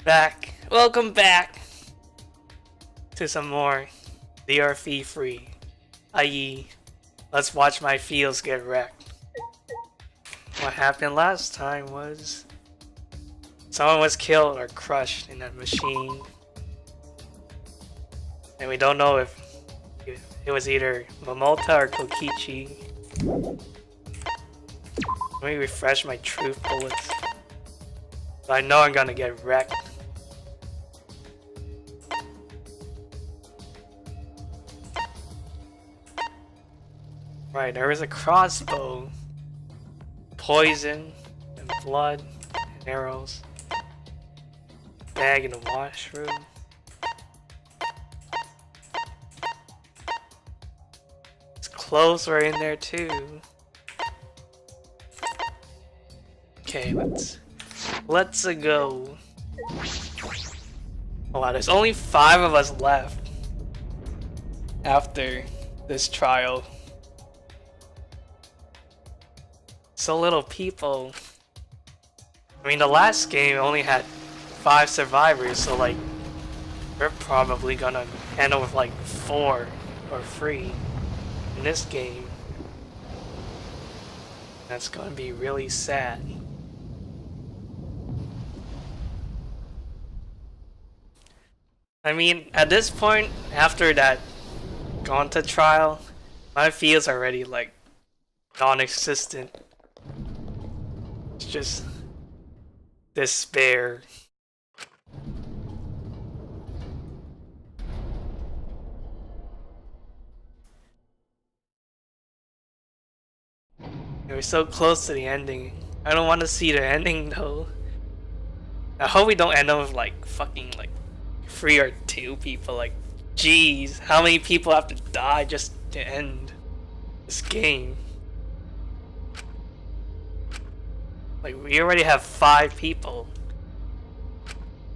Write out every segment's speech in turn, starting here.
Back. Welcome back to some more DRF free. I.e., let's watch my fields get wrecked. What happened last time was someone was killed or crushed in a machine. And we don't know if it was either Momota or Kokichi. Let me refresh my truth bullets. So I know I'm gonna get wrecked. Right, there is a crossbow, poison, and blood, and arrows. Bag in the washroom. His clothes were in there too. Okay, let's go. Oh wow, there's only 5 of us left after this trial. So little people. I mean, the last game only had 5 survivors, so like we're probably gonna end up with like 4 or 3 in this game. That's gonna be really sad. I mean, at this point, after that Gonta trial, my feels already like non-existent. It's just despair. We're so close to the ending. I don't want to see the ending though. I hope we don't end up with like fucking like 3 or 2 people. Like, jeez, how many people have to die just to end this game? Like, we already have 5 people,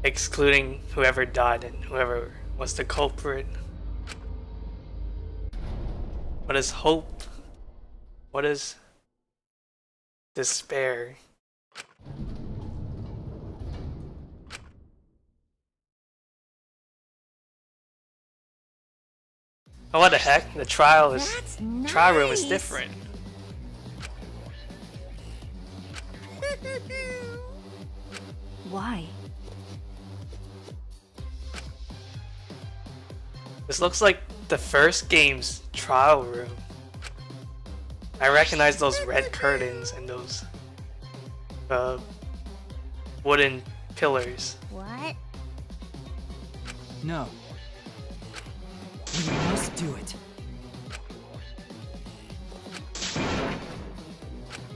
excluding whoever died and whoever was the culprit. What is hope? What is despair? Oh, what the heck? The trial room is different. Why? This looks like the first game's trial room. I recognize those red curtains and those wooden pillars. What? No. We must do it.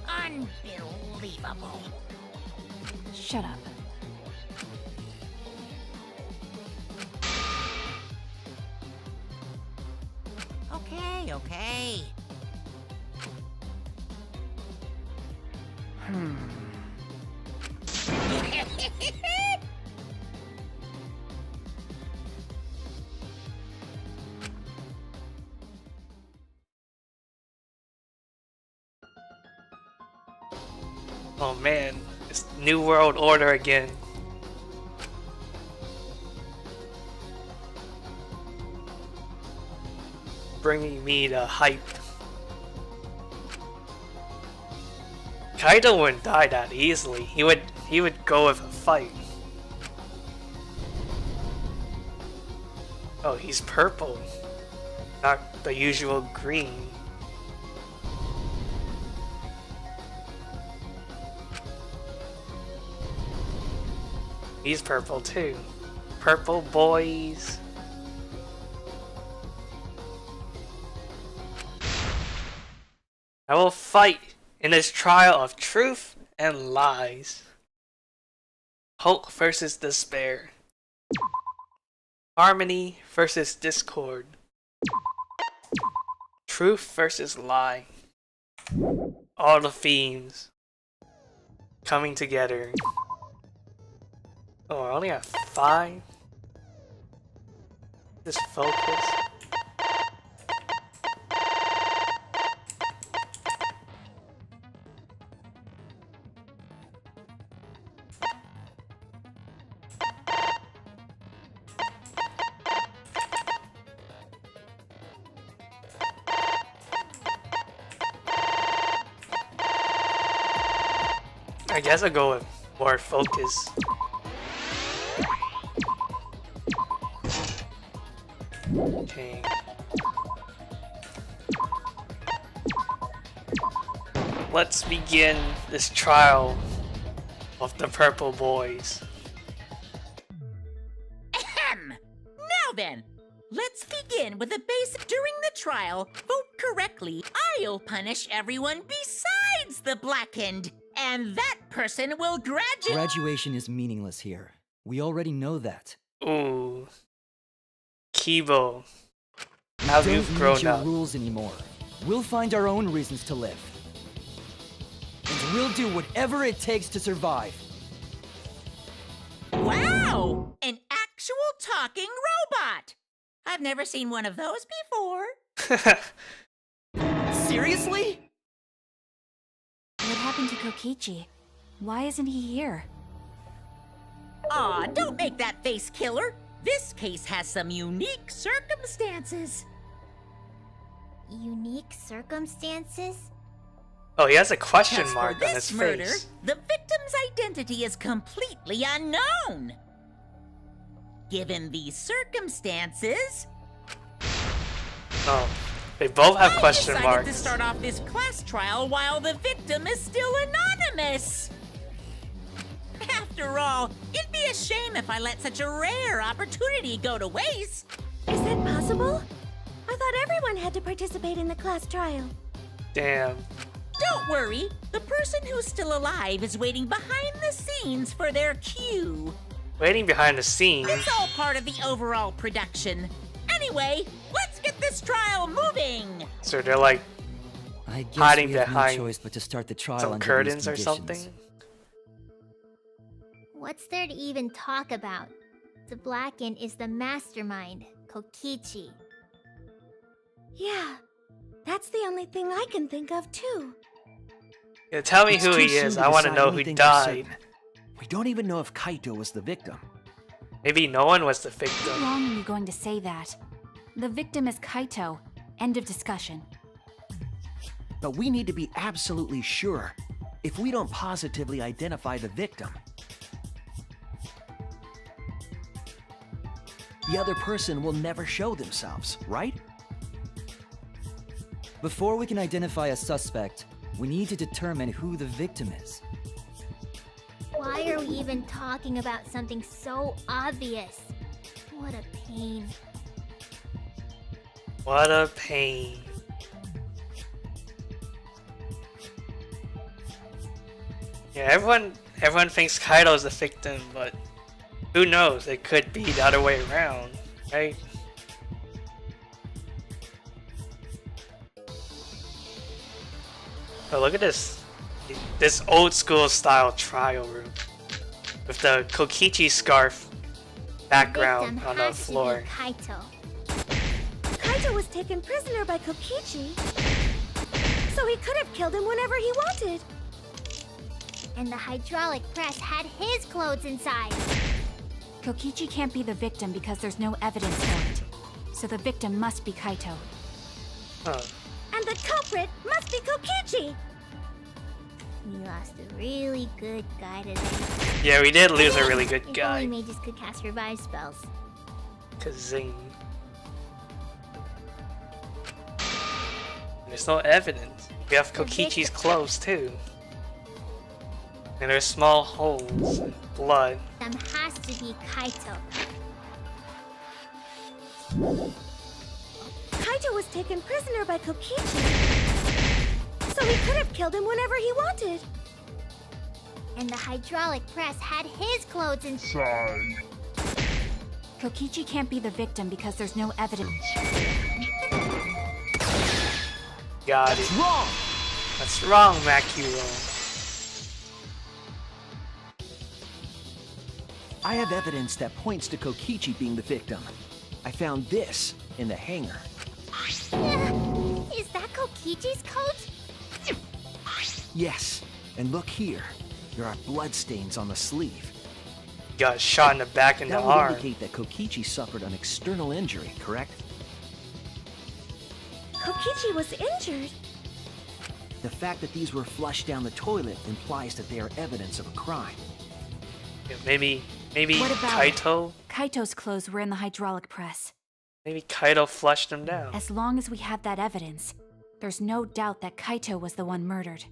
Unbelievable. Shut up. Okay. Oh man, it's New World Order again. Bringing me the hype. Kaido wouldn't die that easily. He would go with a fight. Oh, he's purple, not the usual green. He's purple too. Purple boys. I will fight in this trial of truth and lies. Hope versus despair. Harmony versus discord. Truth versus lie. All the themes coming together. Oh, I only have 5. Just focus. I guess I'll go with more focus. Okay. Let's begin this trial of the purple boys. Ahem! Now then, let's begin with the basic. During the trial, vote correctly. I'll punish everyone besides the blackened, and that person will graduate. Graduation is meaningless here. We already know that. Ooh. Kibo. How Don't you've need grown your up. rules anymore. We'll find our own reasons to live. And we'll do whatever it takes to survive. Wow! An actual talking robot! I've never seen one of those before. Seriously? What happened to Kokichi? Why isn't he here? Aw, don't make that face, killer. This case has some unique circumstances. Unique circumstances? Oh, he has a question As mark for on this his murder, face. the victim's identity is completely unknown. Given these circumstances, Oh, they both have I question decided to marks. start off this class trial while the victim is still anonymous. After all, it'd be a shame if I let such a rare opportunity go to waste. Is that possible? I thought everyone had to participate in the class trial. Damn. Don't worry, the person who's still alive is waiting behind the scenes for their cue. Waiting behind the scenes. It's all part of the overall production. Anyway, let's get this trial moving. So they're like I guess hiding we have behind no choice but to start the trial some under curtains these or conditions. something. What's there to even talk about? The Blackened is the mastermind, Kokichi. Yeah, that's the only thing I can think of too. Yeah, tell me It's who too he soon is. to I want to decide know who anything for died. certain. We don't even know if Kaito was the victim. Maybe no one was the How victim. long are you going to say that? The victim is Kaito. End of discussion. But we need to be absolutely sure. If we don't positively identify the victim, the other person will never show themselves, right? Before we can identify a suspect, we need to determine who the victim is. Why are we even talking about something so obvious? What a pain. What a pain. Yeah, everyone thinks Kaido's the victim, but who knows? It could be the other way around, right? But look at this old school style trial room with the Kokichi scarf background Victim on the has floor. to be Kaito. Kaito was taken prisoner by Kokichi, so he could have killed him whenever he wanted. And the hydraulic press had his clothes inside. Kokichi can't be the victim because there's no evidence for it. So the victim must be Kaito. Huh. And the culprit must be Kokichi. We lost a really good guy today. Yeah, we did lose a really good If guy. only mages could cast revive spells. Kazing. There's no evidence. We have Kokichi's clothes too. And there's small holes and blood. Them has to be Kaito. Kaito was taken prisoner by Kokichi, so he could have killed him whenever he wanted. And the hydraulic press had his clothes inside. Kokichi can't be the victim because there's no evidence. Got it. Wrong! That's wrong, Makuro. I have evidence that points to Kokichi being the victim. I found this in the hangar. Is that Kokichi's coat? Yes, and look here. There are bloodstains on the sleeve. Got shot in the back and the That would arm. indicate that Kokichi suffered an external injury, correct? Kokichi was injured. The fact that these were flushed down the toilet implies that they are evidence of a crime. Yeah, maybe What about- Kaito? Kaito's clothes were in the hydraulic press. Maybe Kaito flushed them down. As long as we have that evidence, there's no doubt that Kaito was the one murdered.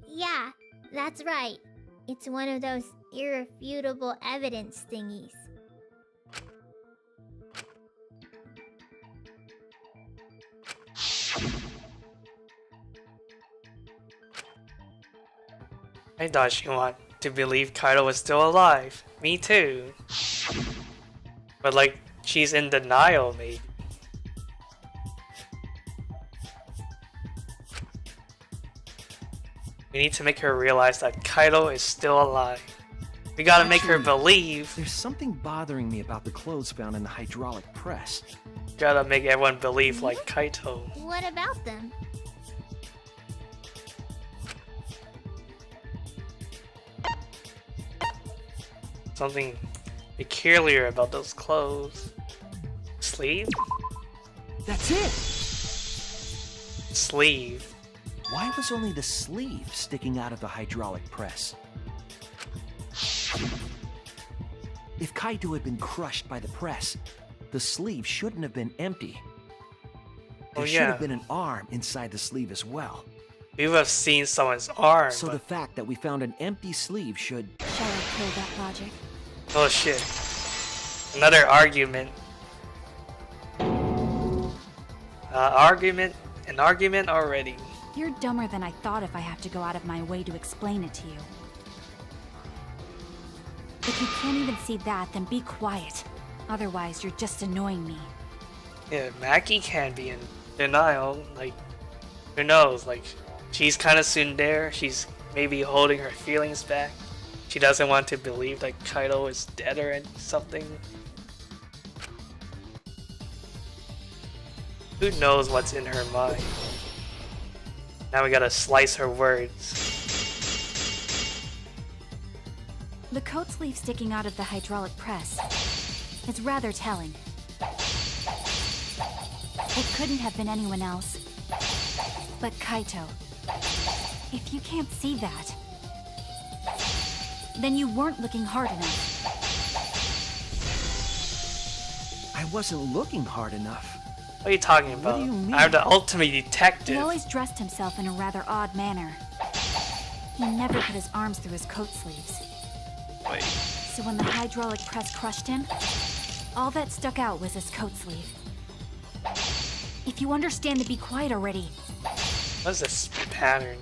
Yeah, that's right. It's one of those irrefutable evidence thingies. I thought she wanted to believe Kaito was still alive. Me too. But like, she's in denial maybe. We need to make her realize that Kaito is still alive. We gotta make her Actually, believe. There's something bothering me about the clothes found in the hydraulic press. Gotta make everyone believe like Kaito. What about them? Something peculiar about those clothes. Sleeve? That's it! Sleeve. Why was only the sleeve sticking out of the hydraulic press? If Kaito had been crushed by the press, the sleeve shouldn't have been empty. There Oh, should yeah. have been an arm inside the sleeve as well. We would have seen someone's arm. So but- the fact that we found an empty sleeve should... Shall I kill that logic? Oh shit. Another argument. An argument already. You're dumber than I thought if I have to go out of my way to explain it to you. If you can't even see that, then be quiet. Otherwise, you're just annoying me. Yeah, Maki can be in denial. Like, who knows? Like, she's kind of tsundere. She's maybe holding her feelings back. She doesn't want to believe that Kaito is dead or something. Who knows what's in her mind? Now we gotta slice her words. The coat sleeve sticking out of the hydraulic press is rather telling. It couldn't have been anyone else but Kaito. If you can't see that, then you weren't looking hard enough. I wasn't looking hard enough. What are you talking about? do you mean? I'm the ultimate He detective. always dressed himself in a rather odd manner. He never put his arms through his coat sleeves. Wait. So when the hydraulic press crushed him, all that stuck out was his coat sleeve. If you understand to be quiet already. What's this pattern?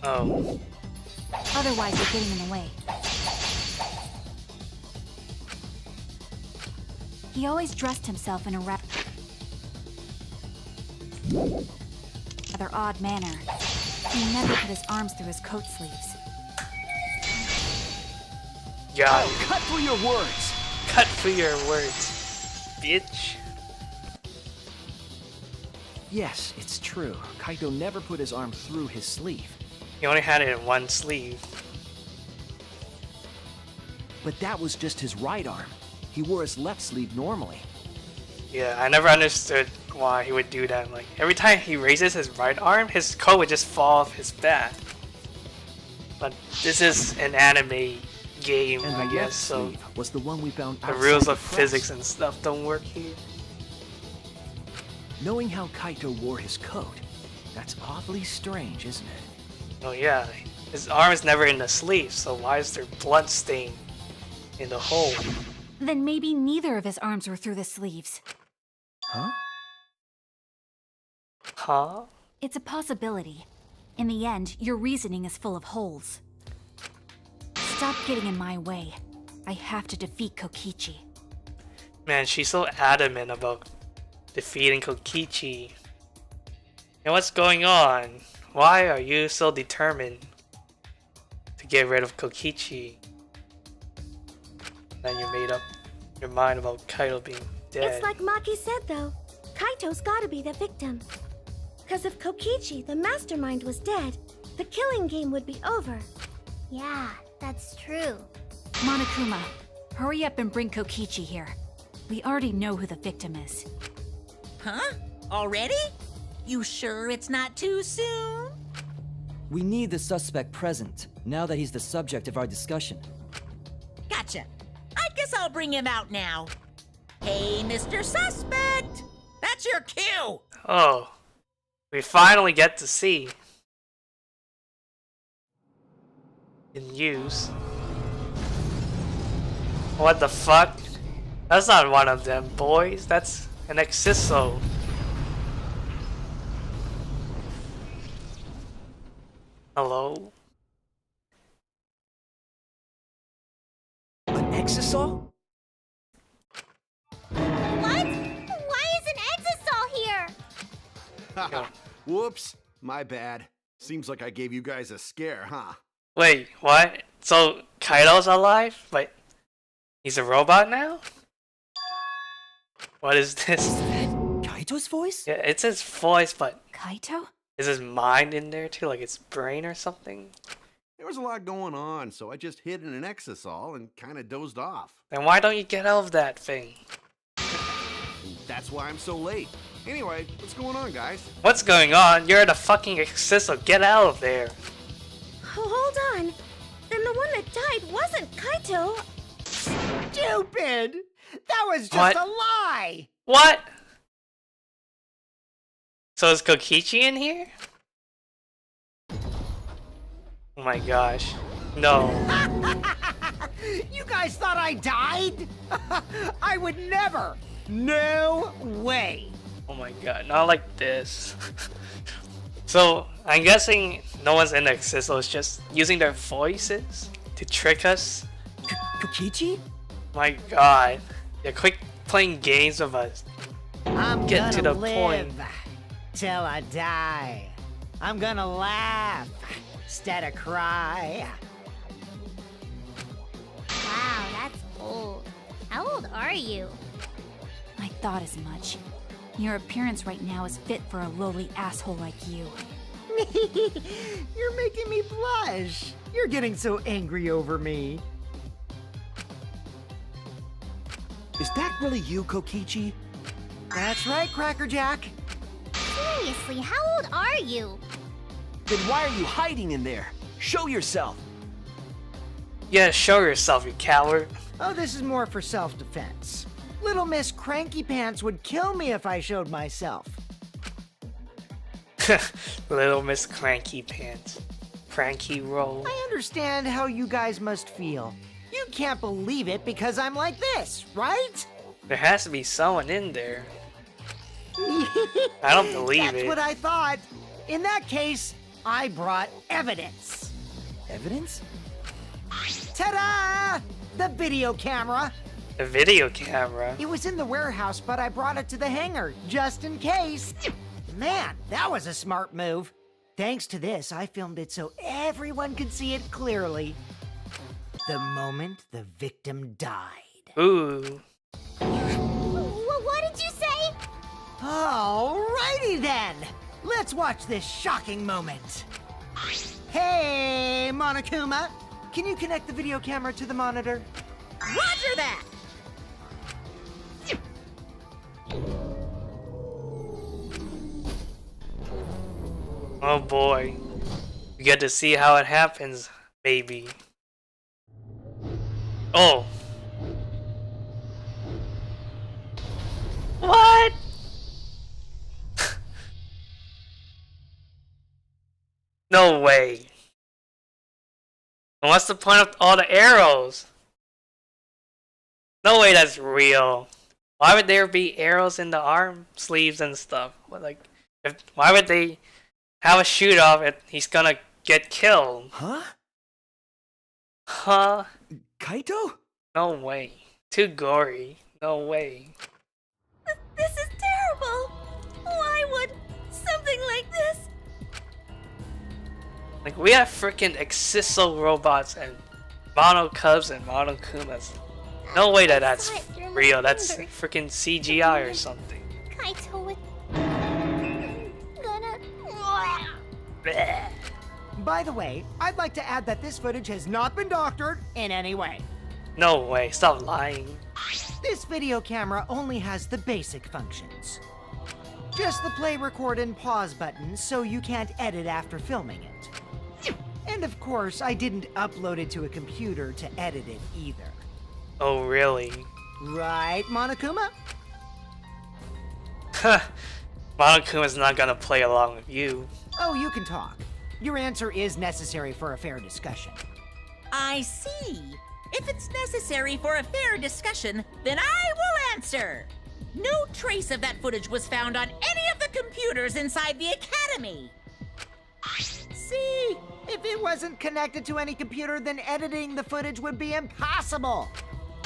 Oh. Otherwise, you're getting in the way. He always dressed himself in a rather odd manner. He never put his arms through his coat sleeves. Got it. Cut through your words! Cut for your words, bitch. Yes, it's true. Kaito never put his arm through his sleeve. He only had it in one sleeve. But that was just his right arm. He wore his left sleeve normally. Yeah, I never understood why he would do that. Like, every time he raises his right arm, his coat would just fall off his back. But this is an anime game, And I the guess, left so sleeve was the one we found the outside rules the of press. physics and stuff don't work here. Knowing how Kaito wore his coat, that's awfully strange, isn't it? Oh yeah, his arm is never in the sleeve, so why is there blood stain in the hole? Then maybe neither of his arms were through the sleeves. Huh? Huh? It's a possibility. In the end, your reasoning is full of holes. Stop getting in my way. I have to defeat Kokichi. Man, she's so adamant about defeating Kokichi. And what's going on? Why are you so determined to get rid of Kokichi? Then you made up your mind about Kaito being dead. It's like Maki said, though. Kaito's gotta be the victim. Because if Kokichi, the mastermind, was dead, the killing game would be over. Yeah, that's true. Monokuma, hurry up and bring Kokichi here. We already know who the victim is. Huh? Already? You sure it's not too soon? We need the suspect present, now that he's the subject of our discussion. Gotcha. I guess I'll bring him out now. Hey, Mr. Suspect! That's your cue! Oh, we finally get to see. In use. What the fuck? That's not one of them, boys. That's an Exciso. Hello? An exisal? What? Why is an Exisol here? Yo. Whoops, my bad. Seems like I gave you guys a scare, huh? Wait, what? So Kaido's alive? But he's a robot now? What is this? Kaito's voice? Yeah, it's his voice, but Kaito? is his mind in there too? Like his brain or something? There was a lot going on, so I just hid in an exisol and kind of dozed off. Then why don't you get out of that thing? And that's why I'm so late. Anyway, what's going on, guys? What's going on? You're the fucking Exciso. Get out of there. Hold on. Then the one that died wasn't Kaito. Stupid! That was just What? a lie! What? So is Kokichi in here? Oh my gosh. No. You guys thought I died? I would never! No way! Oh my god, not like this. So, I'm guessing no one's in Exciso, it's just using their voices to trick us? Kokichi? My god. Yeah, quit playing games with us. I'm Get gonna to the live point. till I die. I'm gonna laugh instead of cry. Wow, that's old. How old are you? I thought as much. Your appearance right now is fit for a lowly asshole like you. You're making me blush. You're getting so angry over me. Is that really you, Kokichi? That's right, Crackerjack. Seriously, how old are you? Then why are you hiding in there? Show yourself. Yeah, show yourself, you coward. Oh, this is more for self-defense. Little Miss Cranky Pants would kill me if I showed myself. Little Miss Cranky Pants. Cranky roll. I understand how you guys must feel. You can't believe it because I'm like this, right? There has to be someone in there. I don't believe That's it. what I thought. In that case, I brought evidence. Evidence? Ta-da! The video camera. The video camera. It was in the warehouse, but I brought it to the hangar, just in case. Man, that was a smart move. Thanks to this, I filmed it so everyone could see it clearly. The moment the victim died. Ooh. What did you say? Alrighty then. Let's watch this shocking moment. Hey, Monokuma. Can you connect the video camera to the monitor? Roger that! Oh boy. We get to see how it happens, baby. Oh. What? No way. And what's the point of all the arrows? No way that's real. Why would there be arrows in the arm sleeves and stuff? Why would they have a shoot off if he's gonna get killed? Huh? Huh? Kaito? No way. Too gory. No way. This is terrible. Why would something like this? Like, we have freaking Exciso robots and Mono Cubs and Mono Kumas. No way that that's real. That's freaking CGI or something. Kaito with... gonna... Bleh. By the way, I'd like to add that this footage has not been doctored in any way. No way. Stop lying. This video camera only has the basic functions. Just the play, record, and pause button so you can't edit after filming it. And of course, I didn't upload it to a computer to edit it either. Oh, really? Right, Monokuma? Monokuma's not gonna play along with you. Oh, you can talk. Your answer is necessary for a fair discussion. I see. If it's necessary for a fair discussion, then I will answer. No trace of that footage was found on any of the computers inside the Academy. See? If it wasn't connected to any computer, then editing the footage would be impossible.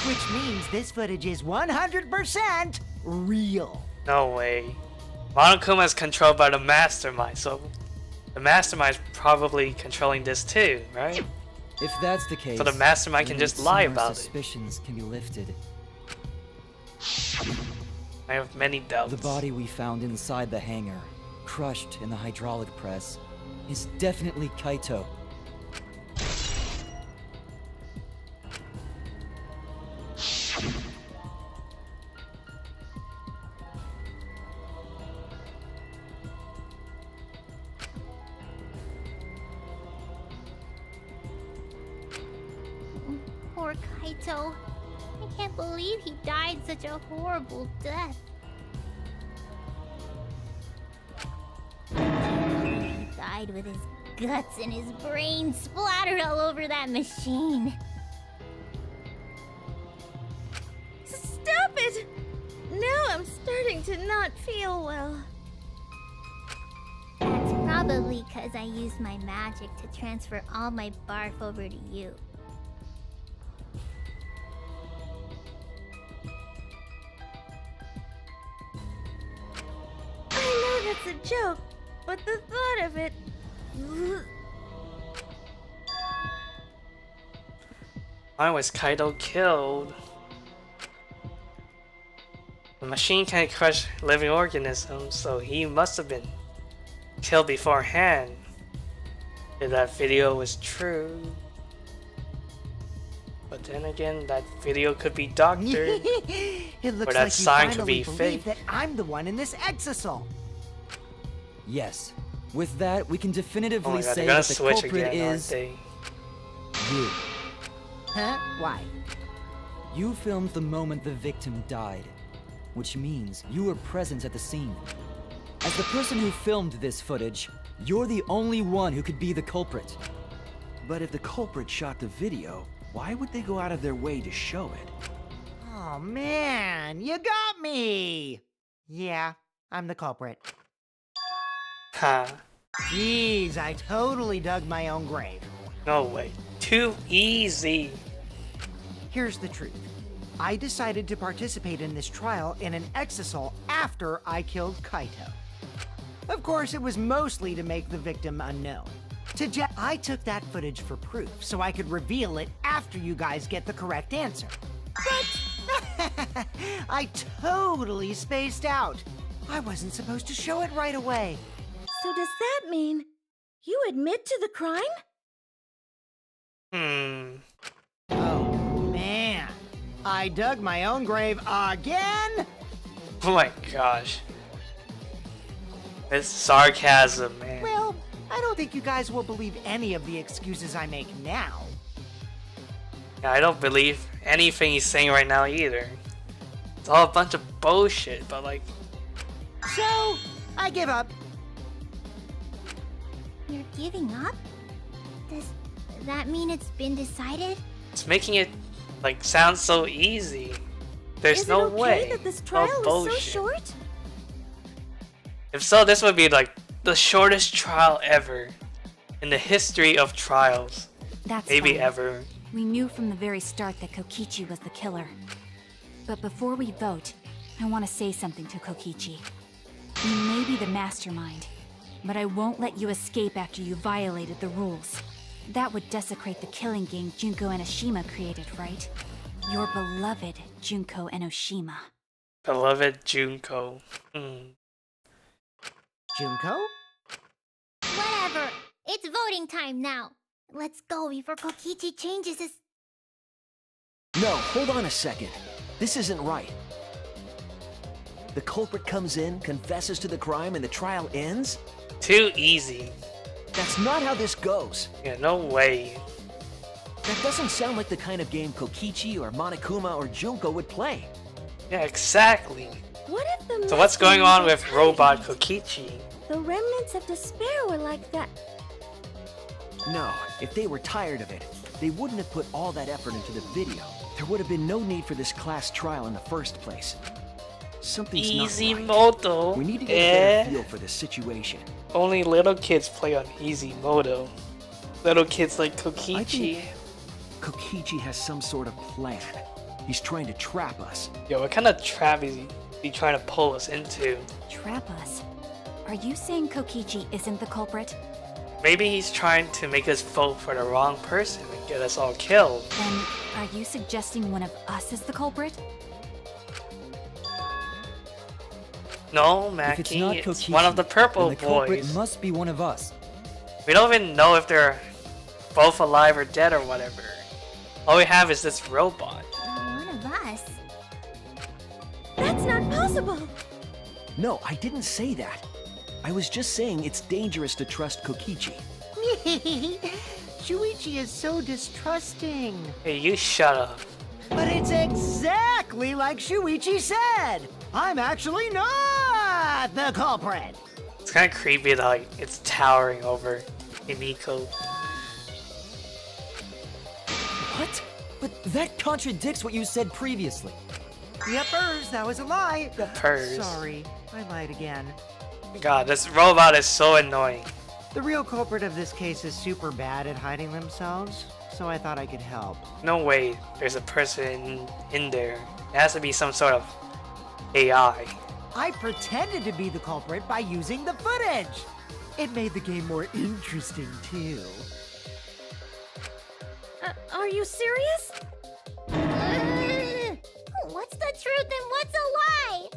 Which means this footage is 100% real. No way. Monokuma is controlled by the Mastermind, so the Mastermind's probably controlling this too, right? If that's the case, So the Mastermind can then just lie some of our about it. suspicions can be lifted. I have many doubts. The body we found inside the hangar, crushed in the hydraulic press, is definitely Kaito. Poor Kaito. I can't believe he died such a horrible death. He died with his guts and his brain splattered all over that machine. Stop it! Now I'm starting to not feel well. That's probably because I used my magic to transfer all my barf over to you. I know that's a joke, but the thought of it... Why was Kaito killed? The machine can't crush living organisms, so he must have been killed beforehand. If that video was true. But then again, that video could be doctored. It looks Or that like you sign could finally be believe fake. that I'm the one in this exisal. Yes. With that, we can Oh definitively my god, say they're gonna that the switch culprit again, aren't is they? you. Huh? Why? You filmed the moment the victim died, which means you were present at the scene. As the person who filmed this footage, you're the only one who could be the culprit. But if the culprit shot the video, why would they go out of their way to show it? Oh man, you got me! Yeah, I'm the culprit. Ha. Jeez, I totally dug my own grave. No way. Too easy. Here's the truth. I decided to participate in this trial in an exisal after I killed Kaito. Of course, it was mostly to make the victim unknown. I took that footage for proof, so I could reveal it after you guys get the correct answer. But I totally spaced out. I wasn't supposed to show it right away. So does that mean you admit to the crime? Oh, man. I dug my own grave again? Oh my gosh. It's sarcasm, man. Well, I don't think you guys will believe any of the excuses I make now. I don't believe anything he's saying right now either. It's all a bunch of bullshit, but like... So, I give up. You're giving up? Does that mean it's been decided? It's making it, like, sound so easy. There's Is no it okay way. that this No trial was so bullshit. short? If so, this would be, like, the shortest trial ever. In the history of trials. That's Maybe fine. ever. We knew from the very start that Kokichi was the killer. But before we vote, I want to say something to Kokichi. You may be the mastermind, but I won't let you escape after you violated the rules. That would desecrate the killing game Junko Enoshima created, right? Your beloved Junko Enoshima. Beloved Junko. Junko? Whatever. It's voting time now. Let's go before Kokichi changes his... No, hold on a second. This isn't right. The culprit comes in, confesses to the crime, and the trial ends? Too easy. That's not how this goes. Yeah, no way. That doesn't sound like the kind of game Kokichi or Monokuma or Junko would play. Yeah, exactly. What if the So what's going on mastermind with were Robot tired? Kokichi? The remnants of despair were like that. No, if they were tired of it, they wouldn't have put all that effort into the video. There would have been no need for this class trial in the first place. Something's Easy not right. Moto. We need to get a better feel for this situation. Only little kids play on Easy Moto. Little kids like I Kokichi. think Kokichi has some sort of plan. He's trying to trap us. Yo, what kind of trap is he trying to pull us into? Trap us? Are you saying Kokichi isn't the culprit? Maybe he's trying to make us vote for the wrong person and get us all killed. Then, are you suggesting one of us is the culprit? No, If it's Mackie, not it's Kokichi, one of the purple then the culprit boys. must be one of us. We don't even know if they're both alive or dead or whatever. All we have is this robot. One of us. That's not possible. No, I didn't say that. I was just saying it's dangerous to trust Kokichi. Shuichi is so distrusting. Hey, you shut up. But it's exactly like Shuichi said. I'm actually not the culprit. It's kind of creepy that like, it's towering over Himiko. What? But that contradicts what you said previously. Yepers, that was a lie. Purrs. Sorry, I lied again. God, this robot is so annoying. The real culprit of this case is super bad at hiding themselves, so I thought I could help. No way there's a person in there. It has to be some sort of AI. I pretended to be the culprit by using the footage. It made the game more interesting, too. Are you serious? What's the truth and what's a lie?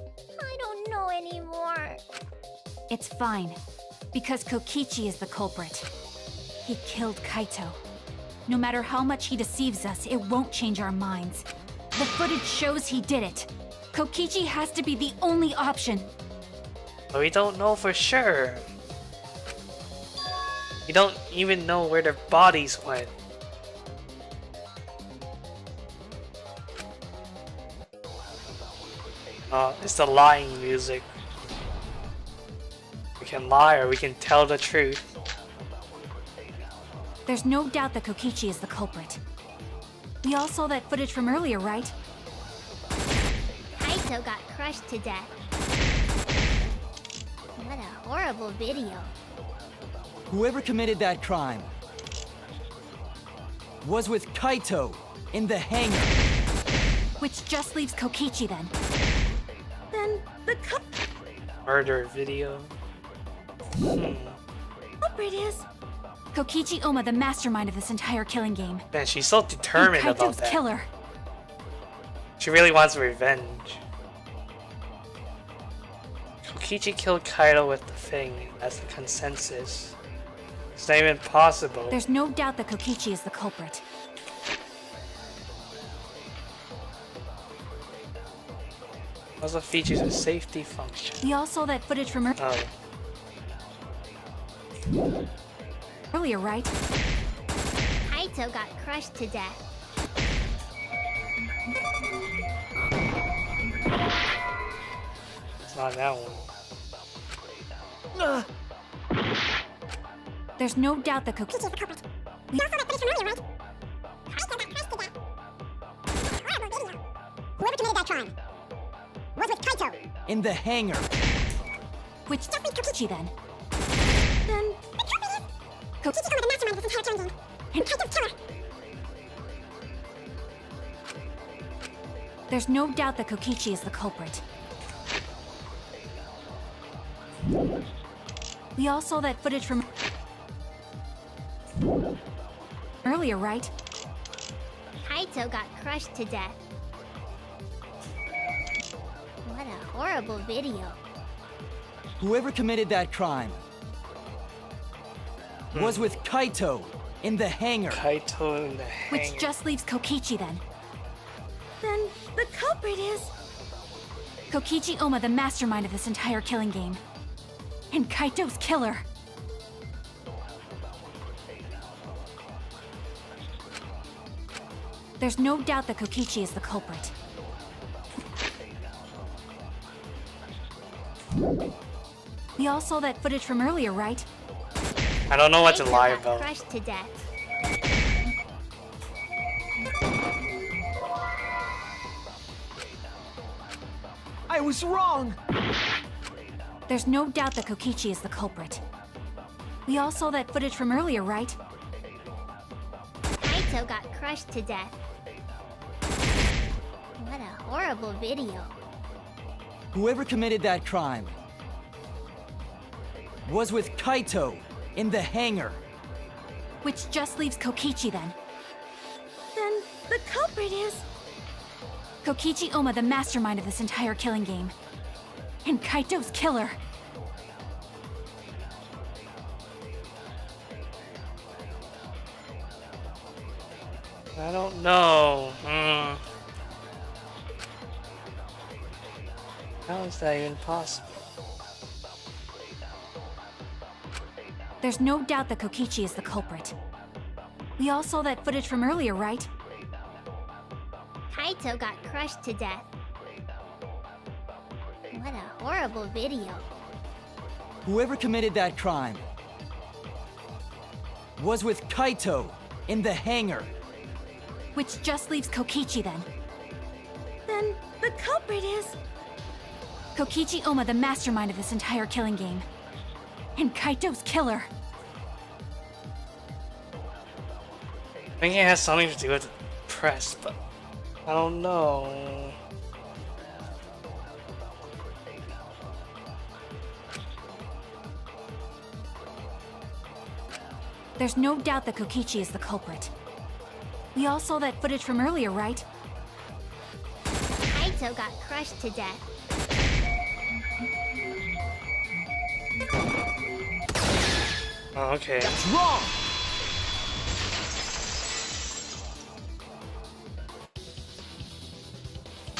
I don't know anymore. It's fine, because Kokichi is the culprit. He killed Kaito. No matter how much he deceives us, it won't change our minds. The footage shows he did it. Kokichi has to be the only option. But we don't know for sure. We don't even know where their bodies went. It's the lying music. We can lie or we can tell the truth. There's no doubt that Kokichi is the culprit. We all saw that footage from earlier, right? Kaito got crushed to death. What a horrible video. Whoever committed that crime was with Kaito in the hangar. Which just leaves Kokichi then. Then the Murder video. culprit is... Kokichi Oma, the mastermind of this entire killing game. Man, she's so determined And about Kaito's that. killer. She really wants revenge. Kokichi killed Kaito with the thing. That's the consensus. It's not even possible. There's no doubt that Kokichi is the culprit. Also features a safety function. We all saw that footage from Oh, earlier, right? Kaito got crushed to death. it's not that one. There's no doubt that Kokichi is the culprit. Whoever committed that crime was with Kaito. In the hangar. Which just leaves Kokichi then. Then Kokichi's the mastermind of this entire killing game. And Kaito's killer. There's no doubt that Kokichi is the culprit. We all saw that footage from earlier, right? Kaito got crushed to death. What a horrible video. Whoever committed that crime was with Kaito in the hangar. Kaito in the hangar. Which just leaves Kokichi then. Then the culprit is... Kokichi Oma, the mastermind of this entire killing game. And Kaito's killer. There's no doubt that Kokichi is the culprit. We all saw that footage from earlier, right? I don't know what to Kaito lie got about. crushed to death. I was wrong! There's no doubt that Kokichi is the culprit. We all saw that footage from earlier, right? Kaito got crushed to death. What a horrible video. Whoever committed that crime was with Kaito in the hangar. Which just leaves Kokichi then. Then the culprit is... Kokichi Oma, the mastermind of this entire killing game. And Kaito's killer. I don't know. How is that even possible? There's no doubt that Kokichi is the culprit. We all saw that footage from earlier, right? Kaito got crushed to death. What a horrible video. Whoever committed that crime was with Kaito in the hangar. Which just leaves Kokichi then. Then the culprit is... Kokichi Oma, the mastermind of this entire killing game. And Kaito's killer. I think it has something to do with the press, but I don't know. There's no doubt that Kokichi is the culprit. We all saw that footage from earlier, right? Kaito got crushed to death. Oh, okay. That's wrong!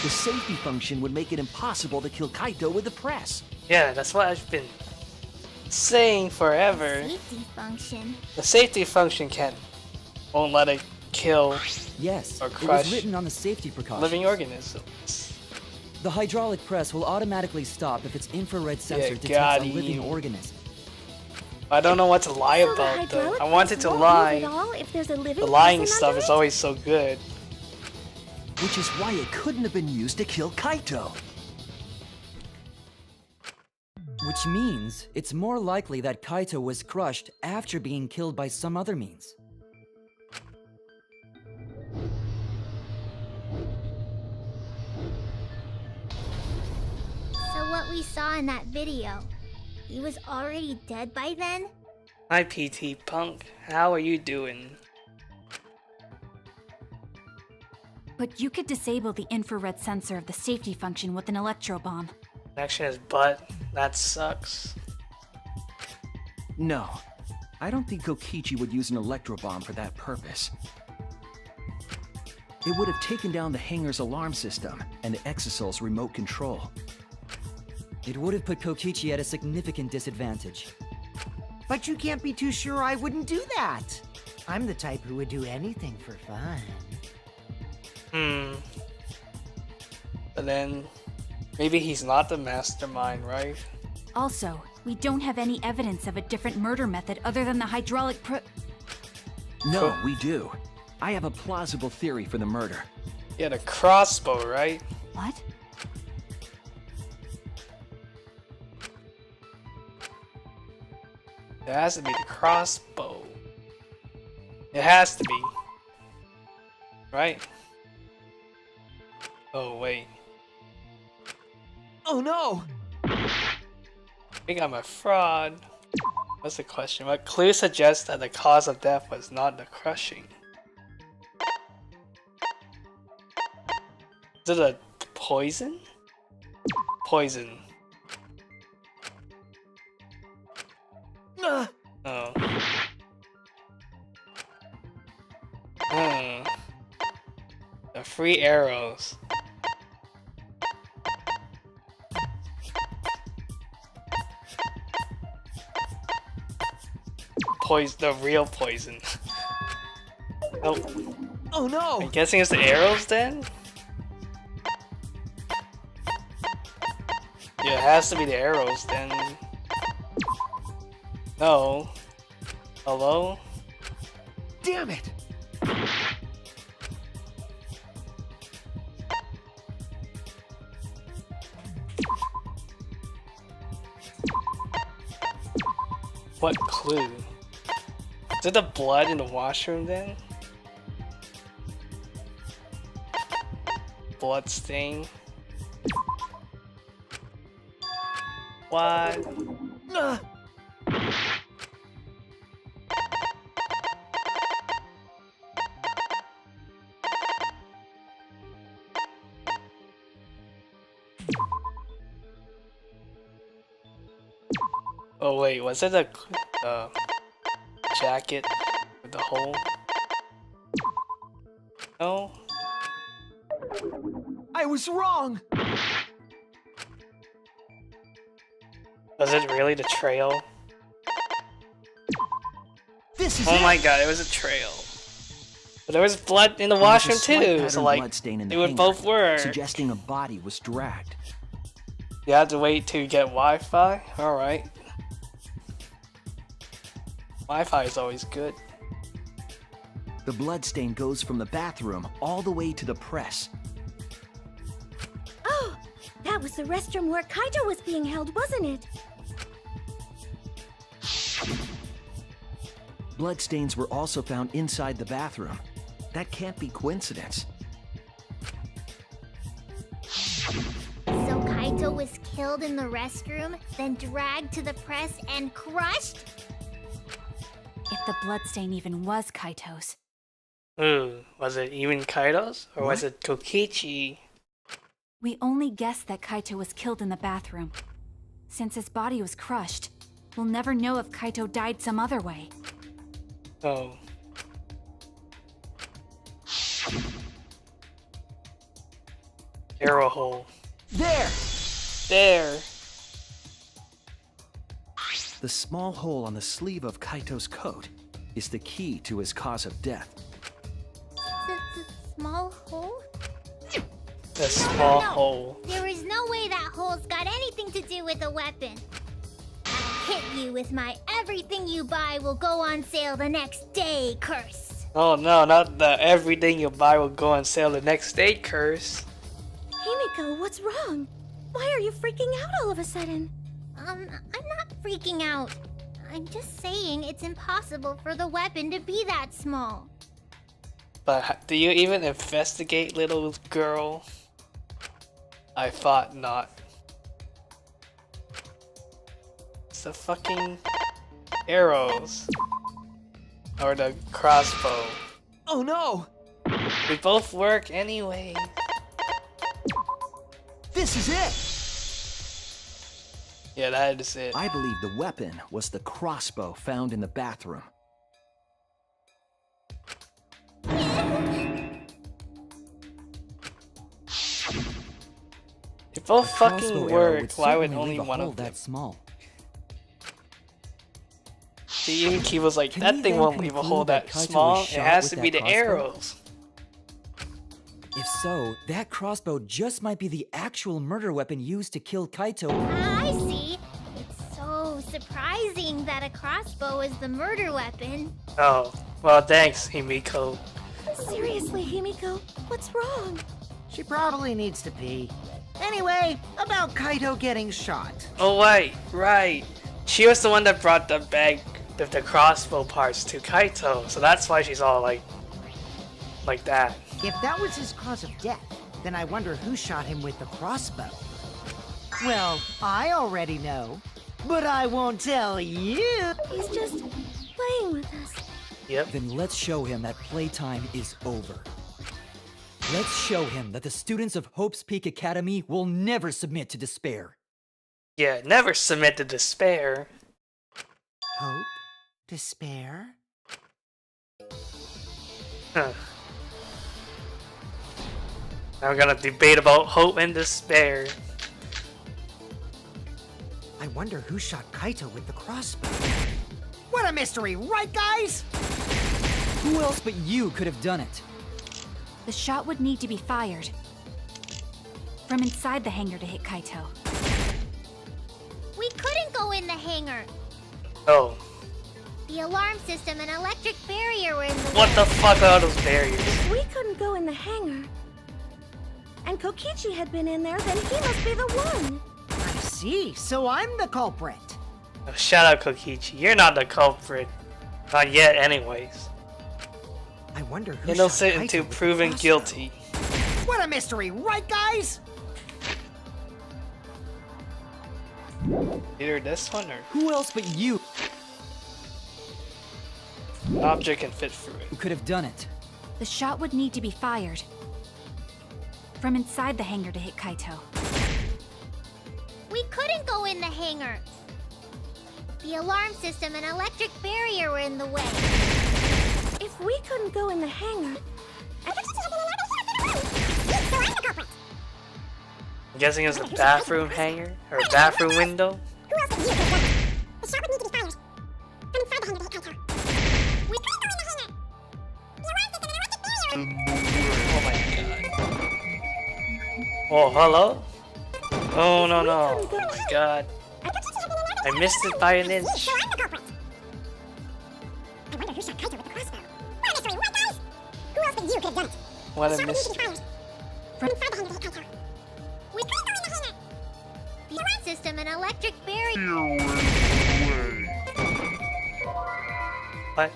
The safety function would make it impossible to kill Kaito with the press. Yeah, that's what I've been saying forever. Safety function. The safety function won't let it kill Yes, Or it crush was written on the safety precautions. living organisms. The hydraulic press will automatically stop if its infrared sensor detects got a living you. organism. I don't know what to lie So the about though. hydraulic I wanted press to won't lie. move at all if there's a living The lying person stuff under is it? always so good. Which is why it couldn't have been used to kill Kaito. Which means it's more likely that Kaito was crushed after being killed by some other means. So what we saw in that video, he was already dead by then? Hi PT Punk, how are you doing? But you could disable the infrared sensor of the safety function with an electro bomb. Connection is butt. That sucks. No, I don't think Kokichi would use an electro bomb for that purpose. It would have taken down the hangar's alarm system and the Exosol's remote control. It would have put Kokichi at a significant disadvantage. But you can't be too sure I wouldn't do that. I'm the type who would do anything for fun. But then, maybe he's not the mastermind, right? Also, we don't have any evidence of a different murder method other than the hydraulic No, we do. I have a plausible theory for the murder. He had a crossbow, right? What? It has to be the crossbow. It has to be. Right? Oh, wait. Oh no! I think I'm a fraud. What's the question? What clue suggests that the cause of death was not the crushing? Is it a poison? Poison. Oh. The free arrows. the real poison. Oh, Oh no! I'm guessing it's the arrows then? Yeah, it has to be the arrows then. No. Hello? Damn it! What clue? Is it the blood in the washroom then? Blood stain? What? Oh wait, was it a jacket with the hole? No? I was wrong! Was it really the trail? This is Oh it! my god, it was a trail. But there was blood in the There was a washroom slight too, pattern so like, bloodstain in it the would hanger, both work. suggesting a body was dragged. You have to wait till you get Wi-Fi? Alright. Wi-Fi is always good. The bloodstain goes from the bathroom all the way to the press. Oh, that was the restroom where Kaito was being held, wasn't it? Bloodstains were also found inside the bathroom. That can't be coincidence. So Kaito was killed in the restroom, then dragged to the press and crushed? If the bloodstain even was Kaito's. Ooh, was it even Kaito's? Or was What? it Kokichi? We only guessed that Kaito was killed in the bathroom. Since his body was crushed, we'll never know if Kaito died some other way. Oh. Arrow hole. There! There! The small hole on the sleeve of Kaito's coat is the key to his cause of death. The small hole? The small hole. There is no way that hole's got anything to do with the weapon. I'll hit you with my everything you buy will go on sale the next day curse. Oh no, not the everything you buy will go on sale the next day curse. Himiko, what's wrong? Why are you freaking out all of a sudden? I'm not freaking out. I'm just saying it's impossible for the weapon to be that small. But do you even investigate, little girl? I thought not. It's the fucking arrows. Or the crossbow. Oh no! They both work anyway. This is it! Yeah, that is it. I believe the weapon was the crossbow found in the bathroom. They both A fucking crossbow arrow work. Why would certainly only leave a one hole of them? that small? The Inky was like, Can that we thing then won't leave a conclude hole that that Kaito was small. It shot has with to be that the crossbow? arrows. If so, that crossbow just might be the actual murder weapon used to kill Kaito. I see. It's so surprising that a crossbow is the murder weapon. Oh, well, thanks, Himiko. Seriously, Himiko, what's wrong? She probably needs to pee. Anyway, about Kaito getting shot. Oh, right. She was the one that brought the bag with the crossbow parts to Kaito, so that's why she's all like that. If that was his cause of death, then I wonder who shot him with the crossbow. Well, I already know, but I won't tell you. He's just playing with us. Yep. Then let's show him that playtime is over. Let's show him that the students of Hope's Peak Academy will never submit to despair. Yeah, never submit to despair. Hope? Despair? Huh. Now we're gonna debate about hope and despair. I wonder who shot Kaito with the crossbow. What a mystery, right guys? Who else but you could have done it? The shot would need to be fired from inside the hangar to hit Kaito. We couldn't go in the hangar. Oh. The alarm system and electric barrier were in the What way. the fuck are all those barriers? We couldn't go in the hangar. And Kokichi had been in there, then he must be the one. I see, so I'm the culprit. Oh, shut up, Kokichi. You're not the culprit. Not yet, anyways. I wonder who Innocent shot Kaito until with the proven crossbow. guilty. What a mystery, right guys? Either this one or Who else but you object can fit through it. who could have done it? The shot would need to be fired from inside the hangar to hit Kaito. We couldn't go in the hangar. The alarm system and electric barrier were in the way. If we couldn't go in the hangar... I'm guessing it's a bathroom hanger? Or a bathroom window? Oh my god. Oh, hello? Oh, no, no. Oh my god. I missed it by an inch. What a mystery. The alarm system and electric barrier... What?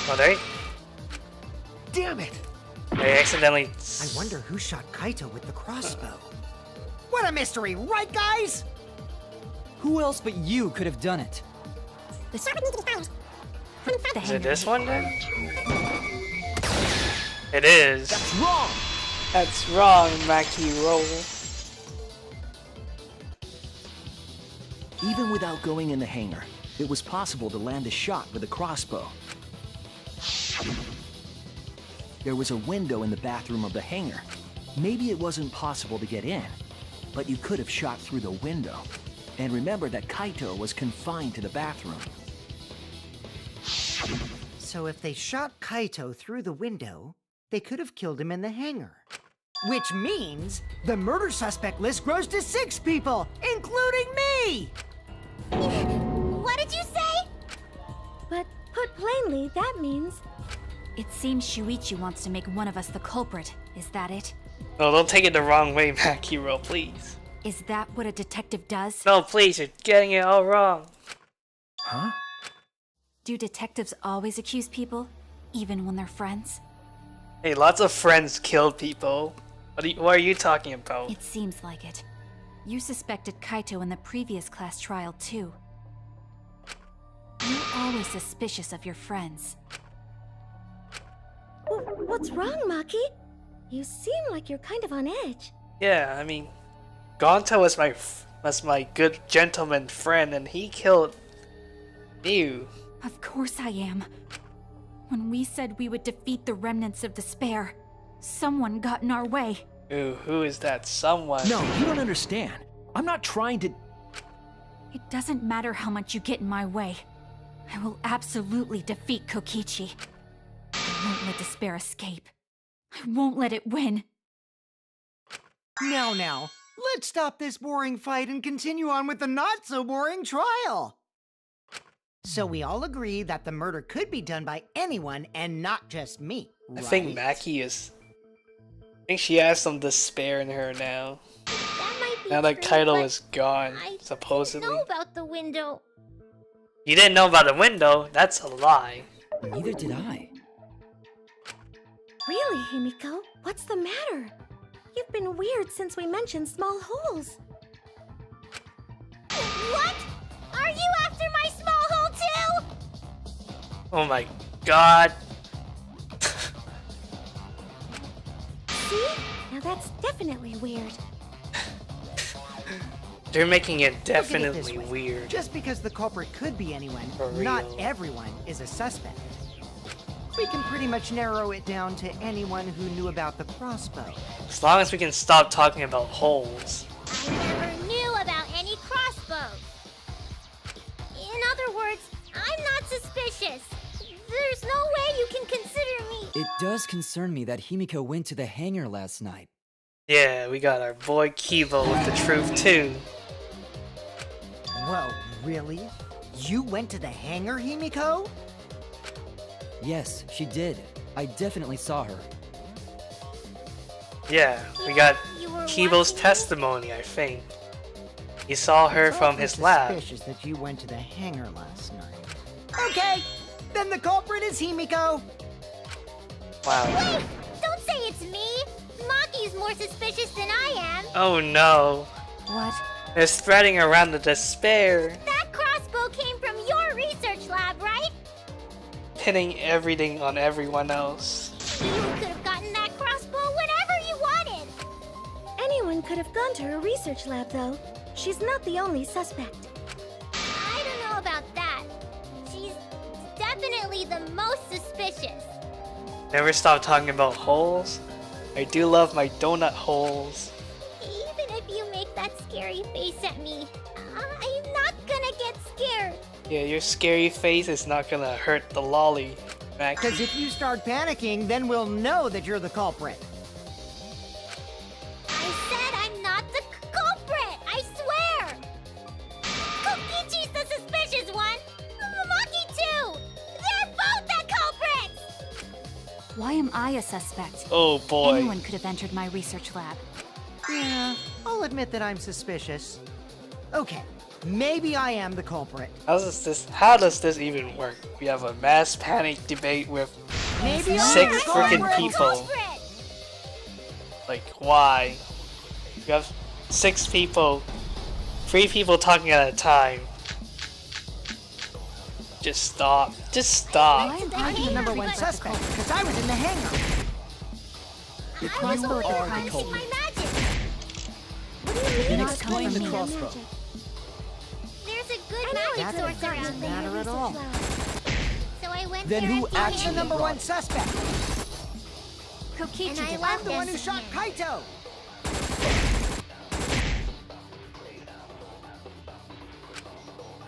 Oh, there? Damn it! I accidentally... I wonder who shot Kaito with the crossbow. What a mystery, right guys? Who else but you could have done it? The shot would need to be fired from inside the Is hangar it to this hit one then? It is. That's wrong! That's wrong, Mackie Roll. Even without going in the hangar, it was possible to land a shot with a crossbow. There was a window in the bathroom of the hangar. Maybe it wasn't possible to get in, but you could have shot through the window. And remember that Kaito was confined to the bathroom. So if they shot Kaito through the window, they could have killed him in the hangar. Which means the murder suspect list grows to 6 people, including me! What did you say? But put plainly, that means... It seems Shuichi wants to make one of us the culprit. Is that it? No, don't take it the wrong way, Mackie Roll, please. Is that what a detective does? No, please, you're getting it all wrong. Huh? Do detectives always accuse people, even when they're friends? Hey, lots of friends killed people. What are you talking about? It seems like it. You suspected Kaito in the previous class trial, too. You're always suspicious of your friends. What's wrong, Maki? You seem like you're kind of on edge. Yeah, I mean, Gonta was my good gentleman friend, and he killed you. Of course I am. When we said we would defeat the remnants of despair, someone got in our way. Ooh, who is that someone? No, you don't understand. I'm not trying to... It doesn't matter how much you get in my way. I will absolutely defeat Kokichi. I won't let despair escape. I won't let it win. Now, let's stop this boring fight and continue on with the not-so-boring trial. So we all agree that the murder could be done by anyone and not just me, I right? think Mackie is... I think she has some despair in her now. That might be Now that true, Kaido but is gone, I supposedly. didn't know about the window. You didn't know about the window? That's a lie. Neither did I. Really, Himiko? What's the matter? You've been weird since we mentioned small holes. What? Are you after my small hole too? Oh my god. See? Now that's definitely weird. They're making it Look at it this definitely way. weird. Just because the culprit could be anyone, For not real. everyone is a suspect. We can pretty much narrow it down to anyone who knew about the crossbow. As long as we can stop talking about holes. I never knew about any crossbows. In other words, I'm not does concern me that Himiko went to the hangar last night. Yeah, we got our boy Kibo with the truth too. Whoa, really? You went to the hangar, Himiko? Yes, she did. I definitely saw her. Yeah, we got You were Kibo's watching? testimony, I think. He saw her It's from awfully his lab. suspicious that you went to the hangar last night. Okay, then the culprit is Himiko. Wow. Wait! Don't say it's me! Maki's more suspicious than I am! Oh no. What? They're spreading around the despair, That crossbow came from your research lab, right? pinning everything on everyone else. You could have gotten that crossbow whenever you wanted! Anyone could have gone to her research lab, though. She's not the only suspect. I don't know about that. She's definitely the most suspicious. Never stop talking about holes. I do love my donut holes. Even if you make that scary face at me, I'm not gonna get scared. Yeah, your scary face is not gonna hurt the lolly, Mac. Because if you start panicking, then we'll know that you're the culprit. I said I'm not the culprit, I swear! Kokichi's the suspicious one! Maki too! They're both the culprits! Why am I a suspect? Oh boy. Anyone could have entered my research lab. Yeah, I'll admit that I'm suspicious. Okay, maybe I am the culprit. How does this even work? We have a mass panic debate with Maybe I'm Six the freaking culprit. people. Culprit! like why? You have 6 people, 3 people talking at a time. Just stop. Just stop. Why am The I the hangar, number One one but- suspect, because I was in the hangar. I was crossbow only are the practicing culprit. my magic! Then Not explain come the from me. crossbow. There's a good Anyone magic That could have source gotten around to doesn't the there. matter at research all. lab. So I went Then there who and I'm actually the number brought one it? suspect. Kokichi And I did left I'm the one who us shot here. Kaito.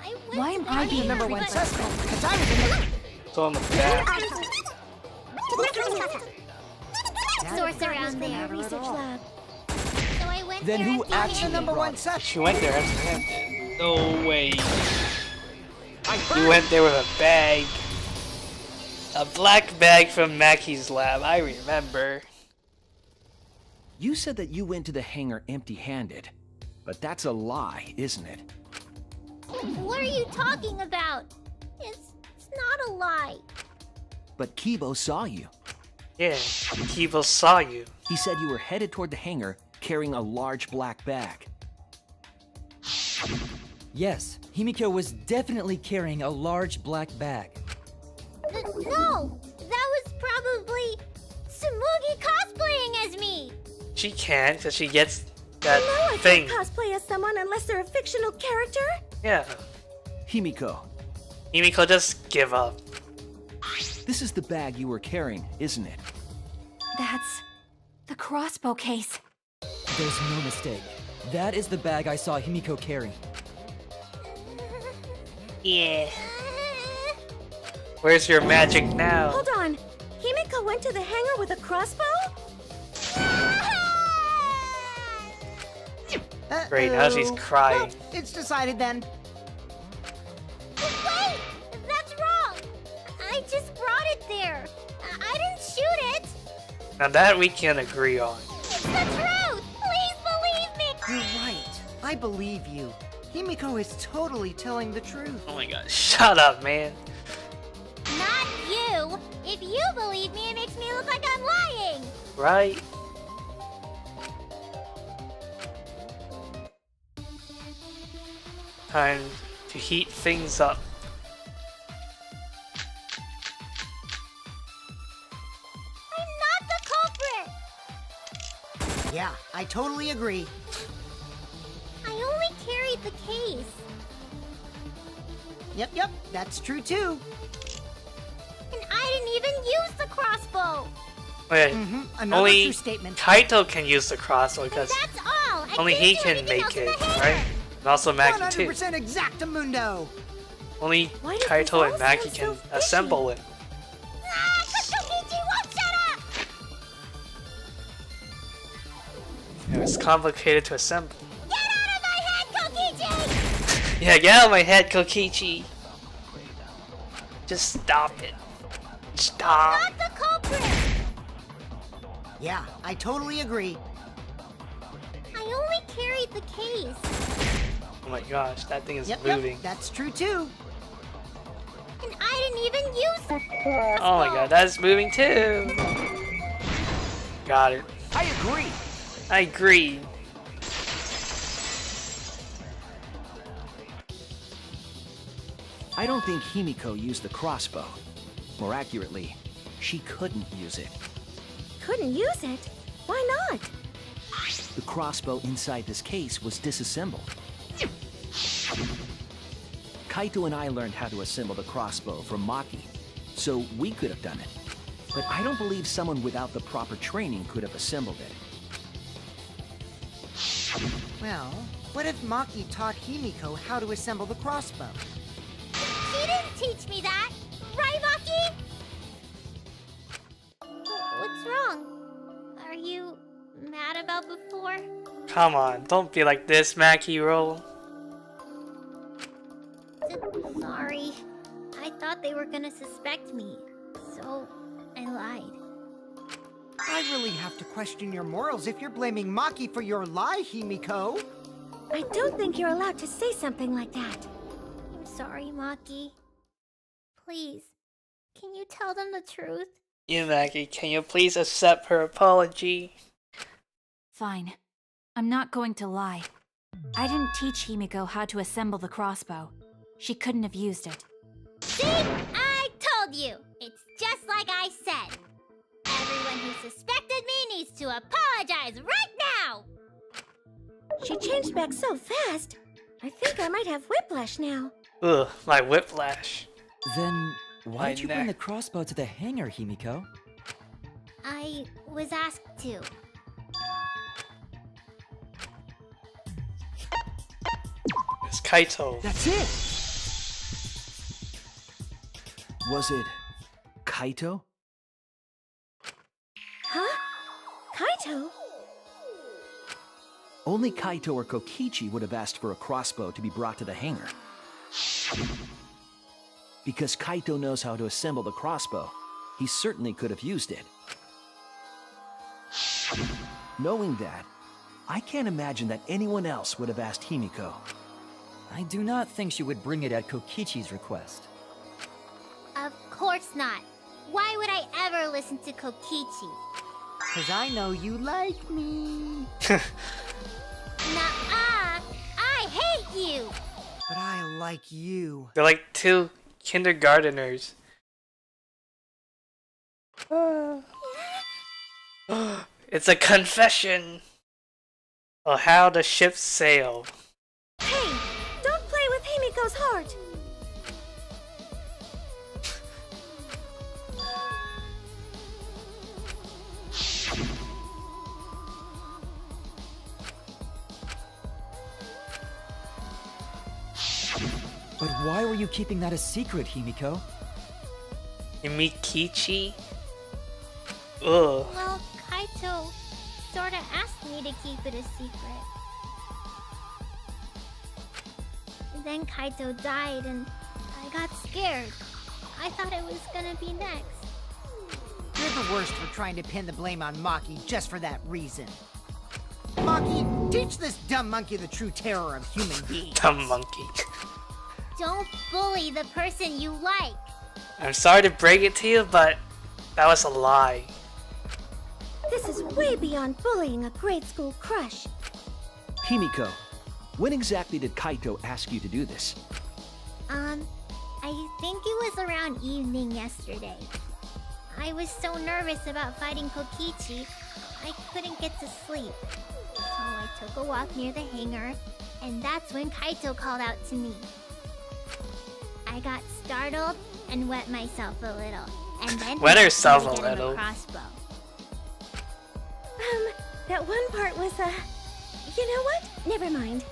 I went Why to am the I being hangar, Number one but- suspect, because I was in the It's on the back. source around doesn't there. matter at Research all. lab. So I went Then there who empty-handed. actually number brought one it? suspect. She went there empty-handed. No way. You went there with a bag. A black bag from Maki's lab, I remember. You said that you went to the hangar empty-handed. But that's a lie, isn't it? What are you talking about? It's not a lie. But Kibo saw you. Yeah, Kibo saw you. He said you were headed toward the hangar carrying a large black bag. Yes, Himiko was definitely carrying a large black bag. No! That was probably Tsumugi cosplaying as me! She can't, because she gets No, I that thing. can't cosplay as someone unless they're a fictional character. Yeah. Himiko, Himiko, just give up. this is the bag you were carrying, isn't it? That's the crossbow case. There's no mistake. That is the bag I saw Himiko carry. Yeah. Where's your magic now? Hold on. Himiko went to the hangar with a crossbow? Great, now she's Uh-oh. crying. Well, it's decided then. Wait! That's wrong! I just brought it there. I didn't shoot it! Now that we can agree on. It's the truth! Please believe me! You're right. I believe you. Himiko is totally telling the truth. Oh my god, shut up, man. Not you! If you believe me, it makes me look like I'm lying! Right? Time to heat things up. I'm not the culprit! Yeah, I totally agree. I only carried the case. Yep, that's true too. And I didn't even use the crossbow! Wait, Another only true statement. Kaito can use the crossbow And because that's all! I only didn't he do can anything else make in it, the hangar. right? And also Maki too. 100% exactamundo. Only Why does this Kaito all and Maki sound can so fishy? assemble it. Ah, Kokichi won't shut up! It was complicated to assemble. Get out of my head, Kokichi! Yeah, get out of my head, Kokichi. Just stop it. Stop. Not the culprit! Yeah, I totally agree. I only carried the case. Oh my gosh, that thing is Yep, moving. that's true too. And I didn't even use it. Oh my god, that's moving too. Got it. I agree. I agree. I don't think Himiko used the crossbow. More accurately, she couldn't use it. Couldn't use it? Why not? The crossbow inside this case was disassembled. Kaito and I learned how to assemble the crossbow from Maki, so we could have done it. But I don't believe someone without the proper training could have assembled it. Well, what if Maki taught Himiko how to assemble the crossbow? She didn't teach me that. Right, Maki? What's wrong? Are you mad about before? Come on, don't be like this, Mackie Roll. Sorry. I thought they were gonna suspect me, so I lied. I really have to question your morals if you're blaming Maki for your lie, Himiko. I don't think you're allowed to say something like that. I'm sorry, Maki. Please, can you tell them the truth? You, Mackie, can you please accept her apology? Fine. I'm not going to lie. I didn't teach Himiko how to assemble the crossbow. She couldn't have used it. See? I told you! It's just like I said. Everyone who suspected me needs to apologize right now! She changed back so fast. I think I might have whiplash now. Ugh, my whiplash. Then why My did you bring the neck. crossbow to the hangar, Himiko? I was asked to. It's Kaito. That's it! Was it Kaito? Huh? Kaito? Only Kaito or Kokichi would have asked for a crossbow to be brought to the hangar. Because Kaito knows how to assemble the crossbow, he certainly could have used it. Knowing that, I can't imagine that anyone else would have asked Himiko. I do not think she would bring it at Kokichi's request. Of course not. Why would I ever listen to Kokichi? Cause I know you like me. Nuh-uh! I hate you! But I like you. They're like two kindergarteners. It's a confession of how the ship sailed. Hey, don't play with Himiko's heart. But why were you keeping that a secret, Himiko? You meet Kichi? Ugh. Well, Kaito sorta asked me to keep it a secret. Then Kaito died and I got scared. I thought it was gonna be next. You're the worst for trying to pin the blame on Maki just for that reason. Maki, teach this dumb monkey the true terror of human beings. Dumb monkey. Don't bully the person you like. I'm sorry to break it to you, but that was a lie. This is way beyond bullying a grade school crush. Himiko, when exactly did Kaito ask you to do this? I think it was around evening yesterday. I was so nervous about fighting Kokichi, I couldn't get to sleep. So I took a walk near the hangar, and that's when Kaito called out to me. I got startled and wet myself a little, and then Wet he herself asked me to a get him little. crossbow. That one part was, you know what? Never mind.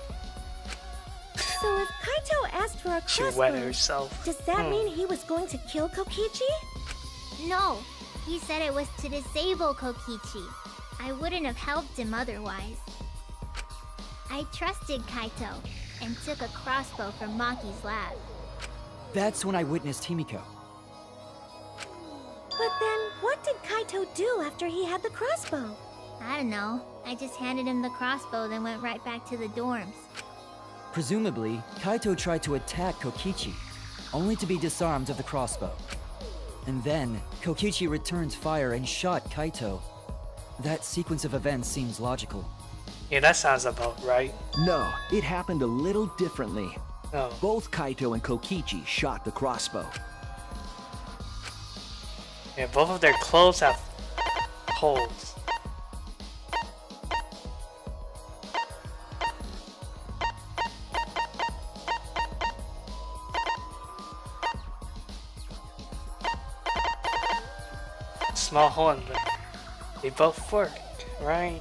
So if Kaito asked for a She crossbow, wet herself. does that mean he was going to kill Kokichi? No, he said it was to disable Kokichi. I wouldn't have helped him otherwise. I trusted Kaito and took a crossbow from Maki's lab. That's when I witnessed Himiko. But then, what did Kaito do after he had the crossbow? I don't know. I just handed him the crossbow, then went right back to the dorms. Presumably, Kaito tried to attack Kokichi, only to be disarmed of the crossbow. And then, Kokichi returned fire and shot Kaito. That sequence of events seems logical. Yeah, that sounds about right. No, it happened a little differently. Oh. Both Kaito and Kokichi shot the crossbow. Yeah, both of their clothes have holes. Small hole in them. They both work, right?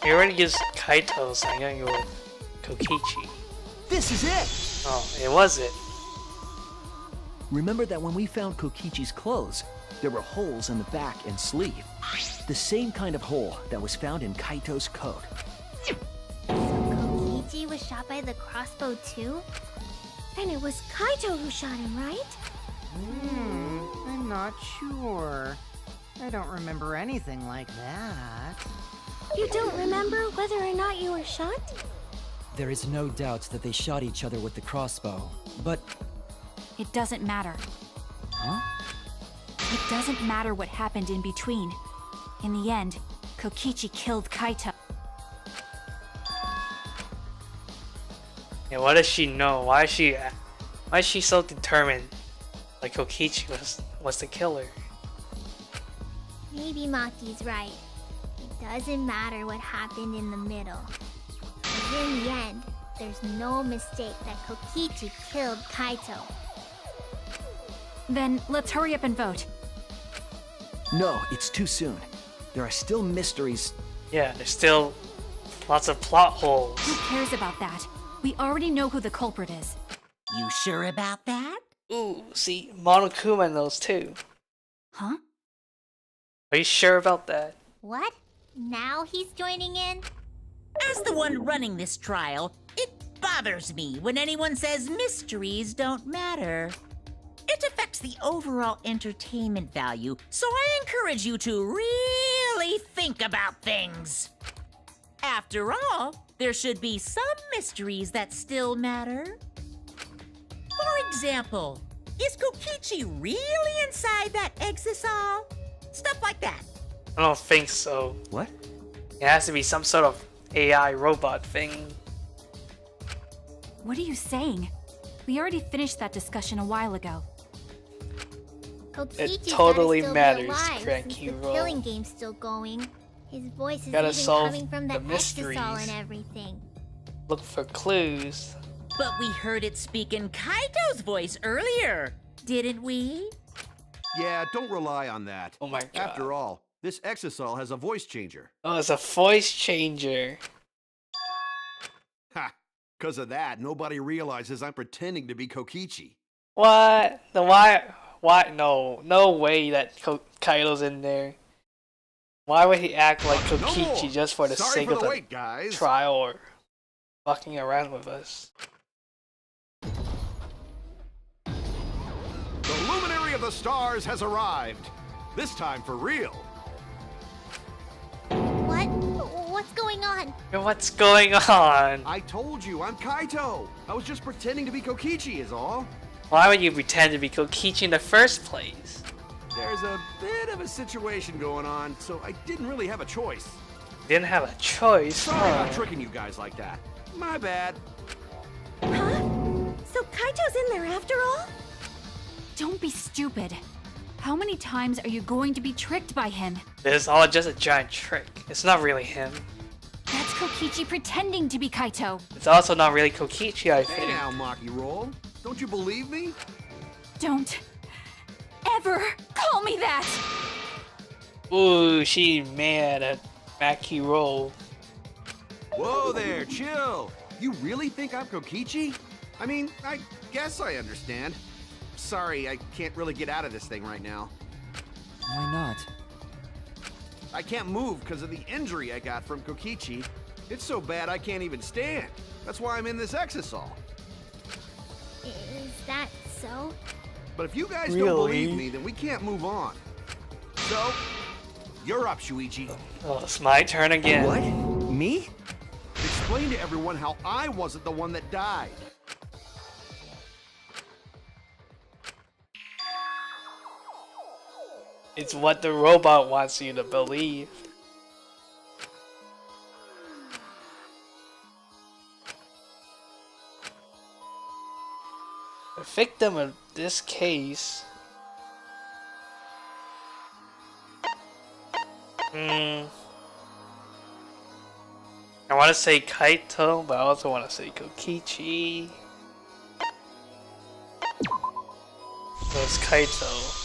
You already used Kaito, so I'm gonna go with Kokichi. This is it! Oh, it was it. Remember that when we found Kokichi's clothes, there were holes in the back and sleeve. The same kind of hole that was found in Kaito's coat. So Kokichi was shot by the crossbow too? Then it was Kaito who shot him, right? I'm not sure. I don't remember anything like that. You don't remember whether or not you were shot? There is no doubt that they shot each other with the crossbow, but... It doesn't matter. Huh? It doesn't matter what happened in between. In the end, Kokichi killed Kaito. Yeah, what does she know? Why is she so determined? Like Kokichi was the killer. Maybe Maki's right. It doesn't matter what happened in the middle. 'Cause in the end, there's no mistake that Kokichi killed Kaito. Then let's hurry up and vote. No, it's too soon. There are still mysteries. Yeah, there's still lots of plot holes. Who cares about that? We already know who the culprit is. You sure about that? Ooh, see, Monokuma knows too. Huh? Are you sure about that? What? Now he's joining in? As the one running this trial, it bothers me when anyone says mysteries don't matter. It affects the overall entertainment value, so I encourage you to really think about things. After all, there should be some mysteries that still matter. For example, is Kokichi really inside that exisal? Stuff like that. I don't think so. What? It has to be some sort of AI robot thing. What are you saying? We already finished that discussion a while ago. Kokichi's totally gotta still matters, be alive, Cranky since the Roll. killing game's still going. His voice is Gotta even solve coming from the the mysteries. exisal and everything. Look for clues. But we heard it speak in Kaito's voice earlier, didn't we? Yeah, don't rely on that. Oh my god. After all, this Exisal has a voice changer. Oh, it's a voice changer. Ha! Because of that, nobody realizes I'm pretending to be Kokichi. What? The why? Why? No way that Kaito's in there. Why would he act like No Kokichi more. just for the Sorry sake for of the the wait, guys. trial or fucking around with us? The luminary of the stars has arrived. This time for real. What? What's going on? What's going on? I told you, I'm Kaito. I was just pretending to be Kokichi is all. Why would you pretend to be Kokichi in the first place? There's a bit of a situation going on, so I didn't really have a choice. Didn't have a choice. Sorry about huh? tricking you guys like that. My bad. Huh? So Kaito's in there after all? Don't be stupid. How many times are you going to be tricked by him? This is all just a giant trick. It's not really him. That's Kokichi pretending to be Kaito. It's also not really Kokichi, I Hey think. now, Maki Roll. Don't you believe me? Don't ever call me that! Ooh, she's mad at Maki Roll. Whoa there, chill. You really think I'm Kokichi? I mean, I guess I understand. Sorry, I can't really get out of this thing right now. Why not? I can't move because of the injury I got from Kokichi. It's so bad I can't even stand. That's why I'm in this exisal. Is that so? But if you guys Really? don't believe me, then we can't move on. So, you're up, Shuichi. Oh, it's my turn again. What? Me? Explain to everyone how I wasn't the one that died. It's what the robot wants you to believe. The victim of this case. I want to say Kaito, but I also want to say Kokichi. So it's Kaito.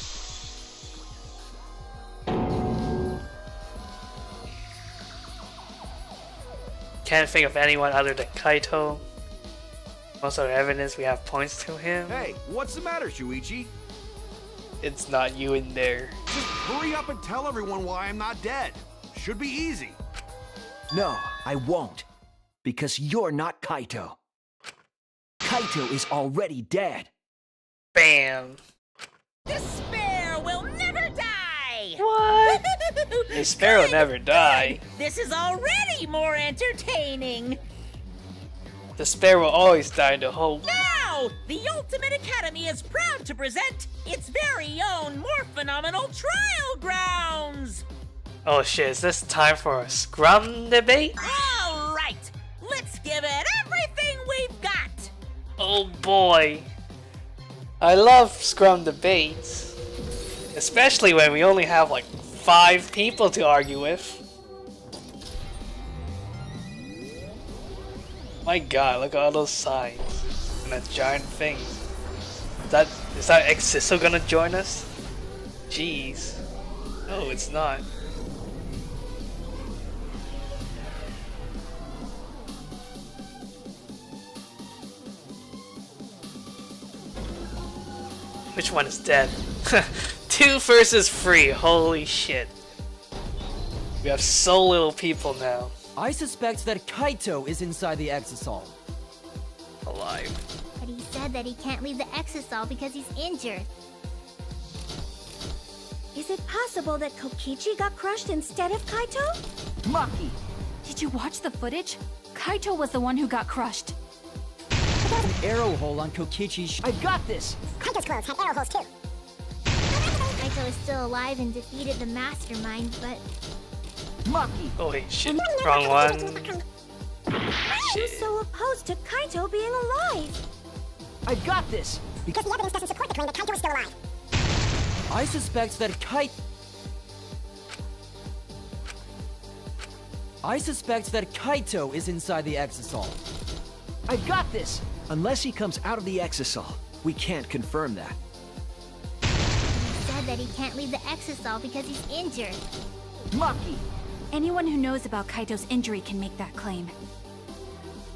Can't think of anyone other than Kaito. Most of the evidence we have points to him. Hey, what's the matter, Shuichi? It's not you in there. Just hurry up and tell everyone why I'm not dead. Should be easy. No, I won't. Because you're not Kaito. Kaito is already dead. Bam. Despair will never die! What? Despair will never die. This is already more entertaining! Despair will always die to hope. Now, the Ultimate Academy is proud to present its very own more phenomenal trial grounds! Oh shit, is this time for a scrum debate? All right, let's give it everything we've got! Oh boy. I love scrum debates. Especially when we only have like 5 people to argue with. My god, look at all those signs. And that giant thing. Is that Exiso gonna join us? Jeez. No, it's not. Which one is dead? 2 versus 3, holy shit. We have so little people now. I suspect that Kaito is inside the exisal. Alive. But he said that he can't leave the exisal because he's injured. Is it possible that Kokichi got crushed instead of Kaito? Maki! Did you watch the footage? Kaito was the one who got crushed. An arrow hole on Kokichi's I got this! Kaito's clothes had arrow holes too. Kaito is still alive and defeated the mastermind, but Maki! Holy shit, wrong one. why are you so opposed to Kaito being alive? I got this! Because the evidence doesn't support the claim that Kaito is still alive. I suspect that Kaito is inside the exisal. I got this! Unless he comes out of the exisal, we can't confirm that. He said that he can't leave the exisal because he's injured. Maki! Anyone who knows about Kaito's injury can make that claim.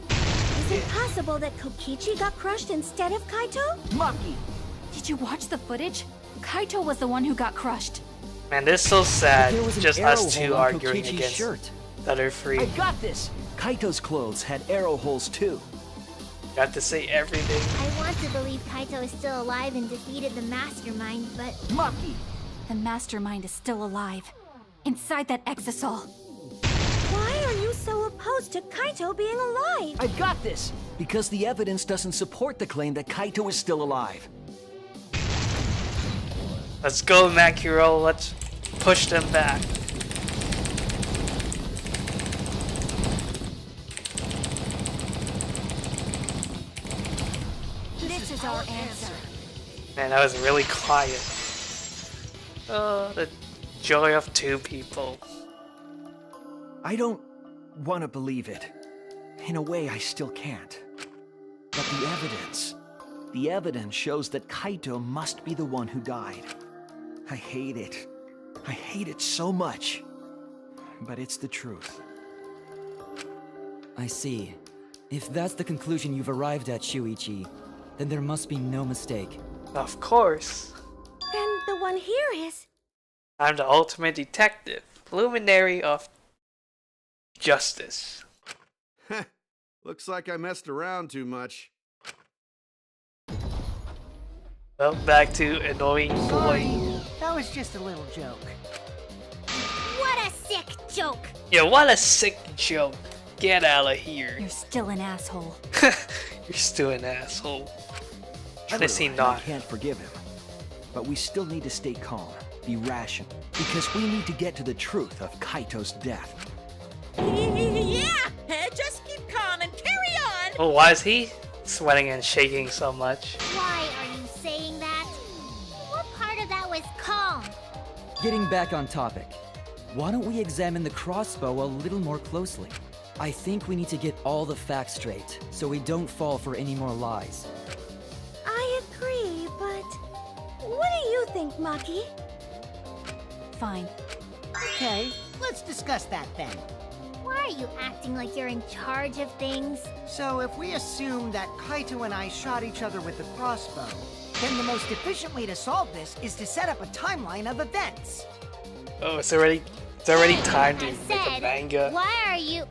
Is it possible that Kokichi got crushed instead of Kaito? Maki! Did you watch the footage? Kaito was the one who got crushed. Man, this is so sad. There was an Just arrow us 2 hole on arguing Kokichi's against shirt. the other 3. I got this! Kaito's clothes had arrow holes too. Got to say everything. I want to believe Kaito is still alive and defeated the mastermind, but Maki! The mastermind is still alive. Inside that exisal. why are you so opposed to Kaito being alive? I got this! Because the evidence doesn't support the claim that Kaito is still alive. Let's go, Makiro. Let's push them back. This is our answer. Man, that was really quiet. Oh, the joy of 2 people. I don't want to believe it. In a way, I still can't. But the evidence shows that Kaito must be the one who died. I hate it. I hate it so much. But it's the truth. I see. If that's the conclusion you've arrived at, Shuichi, then there must be no mistake. Of course. Then the one here is I'm the ultimate detective, luminary of justice. Looks like I messed around too much. Well, back to annoying Sorry, boy. that was just a little joke. What a sick joke! Yeah, what a sick joke. Get out of here. You're still an asshole. You're still an asshole. Honestly I not. can't forgive him. But we still need to stay calm, be rational, because we need to get to the truth of Kaito's death. Yeah! Just keep calm and carry on! Oh, why is he sweating and shaking so much? Why are you saying that? What part of that was calm? Getting back on topic, why don't we examine the crossbow a little more closely? I think we need to get all the facts straight, so we don't fall for any more lies. I agree, but what do you think, Maki? Fine. Okay, let's discuss that then. Why are you acting like you're in charge of things? So if we assume that Kaito and I shot each other with the crossbow, then the most efficient way to solve this is to set up a timeline of events. Oh, it's already time to I make a said, manga. why are you...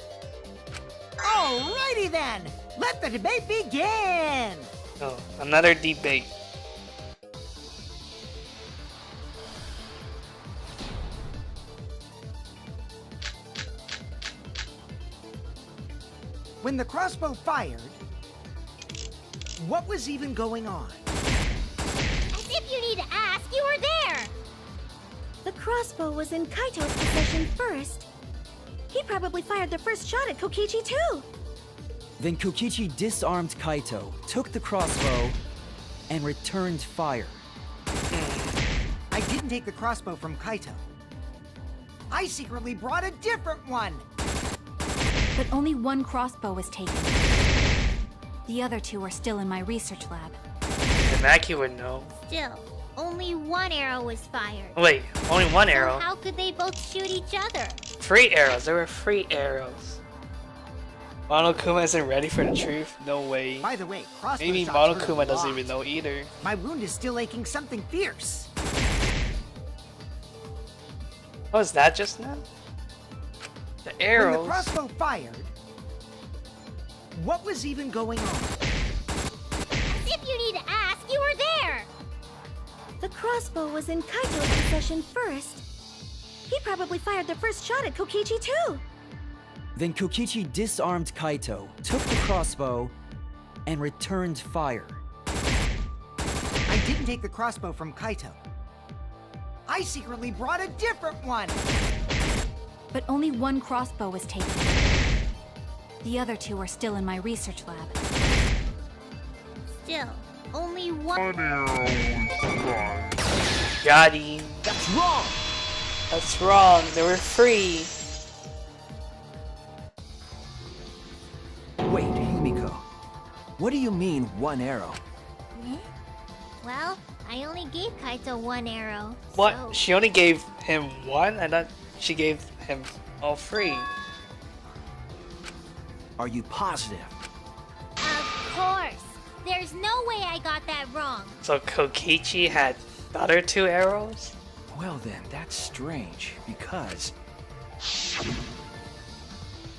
Alrighty then, let the debate begin! Oh, another debate. When the crossbow fired, what was even going on? As if you need to ask, you were there! The crossbow was in Kaito's possession first. He probably fired the first shot at Kokichi too. Then Kokichi disarmed Kaito, took the crossbow, and returned fire. I didn't take the crossbow from Kaito. I secretly brought a different one! But only one crossbow was taken. The other two are still in my research lab. The Maki would know. Still, only one arrow was fired. Wait, only one So arrow? how could they both shoot each other? 3 arrows. There were 3 arrows. Monokuma isn't ready for the truth? No way. By the way, crossbow Maybe shots hurt a Monokuma doesn't lot. even know either. My wound is still aching something fierce. What was that just now? The When arrows. the crossbow fired, what was even going on? As if you need to ask, you were there! The crossbow was in Kaito's possession first. He probably fired the first shot at Kokichi too. Then Kokichi disarmed Kaito, took the crossbow, and returned fire. I didn't take the crossbow from Kaito. I secretly brought a different one! But only one crossbow was taken. The other two are still in my research lab. Still, only one... Got him. That's wrong! That's wrong. There were 3. Wait, Himiko. What do you mean, one arrow? Well, I only gave Kaito one arrow. What? So... She only gave him 1? I thought she gave him all 3. Are you positive? Of course! There's no way I got that wrong. So Kokichi had the other 2 arrows? Well then, that's strange, because...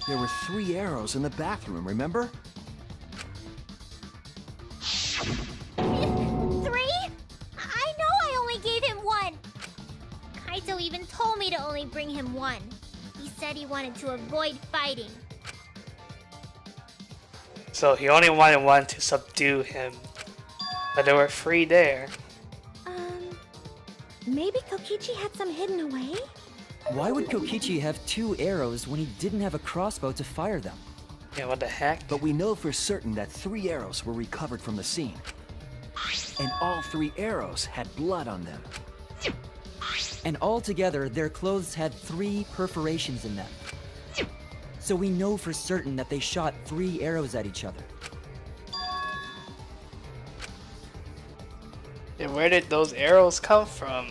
There were 3 arrows in the bathroom, remember? 3? I know I only gave him 1! Kaito even told me to only bring him 1. He said he wanted to avoid fighting. So he only wanted 1 to subdue him. But there were 3 there. Maybe Kokichi had some hidden away? Why would Kokichi have 2 arrows when he didn't have a crossbow to fire them? Yeah, what the heck? But we know for certain that 3 arrows were recovered from the scene. And all 3 arrows had blood on them. And altogether, their clothes had 3 perforations in them. So we know for certain that they shot 3 arrows at each other. And where did those arrows come from?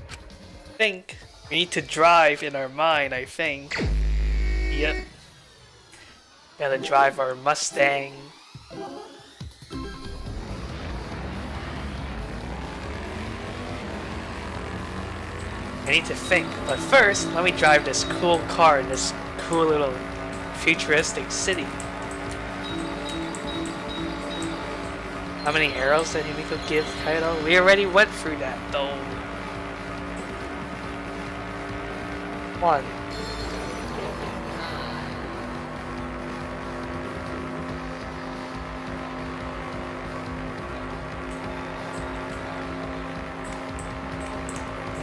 I think we need to drive in our mind, I think. Yep. Gotta drive our Mustang. I need to think, but first, let me drive this cool car in this cool little futuristic city. How many arrows did Himiko give Kaito? We already went through that, though. 1.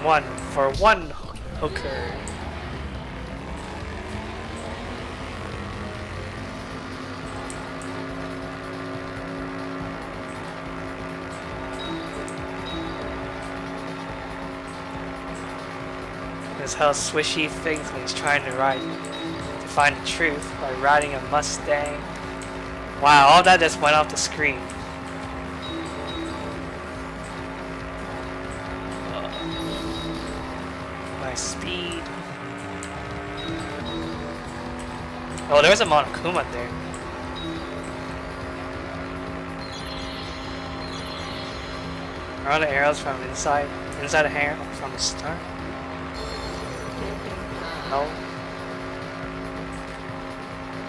One for one hooker. That's how Swishy thinks when he's trying to find the truth by riding a Mustang. Wow, all that just went off the screen. My speed. Oh, there's a Monokuma there. Are all the arrows from inside the hangar from the start? No.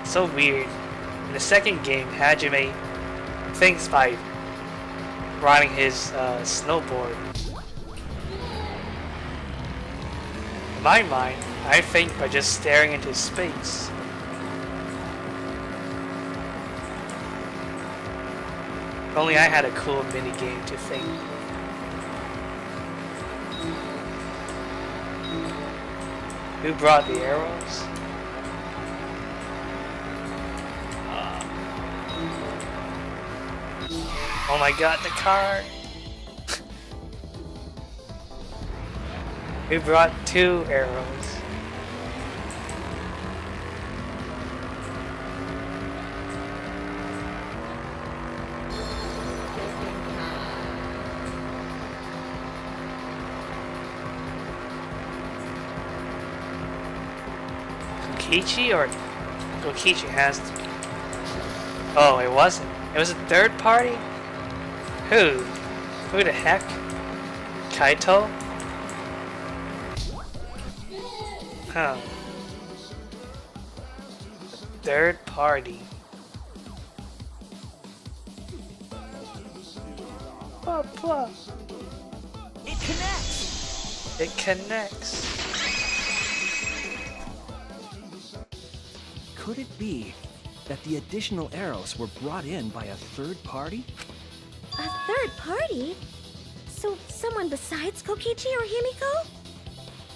So weird. In the second game, Hajime thinks by riding his snowboard. In my mind, I think by just staring into space. If only I had a cool mini game to think. Who brought the arrows? Oh my god, the car! Who brought 2 arrows? Kokichi or Kokichi has to be. Oh, it wasn't. It was a third party? Who? Who the heck? Kaito? Huh. Third party. Papa. It connects! It connects. Could it be that the additional arrows were brought in by a third party? A third party? So someone besides Kokichi or Himiko?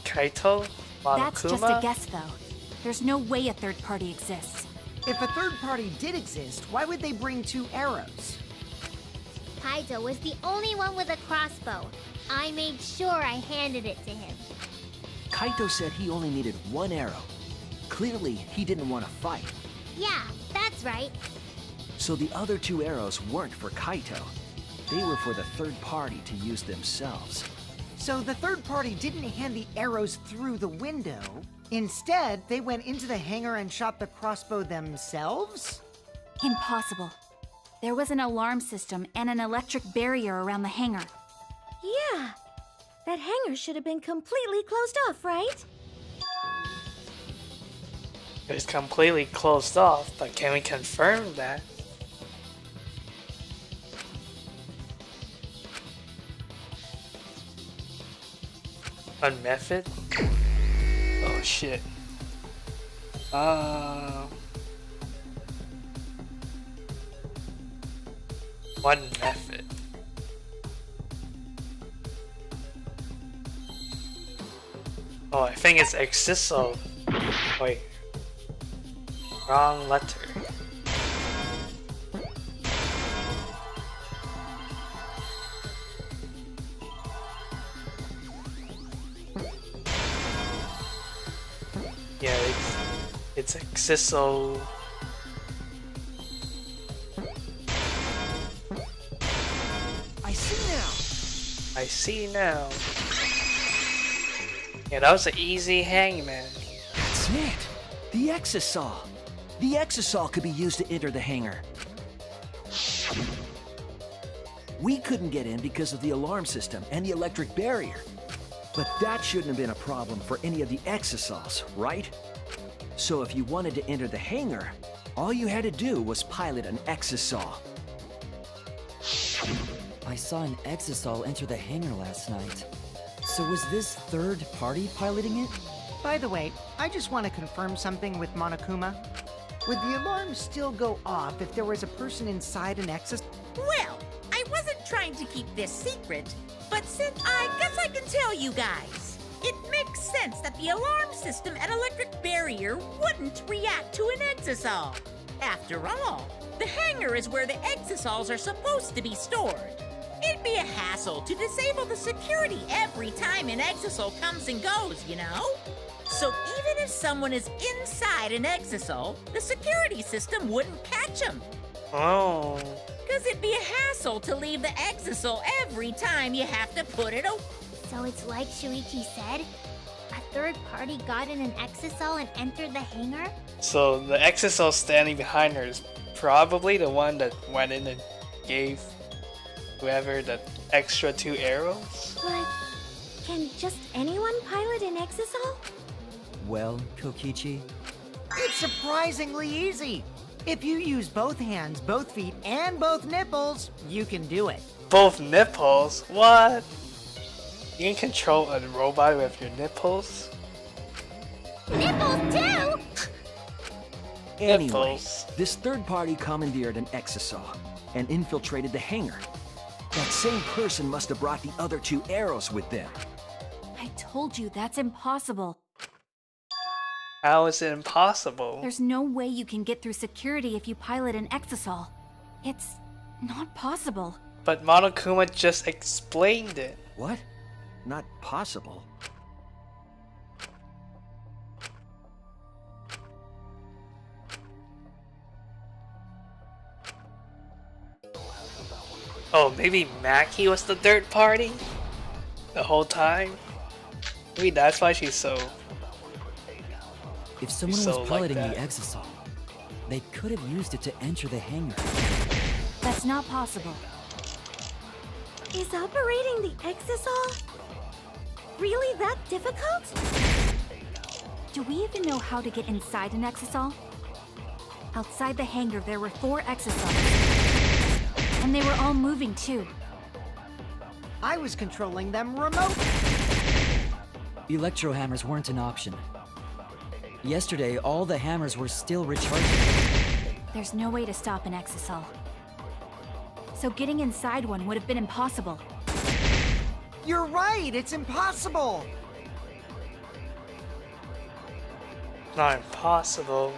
Kaito? That's just a Monokuma? guess, though. There's no way a third party exists. If a third party did exist, why would they bring 2 arrows? Kaito was the only one with a crossbow. I made sure I handed it to him. Kaito said he only needed 1 arrow. Clearly, he didn't want to fight. Yeah, that's right. So the other 2 arrows weren't for Kaito. They were for the third party to use themselves. So the third party didn't hand the arrows through the window. Instead, they went into the hangar and shot the crossbow themselves? Impossible. There was an alarm system and an electric barrier around the hangar. Yeah. That hangar should have been completely closed off, right? It was completely closed off, but can we confirm that? A method? Oh shit. One method. Oh, I think it's Exiso. Wait. Wrong letter. Yeah, it's Exiso. I see now. I see now. Yeah, that was an easy hangman. That's it! The Exosaw! The Exosaw could be used to enter the hangar. We couldn't get in because of the alarm system and the electric barrier. But that shouldn't have been a problem for any of the exosols, right? So if you wanted to enter the hangar, all you had to do was pilot an exosol. I saw an exosol enter the hangar last night. So was this third party piloting it? By the way, I just want to confirm something with Monokuma. Would the alarm still go off if there was a person inside an exosol? Well, I wasn't trying to keep this secret, but since I guess I can tell you guys. It makes sense that the alarm system and electric barrier wouldn't react to an exosol. After all, the hangar is where the exosols are supposed to be stored. It'd be a hassle to disable the security every time an exosol comes and goes, you know? So even if someone is inside an exosol, the security system wouldn't catch them. Oh. Because it'd be a hassle to leave the exosol every time you have to put it away. So it's like Shuichi said? A third party got in an exosol and entered the hangar? So the exosol standing behind her is probably the one that went in and gave whoever the extra 2 arrows? But can just anyone pilot an exosol? Well, Kokichi, It's surprisingly easy. If you use both hands, both feet, and both nipples, you can do it. Both nipples? What? You can control a robot with your nipples? Nipples too! Anyway, Nipples. this third party commandeered an exosol and infiltrated the hangar. That same person must have brought the other 2 arrows with them. I told you that's impossible. How is it impossible? There's no way you can get through security if you pilot an exosol. It's not possible. But Monokuma just explained it. What? Not possible. Oh, maybe Maki was the third party? The whole time? Maybe that's why she's so... if someone so was like piloting that. the exosol, they could have used it to enter the hangar. That's not possible. Is operating the exosol really that difficult? Do we even know how to get inside an exosol? Outside the hangar, there were 4 exosols. And they were all moving too. I was controlling them remotely. Electro hammers weren't an option. Yesterday, all the hammers were still recharging. There's no way to stop an exosol. So getting inside one would have been impossible. You're right, it's impossible. Not impossible.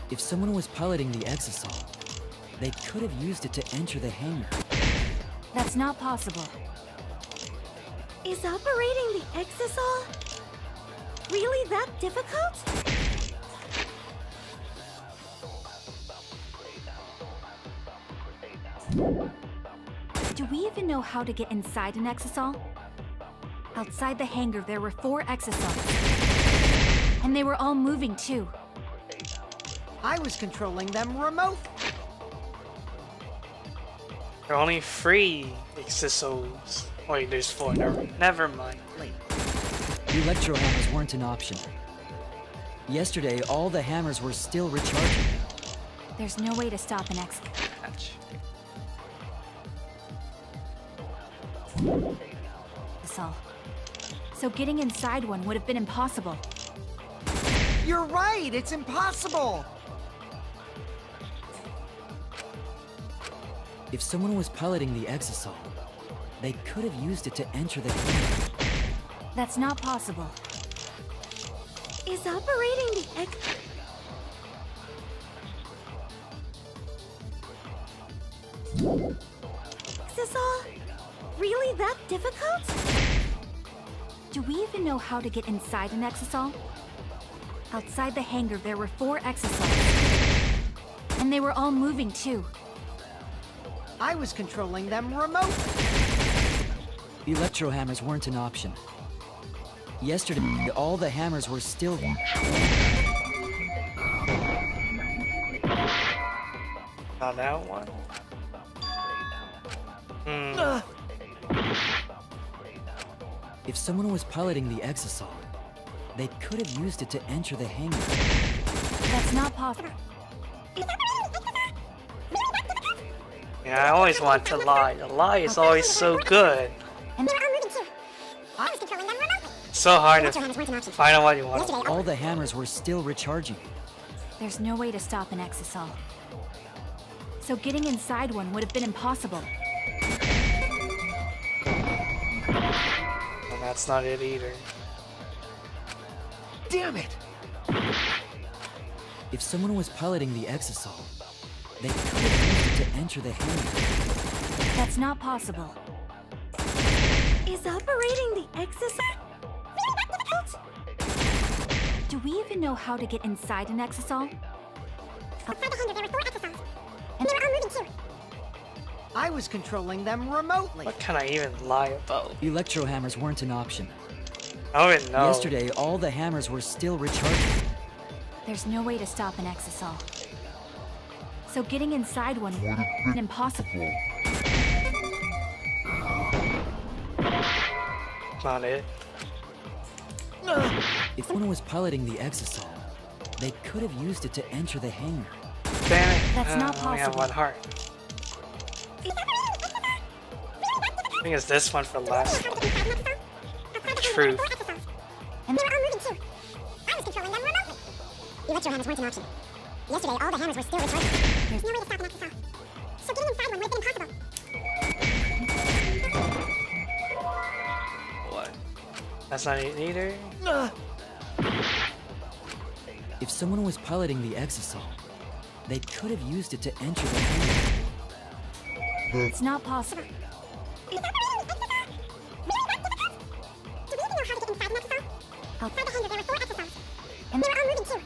If someone was piloting the exosol, they could have used it to enter the hangar. That's not possible. Is operating the exosol really that difficult? Do we even know how to get inside an exosol? Outside the hangar, there were 4 exosols. And they were all moving too. I was controlling them remotely. There are only 3 exosols. Wait, there's 4. Never mind. Electro hammers weren't an option. Yesterday, all the hammers were still recharging. There's no way to stop an exosol. So getting inside one would have been impossible. You're right, it's impossible. If someone was piloting the exosol, they could have used it to enter the hangar. That's not possible. Is operating the exosol really that difficult? Do we even know how to get inside an exosol? Outside the hangar, there were 4 exosols. And they were all moving too. I was controlling them remotely. Electro hammers weren't an option. Yesterday, all the hammers were still... Not that one. If someone was piloting the exisal, they could have used it to enter the hangar. That's not possible. Yeah, I always want to lie. The lie is always so good. So hard to find out what you want. All the hammers were still recharging. There's no way to stop an exisal. So getting inside one would have been impossible. And that's not it either. Damn it! If someone was piloting the exisal, they could have used it to enter the hangar. That's not possible. Is operating the exisal? Do we even know how to get inside an exisal? I was controlling them remotely. What can I even lie about? Electro hammers weren't an option. I don't even know. Yesterday, all the hammers were still recharging. There's no way to stop an exisal. So getting inside one would have been impossible. Not it. If someone was piloting the exisal, they could have used it to enter the hangar. Damn it. That's not I only have possible. one heart. I think it's this one for last. Truth. And there are moving too. I was controlling them remotely. Electro hammers weren't an option. Yesterday, all the hammers were still recharging. There's no way to stop an exisal. So getting inside one would have been impossible. What? That's not it either. If someone was piloting the exisal, they could have used it to enter the hangar. It's not possible. Do we even know how to get inside an exisal? Outside the hangar, there were 4 exisals. And they were all moving too.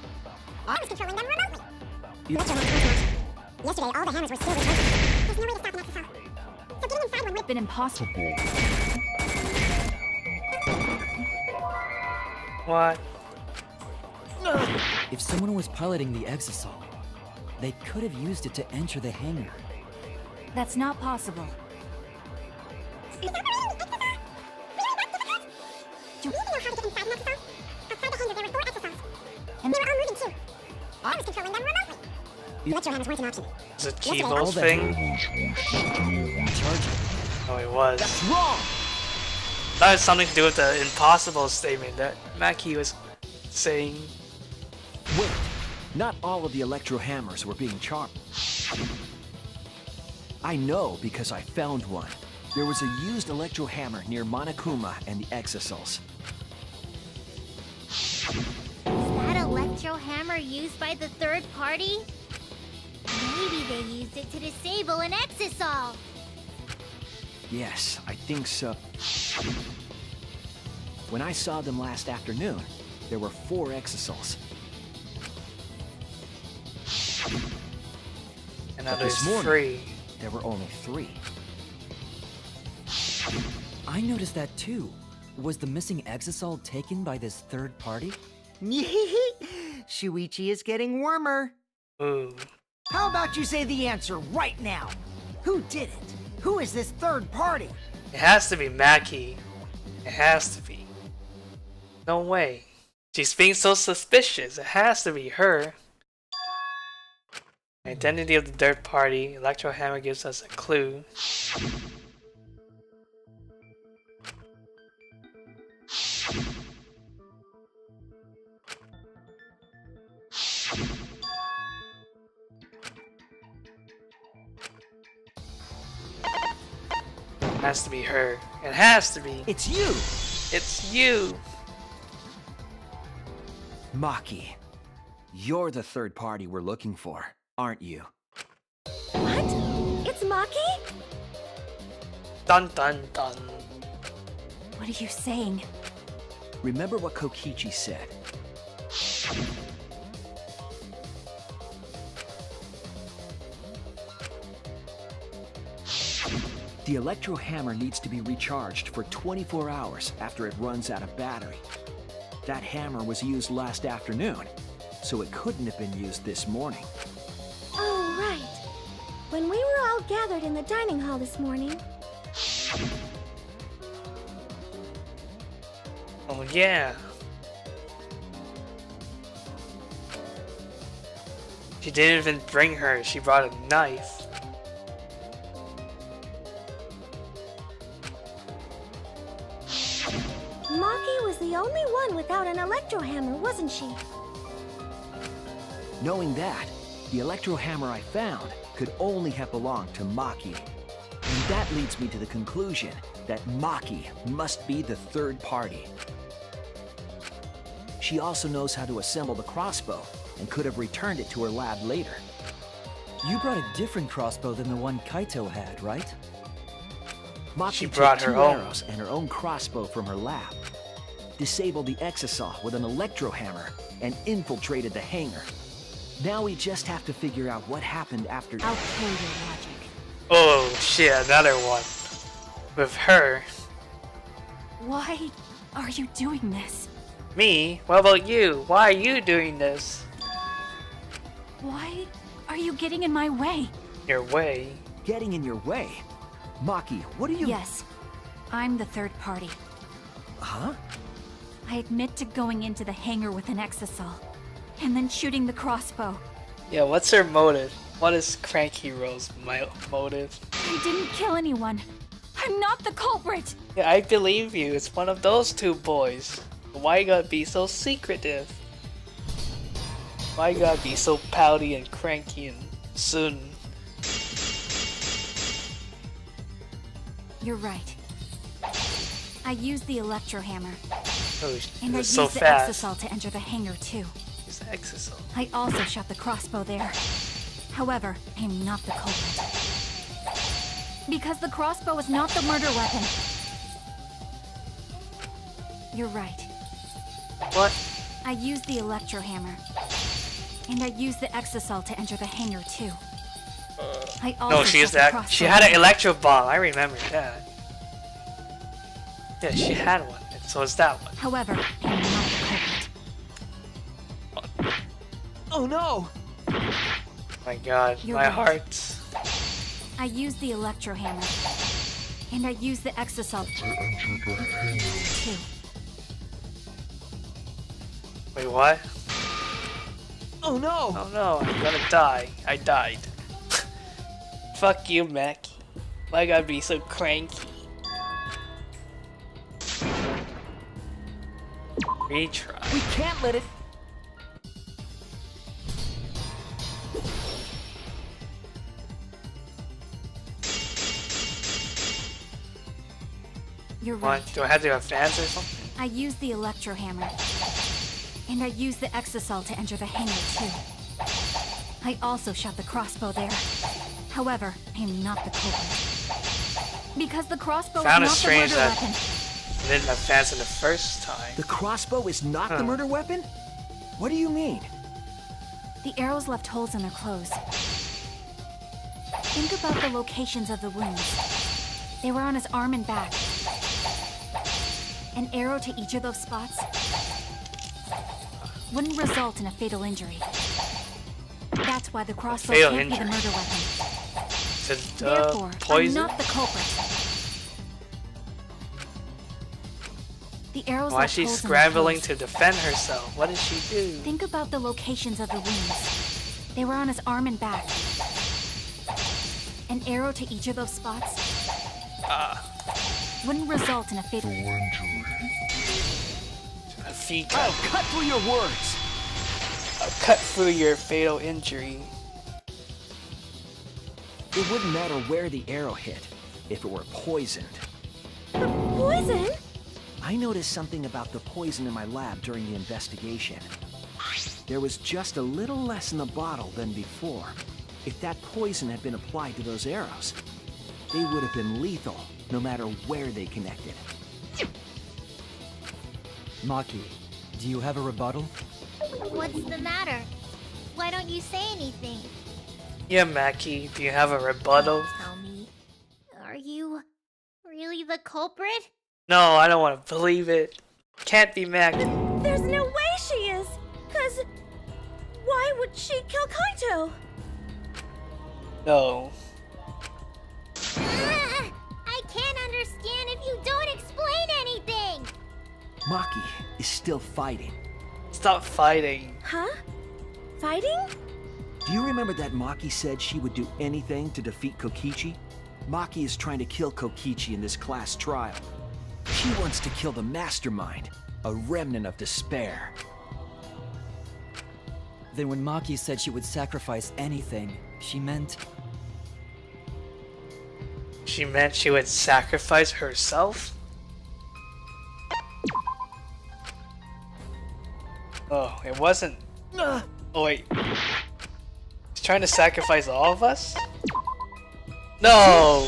I was controlling them remotely. Electro hammers weren't an option. Yesterday, all the hammers were still recharging. There's no way to stop an exisal. So getting inside one would Been impossible. What? If someone was piloting the exisal, they could have used it to enter the hangar. That's not possible. Do we even know how to get inside an exisal? Outside the hangar, there were 4 exisals. And they were all moving too. I was controlling them remotely. Electro hammers weren't an option. Is it Yesterday, all Kibo's the thing? Recharging. Oh, it was. That's wrong! That has something to do with the impossible statement that Maki was saying. Wait, not all of the electro hammers were being charged. I know because I found one. There was a used electro hammer near Monokuma and the exisals. Is that electro hammer used by the third party? Maybe they used it to disable an exisal. Yes, I think so. When I saw them last afternoon, there were 4 exisals. And now But there's this morning, 3. there were only 3. I noticed that too. Was the missing exisal taken by this third party? Shuichi is getting warmer. Ooh. How about you say the answer right now? Who did it? Who is this third party? It has to be Maki. It has to be. No way. She's being so suspicious. It has to be her. Identity of the third party. Electro hammer gives us a clue. It has to be her. It has to be. It's you! It's you. Maki, you're the third party we're looking for, aren't you? What? It's Maki? Dun dun dun. What are you saying? Remember what Kokichi said. The electro hammer needs to be recharged for 24 hours after it runs out of battery. That hammer was used last afternoon, so it couldn't have been used this morning. Oh, right. gathered in the dining hall this morning. Oh yeah. She didn't even bring her, she brought a knife. Maki was the only one without an electro hammer, wasn't she? Knowing that, the electro hammer I found could only have belonged to Maki. And that leads me to the conclusion that Maki must be the third party. She also knows how to assemble the crossbow and could have returned it to her lab later. You brought a different crossbow than the one Kaito had, right? Maki She took brought her 2 own. arrows and her own crossbow from her lab, disabled the exasol with an electro hammer, and infiltrated the hangar. Now we just have to figure out what happened after. I'll kill your logic. Oh shit, another one. With her. Why are you doing this? Me? What about you? Why are you doing this? Why are you getting in my way? Your way? Getting in your way? Maki, what are you... Yes, I'm the third party. Huh? I admit to going into the hangar with an exasol, and then shooting the crossbow. Yeah, what's her motive? What is Cranky Rose motive? I didn't kill anyone. I'm not the culprit. Yeah, I believe you. It's one of those 2 boys. Why you gotta be so secretive? Why you gotta be so pouty and cranky and soon? You're right. I used the electro hammer, Oh, and I it's used so the fast. exasol to enter the hangar too. It's exasol. I also shot the crossbow there. However, I am not the culprit. Because the crossbow is not the murder weapon. You're right. What? I used the electro hammer. And I used the exasol to enter the hangar too. I also No, she shot used the that. crossbow She had an there. electro bomb. I remember that. Yeah, she had one. And so is that one. However, I am not the culprit. Oh no! My God, You're my right. heart. I used the electro hammer. And I used the exasol to enter the hangar too. Wait, what? Oh no! Oh no, I'm gonna die. I died. Fuck you, Mackie. Why gotta be so cranky? Retry. We can't let it... You're right. What? Do I have to have fans or something? I used the electro hammer. And I used the exasol to enter the hangar too. I also shot the crossbow there. However, I am not the culprit. Because the crossbow Found it is not the strange murder that weapon. I didn't have fans in the first time. The crossbow is not Huh. the murder weapon? What do you mean? The arrows left holes in their clothes. Think about the locations of the wounds. They were on his arm and back. An arrow to each of those spots wouldn't result in a fatal injury. That's why the crossbow fatal can't be the injury. murder weapon. To Therefore, poison? I'm not the culprit. The arrows Why is left she holes in their scrambling clothes. to defend herself? What did she do? Think about the locations of the wounds. They were on his arm and back. An arrow to each of those spots wouldn't result in a fatal injury. A feet I'll cut through your words! cut through your fatal injury. It wouldn't matter where the arrow hit if it were poisoned. Poison? I noticed something about the poison in my lab during the investigation. There was just a little less in the bottle than before. If that poison had been applied to those arrows, they would have been lethal, no matter where they connected. Maki, do you have a rebuttal? What's the matter? Why don't you say anything? Yeah, Mackie, do you have a rebuttal? Tell me, are you really the culprit? No, I don't want to believe it. Can't be Mackie. There's no way she is! 'Cause why would she kill Kaito? No. I can't understand if you don't explain anything! Maki is still fighting. Stop fighting. Huh? Fighting? Do you remember that Maki said she would do anything to defeat Kokichi? Maki is trying to kill Kokichi in this class trial. She wants to kill the mastermind, a remnant of despair. Then when Maki said she would sacrifice anything, she meant... She meant she would sacrifice herself? Oh, it wasn't. Oh, wait. She's trying to sacrifice all of us? No!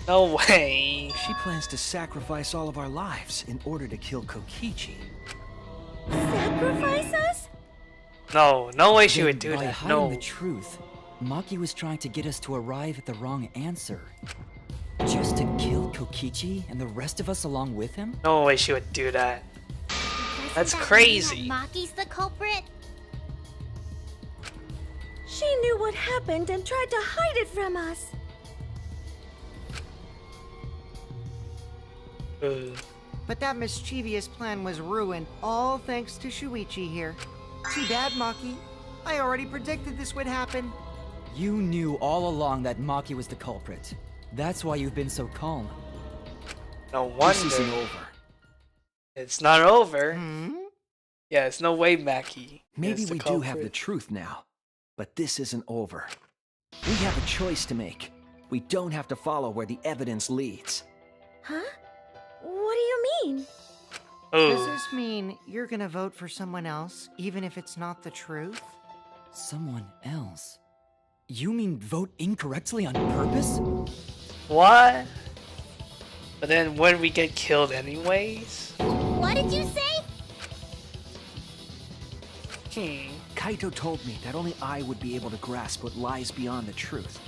No way. She plans to sacrifice all of our lives in order to kill Kokichi. Sacrifice us? No, no way she Then would do by that. hiding No. the truth, Maki was trying to get us to arrive at the wrong answer. Just to kill Kokichi and the rest of us along with him? No way she would do that. Doesn't That's that mean crazy. that Maki's the culprit? She knew what happened and tried to hide it from us. Ugh. But that mischievous plan was ruined, all thanks to Shuichi here. Too bad, Maki. I already predicted this would happen. You knew all along that Maki was the culprit. That's why you've been so calm. No This isn't wonder. over. It's not over. Hmm? Yeah, it's no way Maki. Maybe is the we do have the culprit. truth now, but this isn't over. We have a choice to make. We don't have to follow where the evidence leads. Huh? What do you mean? Does Oh, this mean you're gonna vote for someone else, even if it's not the truth? Someone else? You mean vote incorrectly on purpose? what? But then when we get killed anyways? What did you say? Kaito told me that only I would be able to grasp what lies beyond the truth.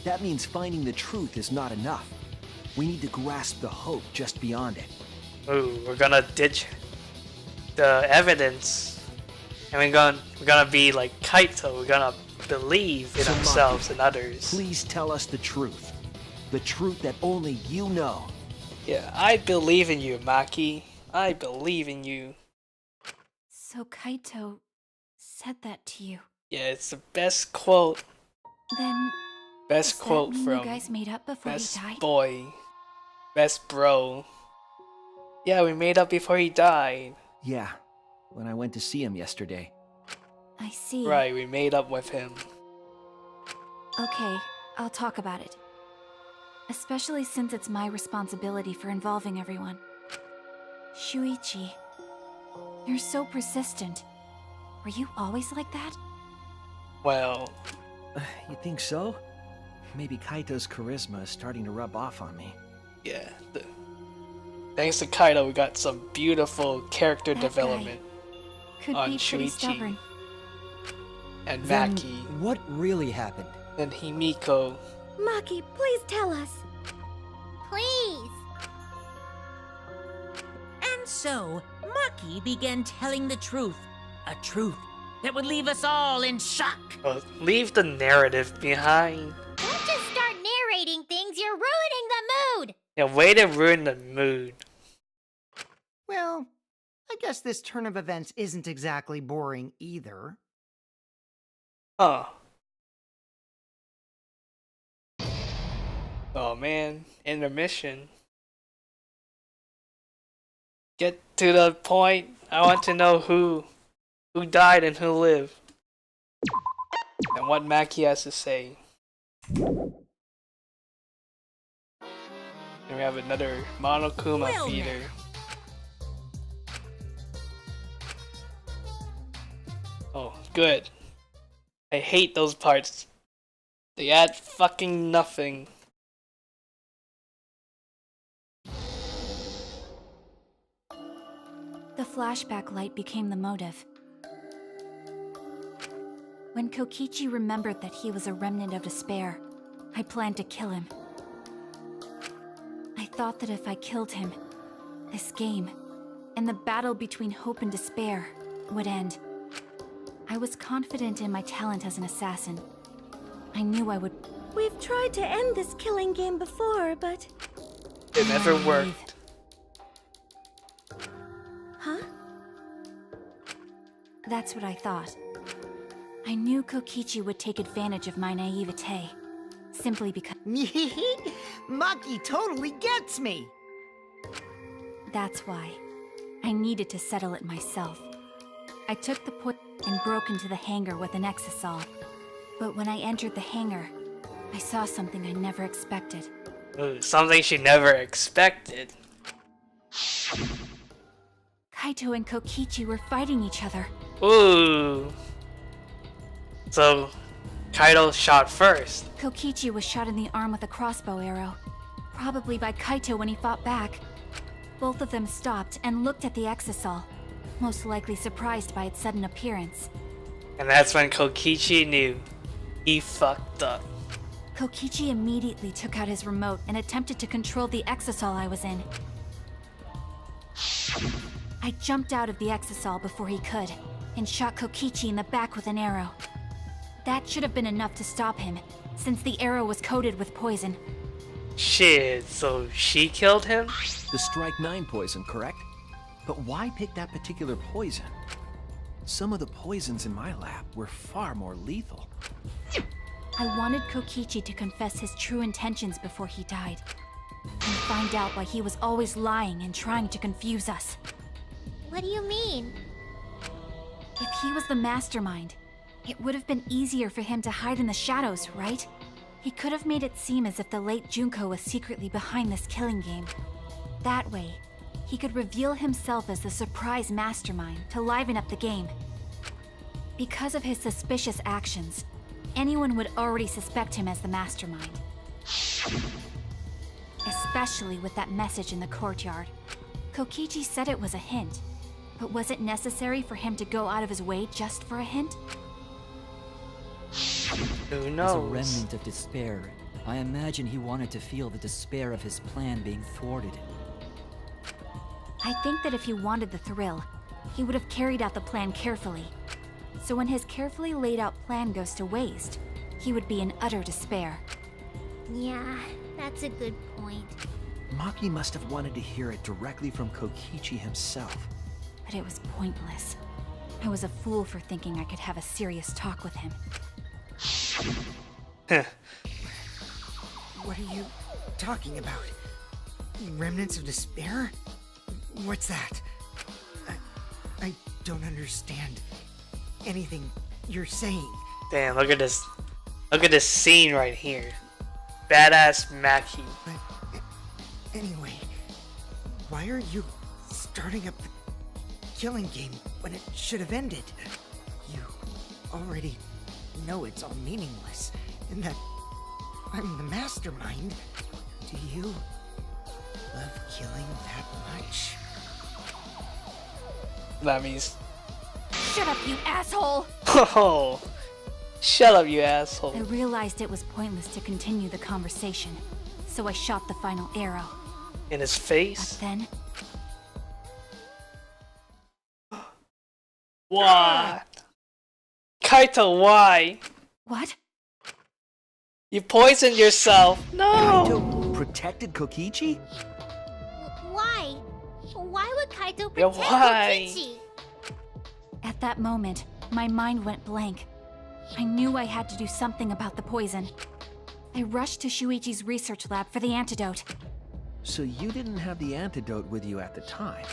That means finding the truth is not enough. We need to grasp the hope just beyond it. Ooh, we're gonna ditch the evidence, and we're gonna be like Kaito. We're gonna believe in So, ourselves Maki, and others. Please tell us the truth. The truth that only you know. Yeah, I believe in you, Maki. I believe in you. So Kaito said that to you. Yeah, it's the best quote. Then Best does quote that mean from you guys made up before best he died? boy, best bro. Yeah, we made up before he died. Yeah, when I went to see him yesterday. I see. Right, we made up with him. Okay, I'll talk about it. Especially since it's my responsibility for involving everyone. Shuichi, you're so persistent. Were you always like that? Well, You think so? Maybe Kaito's charisma is starting to rub off on me. yeah. Thanks to Kaito, we got some beautiful character That development. Could On be pretty Shuichi. stubborn. And Then Maki, what really happened? and Himiko. Maki, please tell us. Please. And so, Maki began telling the truth. A truth that would leave us all in shock. Well, leave the narrative behind. Don't just start narrating things, you're ruining the mood! Yeah, way to ruin the mood. Well, I guess this turn of events isn't exactly boring either. Huh. Oh man, intermission. Get to the point. I want to know who died and who lived. And what Maki has to say. And we have another Monokuma Well, feeder. Oh, good. I hate those parts. They add fucking nothing. The flashback light became the motive. When Kokichi remembered that he was a remnant of despair, I planned to kill him. I thought that if I killed him, this game, and the battle between hope and despair, would end. I was confident in my talent as an assassin. I knew I would We've tried to end this killing game before, but... It never worked. Huh? That's what I thought. I knew Kokichi would take advantage of my naivete, simply because... Maki totally gets me! That's why. I needed to settle it myself. I took the poison and broke into the hangar with an exisal. But when I entered the hangar, I saw something I never expected. Ooh, something she never expected. Kaito and Kokichi were fighting each other. Ooh. So, Kaito shot first. Kokichi was shot in the arm with a crossbow arrow, probably by Kaito when he fought back. Both of them stopped and looked at the exisal, most likely surprised by its sudden appearance. And that's when Kokichi knew he fucked up. Kokichi immediately took out his remote and attempted to control the exisal I was in. I jumped out of the exisal before he could, and shot Kokichi in the back with an arrow. That should have been enough to stop him, since the arrow was coated with poison. Shit, so she killed him? The Strike 9 poison, correct? But why pick that particular poison? Some of the poisons in my lab were far more lethal. I wanted Kokichi to confess his true intentions before he died, and find out why he was always lying and trying to confuse us. What do you mean? If he was the mastermind, it would have been easier for him to hide in the shadows, right? He could have made it seem as if the late Junko was secretly behind this killing game. That way, he could reveal himself as the surprise mastermind to liven up the game. Because of his suspicious actions, anyone would already suspect him as the mastermind. Especially with that message in the courtyard. Kokichi said it was a hint, but was it necessary for him to go out of his way just for a hint? Who As a knows? remnant of despair, I imagine he wanted to feel the despair of his plan being thwarted. I think that if he wanted the thrill, he would have carried out the plan carefully. So when his carefully laid out plan goes to waste, he would be in utter despair. Yeah, that's a good point. Maki must have wanted to hear it directly from Kokichi himself. But it was pointless. I was a fool for thinking I could have a serious talk with him. What are you talking about? Remnants of despair? What's that? I don't understand anything you're saying. Damn, look at this. Look at this scene right here. Badass Maki. But anyway, why are you starting up the killing game when it should have ended? You already know it's all meaningless, and that I'm the mastermind. Do you love killing that much? That means. Shut up, you asshole! Oh, shut up, you I asshole. realized it was pointless to continue the conversation, so I shot the final arrow. In his But face? then, What? Kaito, why? what? You poisoned yourself. No! Kaito protected Kokichi? Why? Why would Kaito Yeah, protect why? Kokichi? At that moment, my mind went blank. I knew I had to do something about the poison. I rushed to Shuichi's research lab for the antidote. So you didn't have the antidote with you at the time.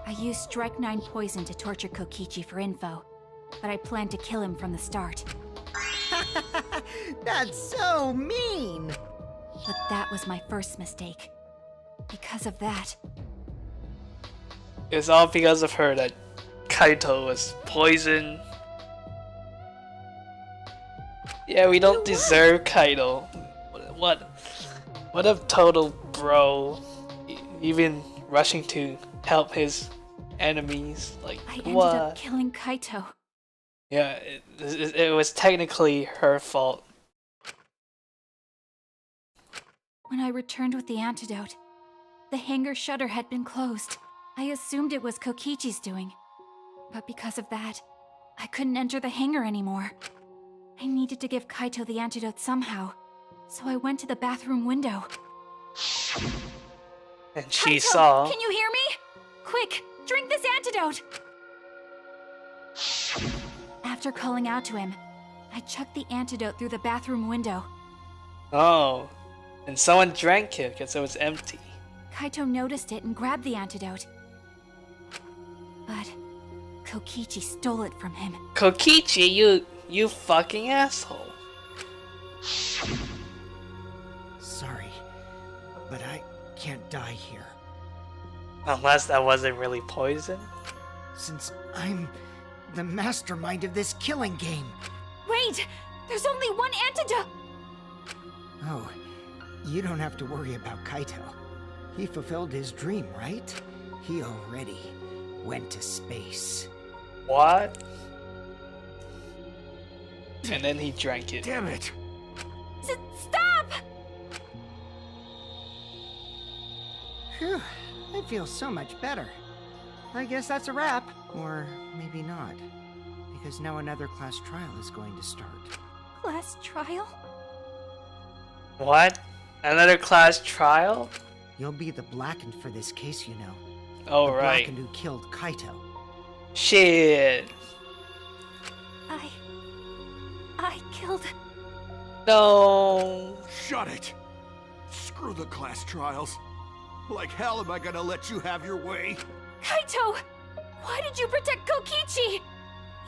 I used Strike 9 poison to torture Kokichi for info, but I planned to kill him from the start. That's so mean! But that was my first mistake. Because of that, It's all because of her that Kaito was poisoned. Yeah, we don't deserve Kaito. What a total bro. Even rushing to help his enemies. Like, I ended what? up killing Kaito. Yeah, it was technically her fault. When I returned with the antidote, the hangar shutter had been closed. I assumed it was Kokichi's doing. But because of that, I couldn't enter the hangar anymore. I needed to give Kaito the antidote somehow. So I went to the bathroom window. And she Kaito, saw. can you hear me? Quick, drink this antidote! After calling out to him, I chucked the antidote through the bathroom window. Oh. And someone drank it because it was empty. Kaito noticed it and grabbed the antidote. But Kokichi stole it from him. Kokichi, you fucking asshole. Sorry, but I can't die here. Unless that wasn't really poison. Since I'm the mastermind of this killing game. Wait! There's only one antidote! Oh, you don't have to worry about Kaito. He fulfilled his dream, right? He already went to space. What? And then he drank it. Damn it! Stop! Phew, I feel so much better. I guess that's a wrap. Or maybe not. Because now another class trial is going to start. Class trial? What? Another class trial? You'll be the Blackened for this case, you know. Oh, the right. Blackened who killed Kaito. Shit. I killed... No. Shut it! Screw the class trials. Like hell am I gonna let you have your way? Kaito! Why did you protect Kokichi?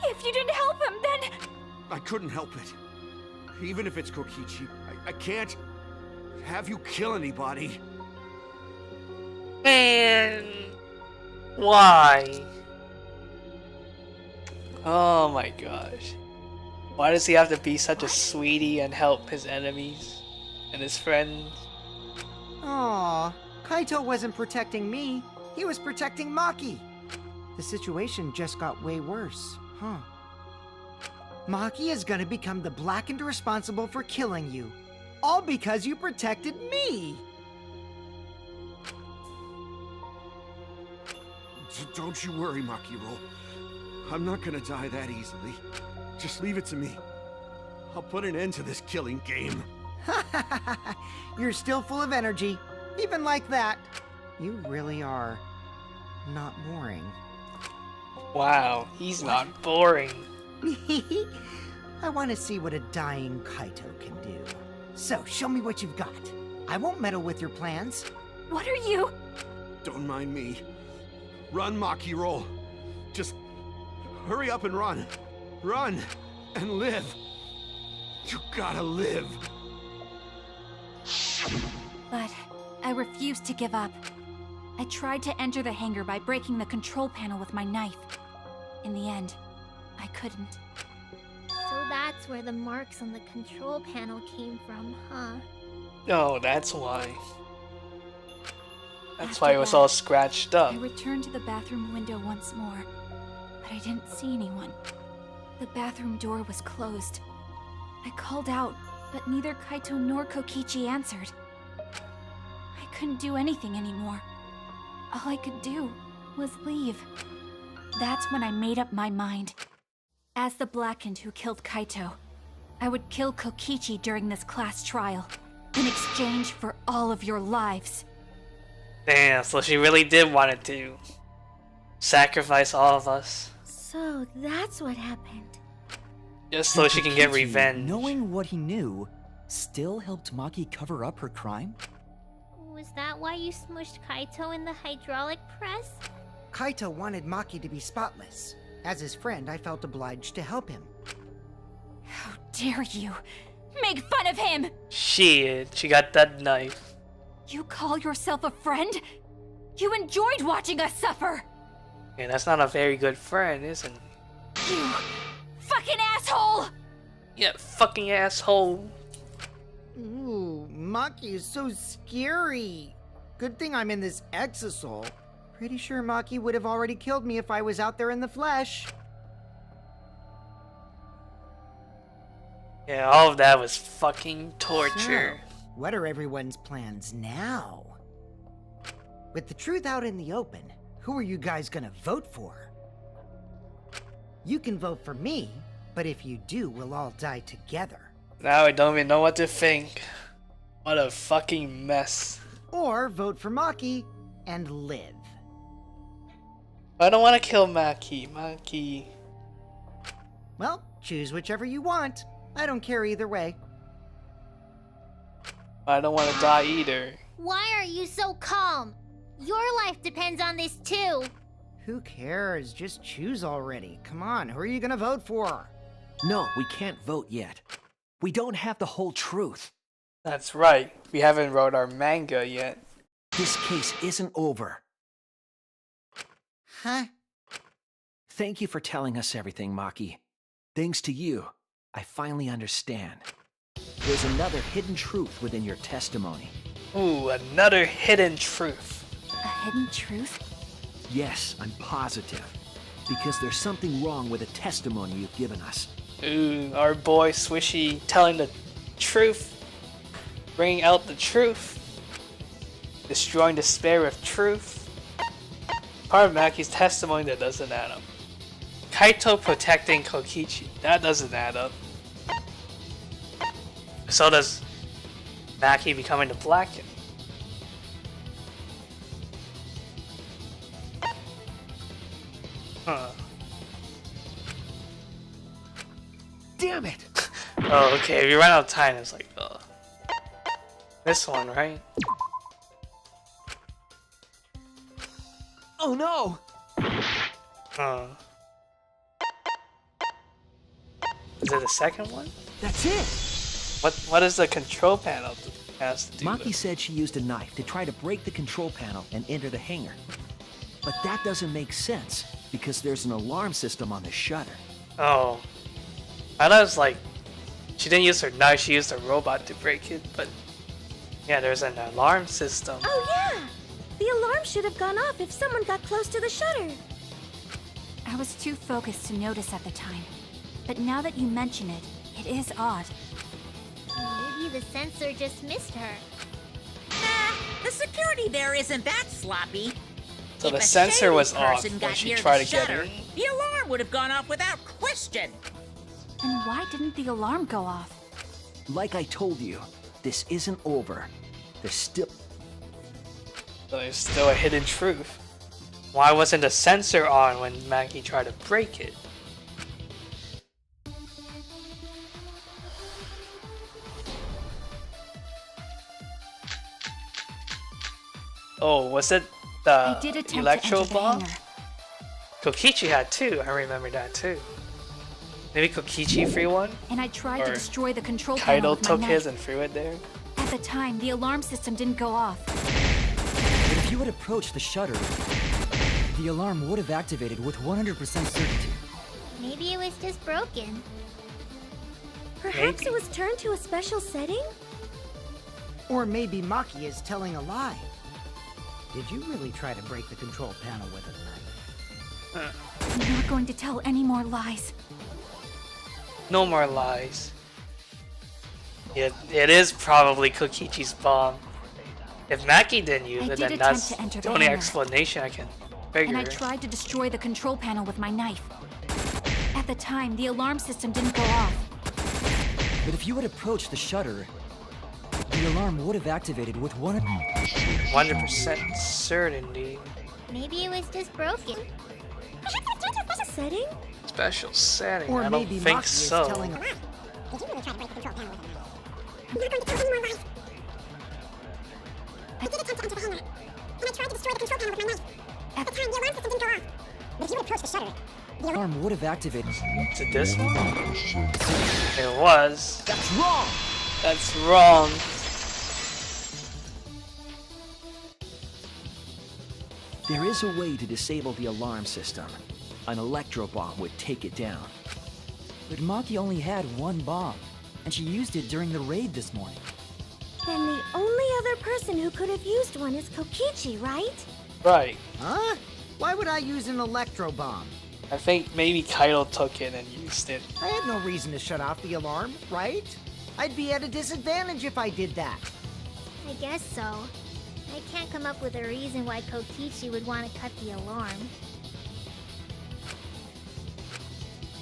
If you didn't help him, then... I couldn't help it. Even if it's Kokichi, I can't have you kill anybody. Man. Why? Oh my gosh. Why does he have to be such a sweetie and help his enemies and his friends? Aw, Kaito wasn't protecting me. He was protecting Maki. The situation just got way worse, huh? Maki is gonna become the Blackened responsible for killing you. All because you protected me! Don't you worry, Makiro. I'm not gonna die that easily. Just leave it to me. I'll put an end to this killing game. You're still full of energy, even like that. You really are not boring. Wow, he's not boring. I want to see what a dying Kaito can do. So, show me what you've got. I won't meddle with your plans. What are you... Don't mind me. Run, Makiro. Just hurry up and run. Run and live. You gotta live. But I refused to give up. I tried to enter the hangar by breaking the control panel with my knife. In the end, I couldn't. So that's where the marks on the control panel came from, huh? Oh, that's why. That's After why it was that, all scratched up. I returned to the bathroom window once more, but I didn't see anyone. The bathroom door was closed. I called out, but neither Kaito nor Kokichi answered. I couldn't do anything anymore. All I could do was leave. That's when I made up my mind. As the Blackened who killed Kaito, I would kill Kokichi during this class trial, in exchange for all of your lives. Damn, so she really did want to sacrifice all of us. So that's what happened. Just so she can get Kokichi, revenge. Knowing what he knew, still helped Maki cover up her crime? Was that why you smushed Kaito in the hydraulic press? Kaito wanted Maki to be spotless. As his friend, I felt obliged to help him. How dare you! Make fun of him! Shit, she got that knife. You call yourself a friend? You enjoyed watching us suffer! Yeah, that's not a very good friend, isn't it? You fucking asshole! Yeah, fucking asshole. Ooh, Maki is so scary. Good thing I'm in this exosol. Pretty sure Maki would have already killed me if I was out there in the flesh. Yeah, all of that was fucking torture. So, what are everyone's plans now? With the truth out in the open, who are you guys gonna vote for? You can vote for me, but if you do, we'll all die together. Now I don't even know what to think. What a fucking mess. Or vote for Maki and live. I don't want to kill Maki. Maki. Well, choose whichever you want. I don't care either way. I don't want to die either. Why are you so calm? Your life depends on this too. Who cares? Just choose already. Come on, who are you gonna vote for? No, we can't vote yet. We don't have the whole truth. That's right. We haven't wrote our manga yet. This case isn't over. Huh? Thank you for telling us everything, Maki. Thanks to you, I finally understand. There's another hidden truth within your testimony. Ooh, another hidden truth. A hidden truth? Yes, I'm positive. Because there's something wrong with the testimony you've given us. Ooh, our boy Swishy telling the truth. Bringing out the truth. Destroying despair with truth. Part of Maki's testimony that doesn't add up. Kaito protecting Kokichi. That doesn't add up. So does Maki becoming the Blackened. Huh. Damn it! Oh, okay. We ran out of time. It's like, this one, right? Oh no! Is it the second one? That's it! What is the control panel has to do Maki with? said she used a knife to try to break the control panel and enter the hangar. But that doesn't make sense, because there's an alarm system on the shutter. Oh. I thought it was like, she didn't use her knife, she used a robot to break it, but yeah, there's an alarm system. Oh yeah! The alarm should have gone off if someone got close to the shutter. I was too focused to notice at the time. But now that you mention it, it is odd. Maybe the sensor just missed her. Nah, the security there isn't that sloppy. So If the a sensor shady was off person when got she near tried the to get shutter, in. the alarm would have gone off without question. Then why didn't the alarm go off? Like I told you, this isn't over. There's still... So there's still a hidden truth. Why wasn't the sensor on when Maki tried to break it? Oh, was it I the did attempt electro to enter the bomb? hangar. Kokichi had two. I remember that too. Maybe Kokichi threw one? And I tried to Or destroy the control panel Kaido with took my his knife. and threw it there? At the time, the alarm system didn't go off. But if you had approached the shutter, the alarm would have activated with 100% certainty. Maybe it was just broken. Perhaps Maybe. it was turned to a special setting? Or maybe Maki is telling a lie. Did you really try to break the control panel with a knife? I'm not going to tell any more lies. No more lies. It is probably Kokichi's bomb. If Maki didn't use I it, did then attempt that's to enter the the only hangar. explanation I can figure. And I tried to destroy the control panel with my knife. At the time, the alarm system didn't go off. But if you had approached the shutter, the alarm would have activated with 100% certainty. Maybe it was just broken. Setting? Special setting. Or I don't maybe think Maki so. is telling a... the alarm would have activated. Is it this one? It was. That's wrong! That's wrong. There is a way to disable the alarm system. An electro bomb would take it down. But Maki only had one bomb, and she used it during the raid this morning. Then the only other person who could have used one is Kokichi, right? Right. Huh? Why would I use an electro bomb? I think maybe Kaido took it and used it. I had no reason to shut off the alarm, right? I'd be at a disadvantage if I did that. I guess so. I can't come up with a reason why Kokichi would want to cut the alarm.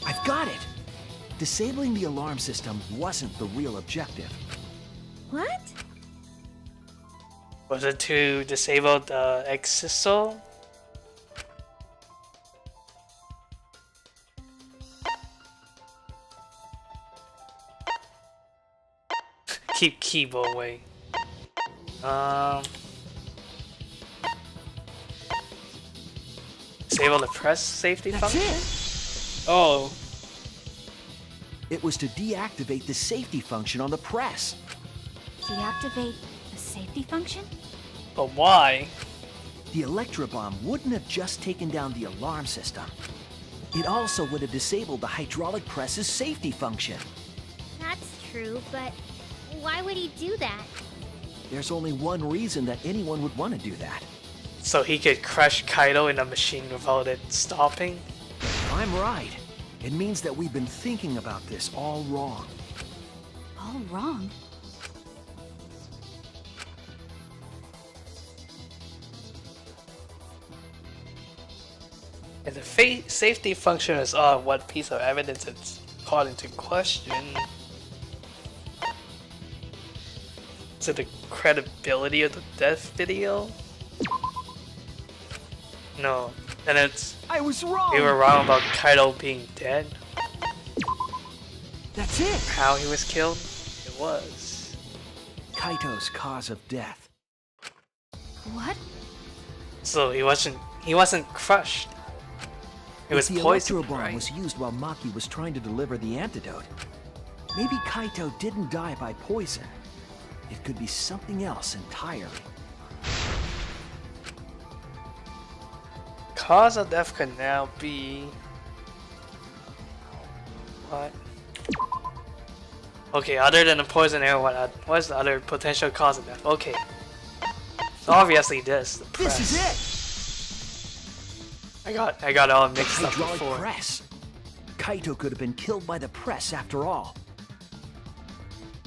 I've got it! Disabling the alarm system wasn't the real objective. What? Was it to disable the exisal? Keep Kibo away. Disable the press safety function? Oh. It was to deactivate the safety function on the press. Deactivate the safety function? But why? The Electro Bomb wouldn't have just taken down the alarm system. It also would have disabled the hydraulic press's safety function. That's true, but why would he do that? There's only one reason that anyone would want to do that. So he could crush Kaido in a machine without it stopping? I'm right. It means that we've been thinking about this all wrong. All wrong. If the safety function is on, what piece of evidence it's called into question? Is it the credibility of the death video? No, then it's I was wrong! we were wrong about Kaido being dead. That's it! How he was killed? It was. Kaito's cause of death. What? So he wasn't crushed. It was The poisoned, Electro Bomb right? was used while Maki was trying to deliver the antidote. Maybe Kaito didn't die by poison. It could be something else entirely. Cause of death could now be... What? Okay, other than the poison arrow, what's the other potential cause of death? Okay. So obviously this, the press. This is it! I got all mixed up Hydraulic before. press. Kaito could have been killed by the press after all.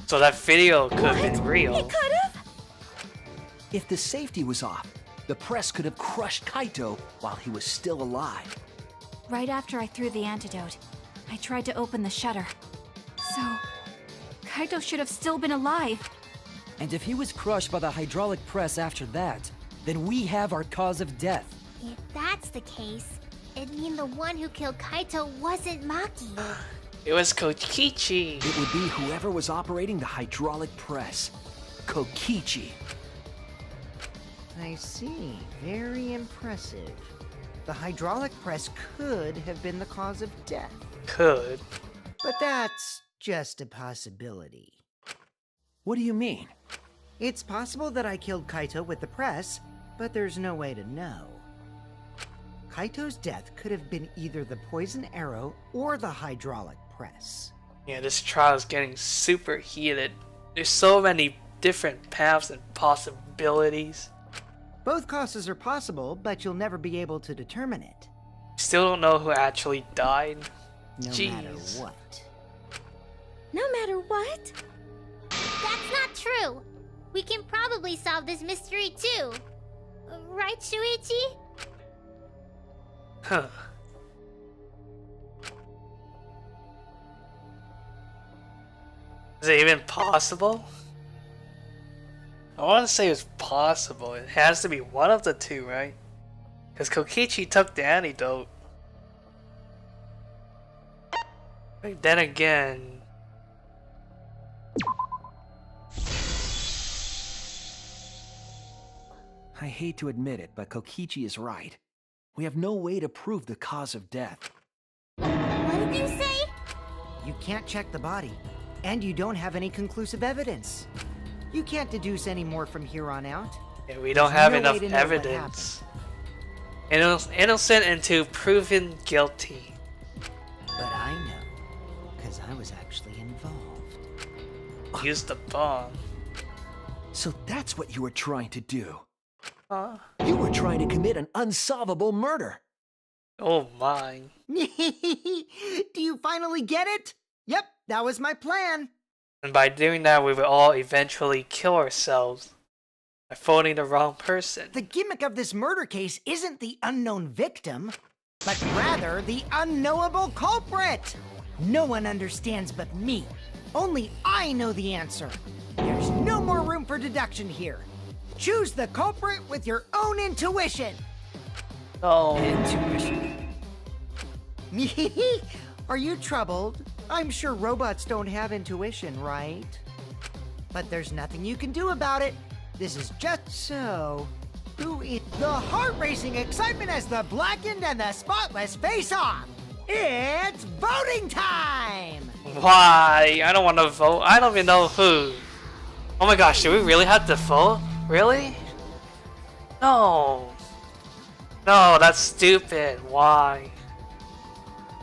So that video could have been It real. could have? If the safety was off, the press could have crushed Kaito while he was still alive. Right after I threw the antidote, I tried to open the shutter. So, Kaito should have still been alive. And if he was crushed by the hydraulic press after that, then we have our cause of death. If that's the case, it'd mean the one who killed Kaito wasn't Maki. It was Kokichi. It would be whoever was operating the hydraulic press. Kokichi. I see. Very impressive. The hydraulic press could have been the cause of death. Could. But that's just a possibility. What do you mean? It's possible that I killed Kaito with the press, but there's no way to know. Kaito's death could have been either the poison arrow or the hydraulic press. Yeah, this trial is getting super heated. There's so many different paths and possibilities. Both causes are possible, but you'll never be able to determine it. Still don't know who actually died. No matter Jeez. what. No matter what? That's not true. We can probably solve this mystery too. Right, Shuichi? Huh. Is it even possible? I want to say it's possible. It has to be one of the two, right? Because Kokichi took the antidote. But then again... I hate to admit it, but Kokichi is right. We have no way to prove the cause of death. What did you say? You can't check the body, and you don't have any conclusive evidence. You can't deduce any more from here on out. Yeah, we don't There's have no enough way to know what evidence. Innocent until proven guilty. But I know, because I was actually involved. Use the bomb. So that's what you were trying to do. Huh? You were trying to commit an unsolvable murder. Oh my. Do you finally get it? Yep, that was my plan. And by doing that, we will all eventually kill ourselves by phoning the wrong person. The gimmick of this murder case isn't the unknown victim, but rather the unknowable culprit. No one understands but me. Only I know the answer. There's no more room for deduction here. Choose the culprit with your own intuition. Oh, Intuition. Are you troubled? I'm sure robots don't have intuition, right? But there's nothing you can do about it. This is just so. Who is the heart-racing excitement as the blackened and the spotless face off? It's voting time! why? I don't want to vote. I don't even know who. Oh my gosh, do we really have to vote? Really? No. No, that's stupid. Why?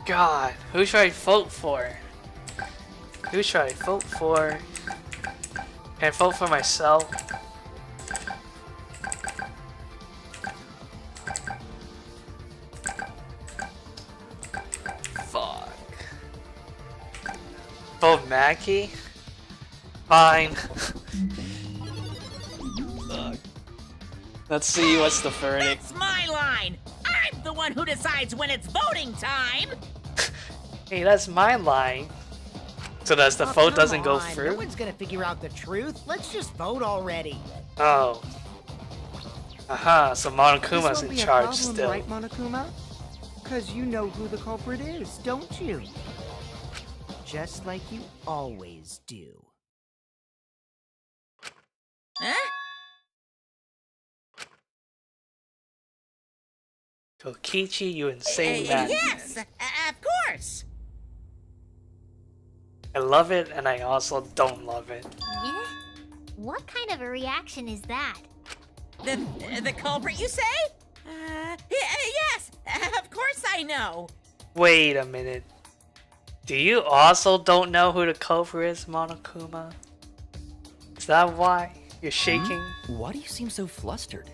God, who should I vote for? Who should I vote for? Can I vote for myself? Fuck. Vote Mackie? Fine. Fuck. Let's see what's the verdict. That's my line. I'm the one who decides when it's voting time. Hey, that's my line. So does the Oh, vote come doesn't go on. through? No one's gonna figure out the truth. Let's just vote already. Oh. Aha, so Monokuma's This won't in be a charge problem, still. right, Monokuma? Because you know who the culprit is, don't you? Just like you always do. Huh? Kokichi, you insane man. Yes, of course. I love it and I also don't love it. Yeah? What kind of a reaction is that? The culprit, you say? Yes, of course I know. Wait a minute. Do you also don't know who the culprit is, Monokuma? Is that why you're shaking? Why do you seem so flustered?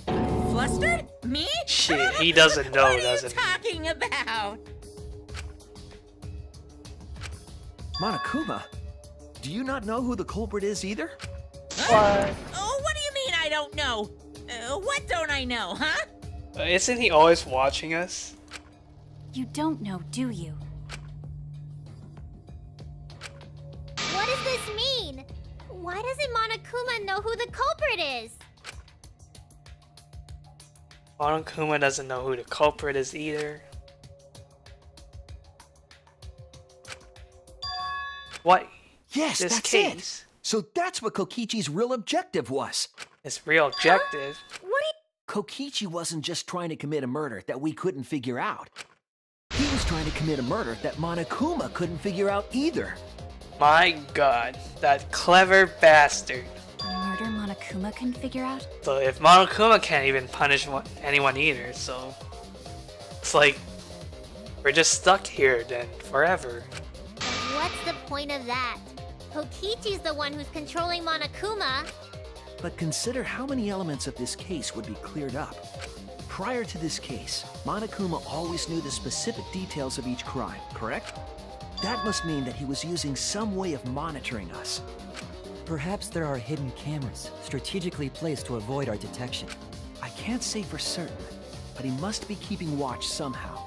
Flustered? Me? Shit, he doesn't know, what doesn't he? are you talking about? Monokuma, do you not know who the culprit is either? What? Oh, what do you mean I don't know? What don't I know, huh? Isn't he always watching us? You don't know, do you? What does this mean? Why doesn't Monokuma know who the culprit is? Monokuma doesn't know who the culprit is either. What? Yes, This that's case. it. So that's what Kokichi's real objective was. His real objective. What do you... Kokichi wasn't just trying to commit a murder that we couldn't figure out. He was trying to commit a murder that Monokuma couldn't figure out either. My god, that clever bastard. A murder Monokuma can figure out? So if Monokuma can't even punish anyone either, so it's like we're just stuck here then forever. What's the point of that? Kokichi's the one who's controlling Monokuma. But consider how many elements of this case would be cleared up. Prior to this case, Monokuma always knew the specific details of each crime, correct? That must mean that he was using some way of monitoring us. Perhaps there are hidden cameras strategically placed to avoid our detection. I can't say for certain, but he must be keeping watch somehow.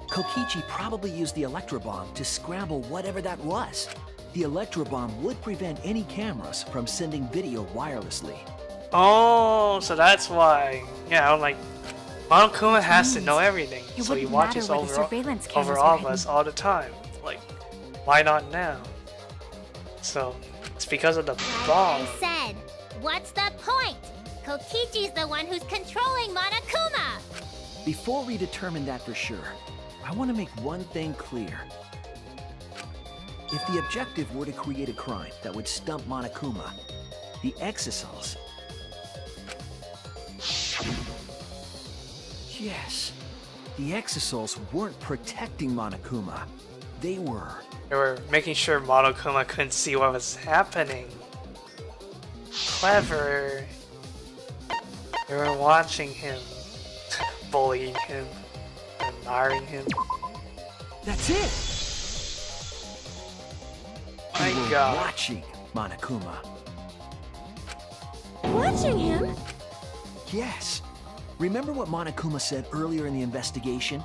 Kokichi probably used the Electrobomb to scramble whatever that was. The Electrobomb would prevent any cameras from sending video wirelessly. Oh, so that's why. Yeah, I'm like, Monokuma has to know everything, It so he wouldn't watches matter where the over surveillance cameras over are all of hidden. us all the time. Like, why not now? So it's because of the Like bomb. I said, what's the point? Kokichi's the one who's controlling Monokuma. Before we determine that for sure, I want to make one thing clear. If the objective were to create a crime that would stump Monokuma, the exosols... Yes, the exosols weren't protecting Monokuma. They were. They were making sure Monokuma couldn't see what was happening. Clever. They were watching him, bullying him, admiring him. That's it! My They were god. watching Monokuma. Watching him? Yes. Remember what Monokuma said earlier in the investigation?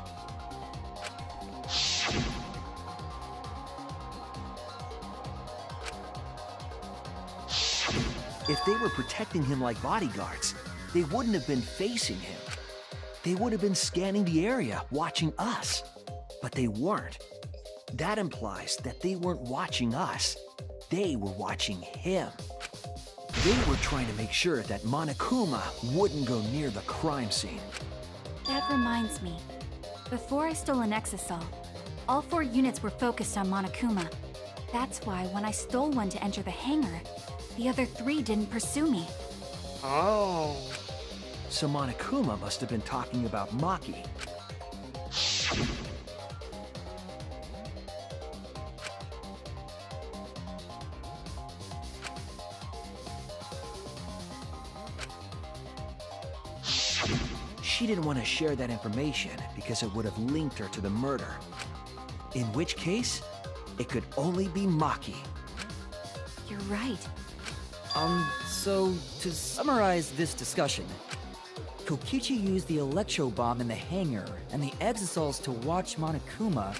If they were protecting him like bodyguards, they wouldn't have been facing him. They would have been scanning the area, watching us. But they weren't. That implies that they weren't watching us. They were watching him. They were trying to make sure that Monokuma wouldn't go near the crime scene. That reminds me. Before I stole an Exisal, all 4 units were focused on Monokuma. That's why when I stole one to enter the hangar, the other 3 didn't pursue me. Oh. So Monokuma must have been talking about Maki. She didn't want to share that information because it would have linked her to the murder. In which case, it could only be Maki. You're right. So to summarize this discussion, Kokichi used the electro bomb in the hangar and the Exisals to watch Monokuma,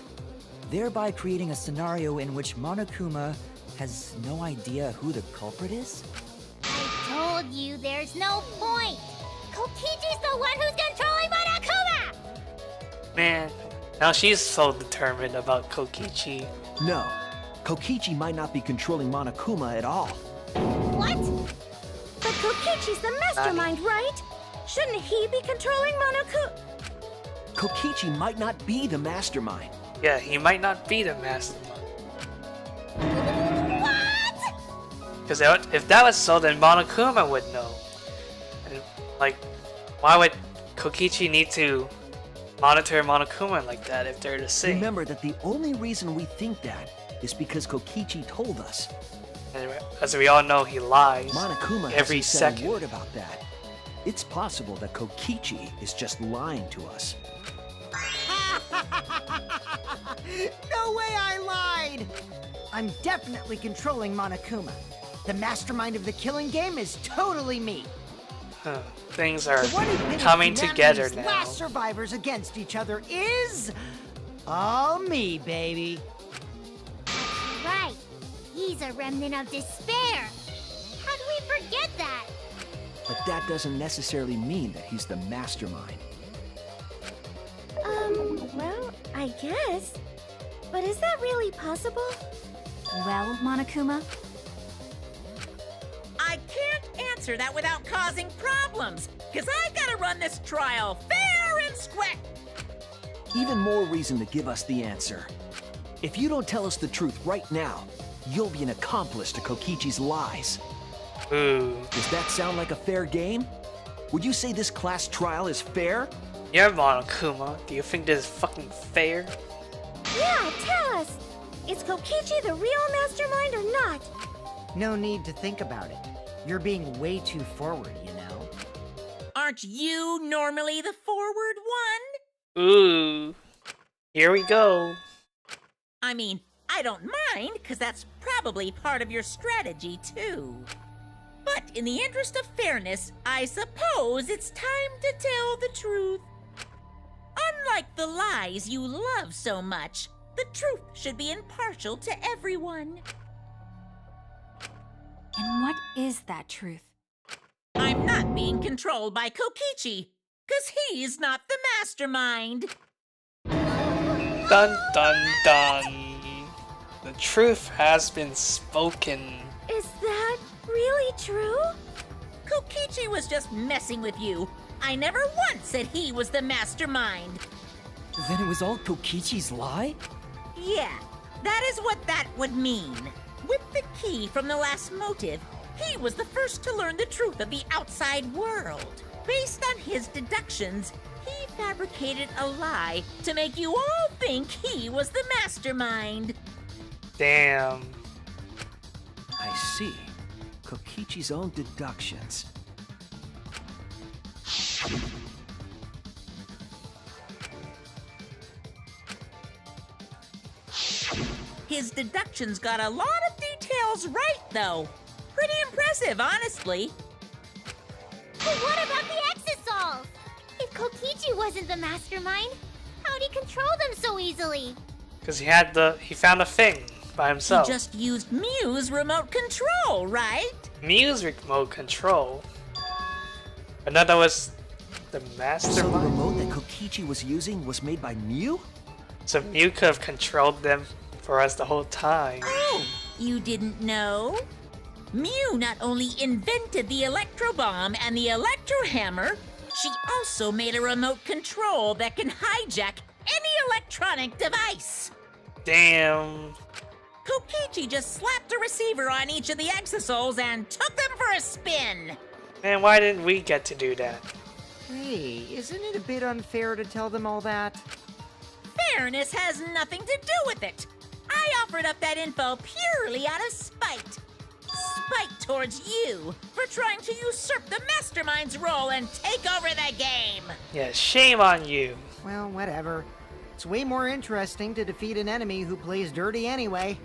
thereby creating a scenario in which Monokuma has no idea who the culprit is? I told you there's no point. Kokichi's the one who's controlling Monokuma! Man, now she's so determined about Kokichi. No, Kokichi might not be controlling Monokuma at all. What? But Kokichi's the mastermind, right? Shouldn't he be controlling Monokuma? Kokichi might not be the mastermind. Yeah, he might not be the mastermind. What? Because if that was so, then Monokuma would know. And, like, why would Kokichi need to monitor Monokuma like that if they're the same? Remember that the only reason we think that is because Kokichi told us. And as we all know, he lies Monokuma every hasn't said second. a word about that. It's possible that Kokichi is just lying to us. No way I lied! I'm definitely controlling Monokuma. The mastermind of the killing game is totally me. Huh. Things are The one who pitted coming together humanity's now. last survivors against each other is... all me, baby. Right. He's a remnant of despair. How do we forget that? But that doesn't necessarily mean that he's the mastermind. Well, I guess. But is that really possible? Well, Monokuma, I can't answer that without causing problems, because I gotta run this trial fair and square. Even more reason to give us the answer. If you don't tell us the truth right now, you'll be an accomplice to Kokichi's lies. Ooh. Does that sound like a fair game? Would you say this class trial is fair? Yeah, Monokuma. Do you think this is fucking fair? Yeah, tell us! Is Kokichi the real mastermind or not? No need to think about it. You're being way too forward, you know? Aren't you normally the forward one? Ooh. Here we go. I mean, I don't mind, because that's probably part of your strategy, too. But in the interest of fairness, I suppose it's time to tell the truth. Unlike the lies you love so much, the truth should be impartial to everyone. and what is that truth? I'm not being controlled by Kokichi, because he's not the mastermind. Dun dun dun. The truth has been spoken. Is that really true? Kokichi was just messing with you. I never once said he was the mastermind. Then it was all Kokichi's lie? Yeah, that is what that would mean. With the key from the last motive, he was the first to learn the truth of the outside world. Based on his deductions, he fabricated a lie to make you all think he was the mastermind. Damn. I see. Kokichi's own deductions. His deductions got a lot of details right, though. Pretty impressive, honestly. But what about the Exisals? If Kokichi wasn't the mastermind, how'd he control them so easily? Because he found a thing by himself. He just used Mew's remote control, right? Music remote control. I thought that was the So the mastermind. remote that Kokichi was using was made by Mew? So Mew could have controlled them for us the whole time. Oh, you didn't know? Mew not only invented the electro bomb and the electro hammer, she also made a remote control that can hijack any electronic device. Damn. Kokichi just slapped a receiver on each of the exosols and took them for a spin. Man, why didn't we get to do that? Hey, isn't it a bit unfair to tell them all that? Fairness has nothing to do with it. I offered up that info purely out of spite. Spite towards you for trying to usurp the mastermind's role and take over the game. Yeah, shame on you. Well, whatever. It's way more interesting to defeat an enemy who plays dirty anyway.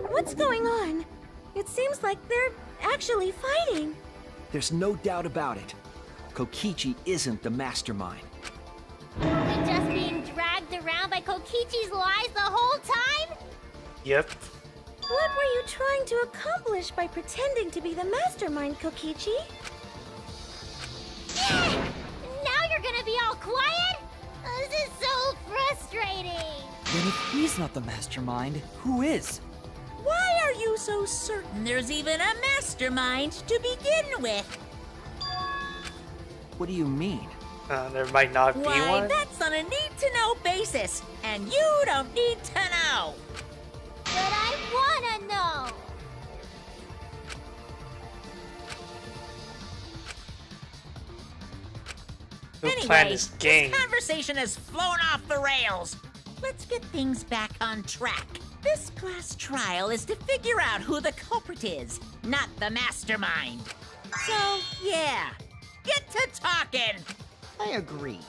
What's going on? It seems like they're actually fighting. There's no doubt about it. Kokichi isn't the mastermind. Were we just being dragged around by Kokichi's lies the whole time? Yep. What were you trying to accomplish by pretending to be the mastermind, Kokichi? Now you're gonna be all quiet? This is so frustrating. Then if he's not the mastermind, who is? Why are you so certain there's even a mastermind to begin with? What do you mean? There might not be Why, one. that's on a need-to-know basis, and you don't need to know. But I wanna know. Who Anyway, planned this game? this conversation has flown off the rails. Let's get things back on track. This class trial is to figure out who the culprit is, not the mastermind. So, yeah, get to talking. I agree.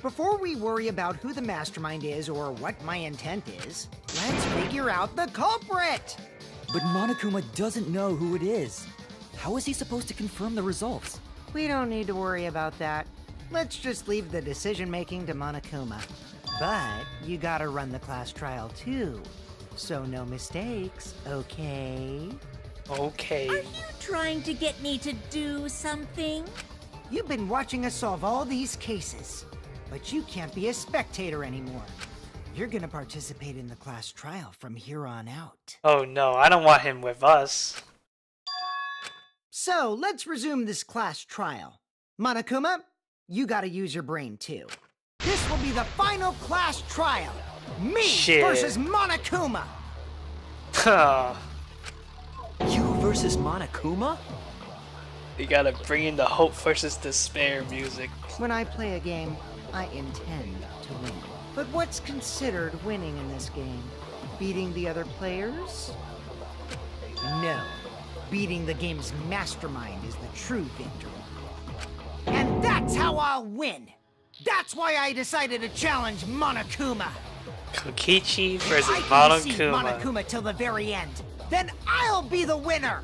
Before we worry about who the mastermind is or what my intent is, let's figure out the culprit! But Monokuma doesn't know who it is. How is he supposed to confirm the results? We don't need to worry about that. Let's just leave the decision-making to Monokuma. But you gotta run the class trial too. So no mistakes, okay? Okay. Are you trying to get me to do something? You've been watching us solve all these cases, but you can't be a spectator anymore. You're gonna participate in the class trial from here on out. Oh no, I don't want him with us. So, let's resume this class trial. Monokuma, you gotta use your brain too. This will be the final class trial. Me Shit. versus Monokuma. Huh. You versus Monokuma? You gotta bring in the hope versus despair music. When I play a game, I intend to win. But what's considered winning in this game? Beating the other players? No. Beating the game's mastermind is the true victory. And that's how I'll win! That's why I decided to challenge Monokuma! Kokichi If versus I can defeat Monokuma. Monokuma till the very end, then I'll be the winner!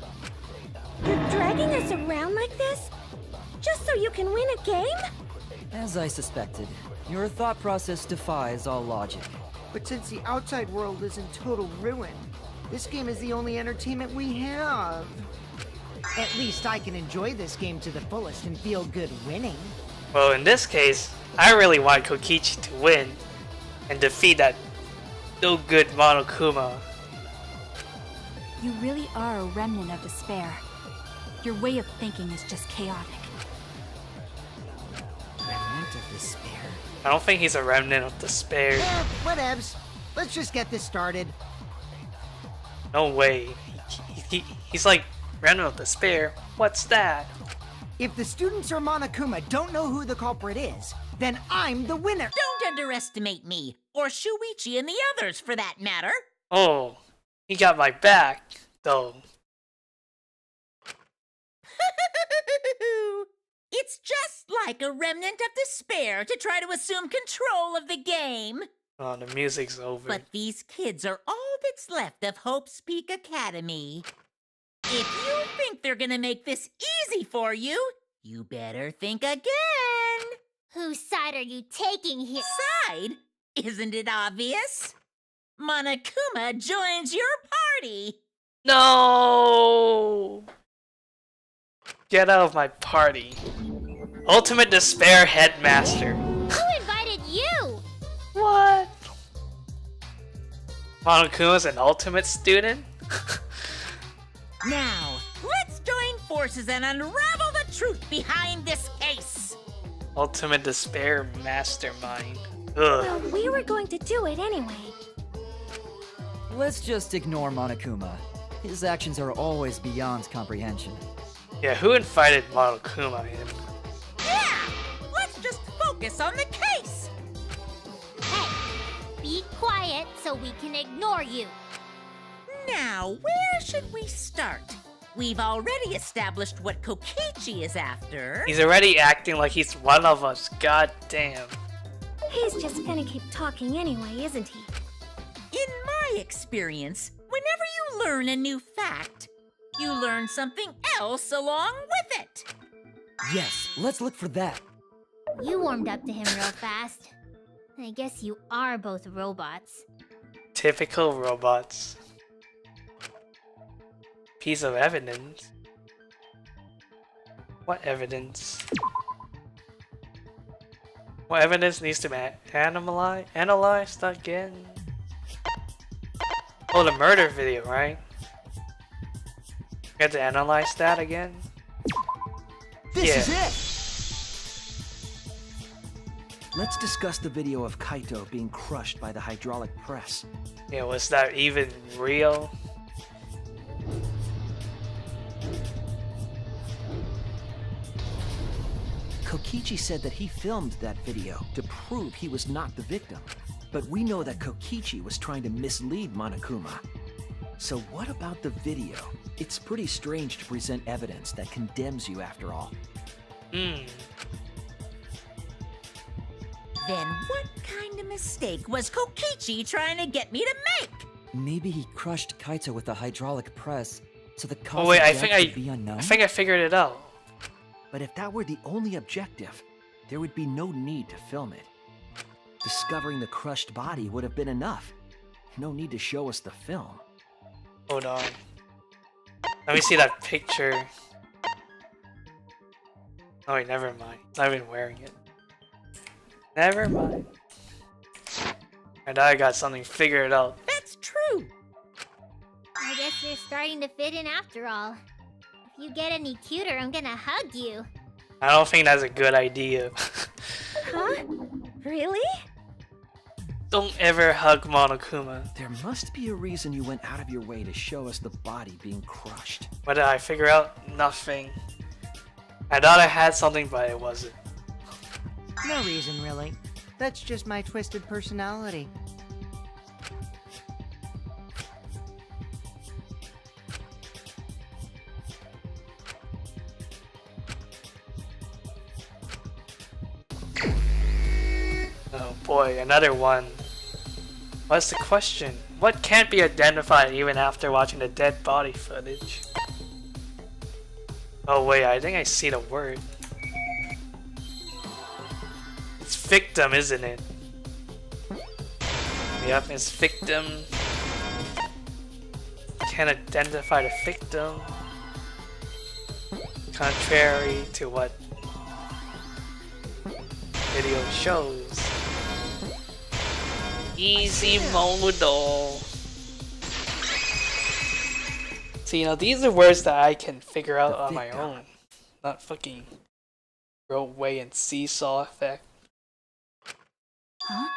You're dragging us around like this? Just so you can win a game? As I suspected, your thought process defies all logic. But since the outside world is in total ruin, this game is the only entertainment we have. At least I can enjoy this game to the fullest and feel good winning. Well, in this case, I really want Kokichi to win and defeat that no good Monokuma. You really are a remnant of despair. Your way of thinking is just chaotic. Remnant of despair. I don't think he's a remnant of despair. Whatevs. Let's just get this started. No way. He's like remnant of despair. What's that? If the students or Monokuma don't know who the culprit is, then I'm the winner. Don't underestimate me, or Shuichi and the others for that matter. Oh, he got my back, though. It's just like a remnant of despair to try to assume control of the game. Oh, the music's over. But these kids are all that's left of Hope's Peak Academy. If you think they're gonna make this easy for you, you better think again. Whose side are you taking here? Side? Isn't it obvious? Monokuma joins your party. No! Get out of my party. Ultimate Despair Headmaster. Who invited you? What? Monokuma's an ultimate student? Now, let's join forces and unravel the truth behind this case. Ultimate Despair Mastermind. Well, Ugh. we were going to do it anyway. Let's just ignore Monokuma. His actions are always beyond comprehension. Yeah, who invited Monokuma in? Yeah, let's just focus on the case. Hey, be quiet so we can ignore you. Now, where should we start? We've already established what Kokichi is after. He's already acting like he's one of us. God damn. He's just gonna keep talking anyway, isn't he? In my experience, whenever you learn a new fact, you learn something else along with it. Yes, let's look for that. You warmed up to him real fast. I guess you are both robots. Typical robots. Piece of evidence. What evidence? What evidence needs to be analyzed again? Oh, the murder video, right? We have to analyze that again? This is it! Let's discuss the video of Kaito being crushed by the hydraulic press. Yeah, was that even real? Kokichi said that he filmed that video to prove he was not the victim. But we know that Kokichi was trying to mislead Monokuma. So what about the video? It's pretty strange to present evidence that condemns you after all. Hmm. Then what kind of mistake was Kokichi trying to get me to make? Maybe he crushed Kaito with the hydraulic press, so the cause Oh wait, of I death think would be unknown? I think I figured it out. But if that were the only objective, there would be no need to film it. Discovering the crushed body would have been enough. No need to show us the film. Hold on. Let me see that picture. Oh wait, never mind. I've been wearing it. Never mind. And I got something figured out. That's true. I guess you're starting to fit in after all. If you get any cuter, I'm gonna hug you. I don't think that's a good idea. Huh? Really? Don't ever hug Monokuma. There must be a reason you went out of your way to show us the body being crushed. What did I figure out? Nothing. I thought I had something, but it wasn't. No reason, really. That's just my twisted personality. Oh boy, another one. What's the question? What can't be identified even after watching the dead body footage? Oh wait, I think I see the word. It's victim, isn't it? Yep, it's victim. Can't identify the victim. Contrary to what video shows. Easy modal. See, you know, these are words that I can figure out on my own. Not fucking roadway and seesaw effect. Huh?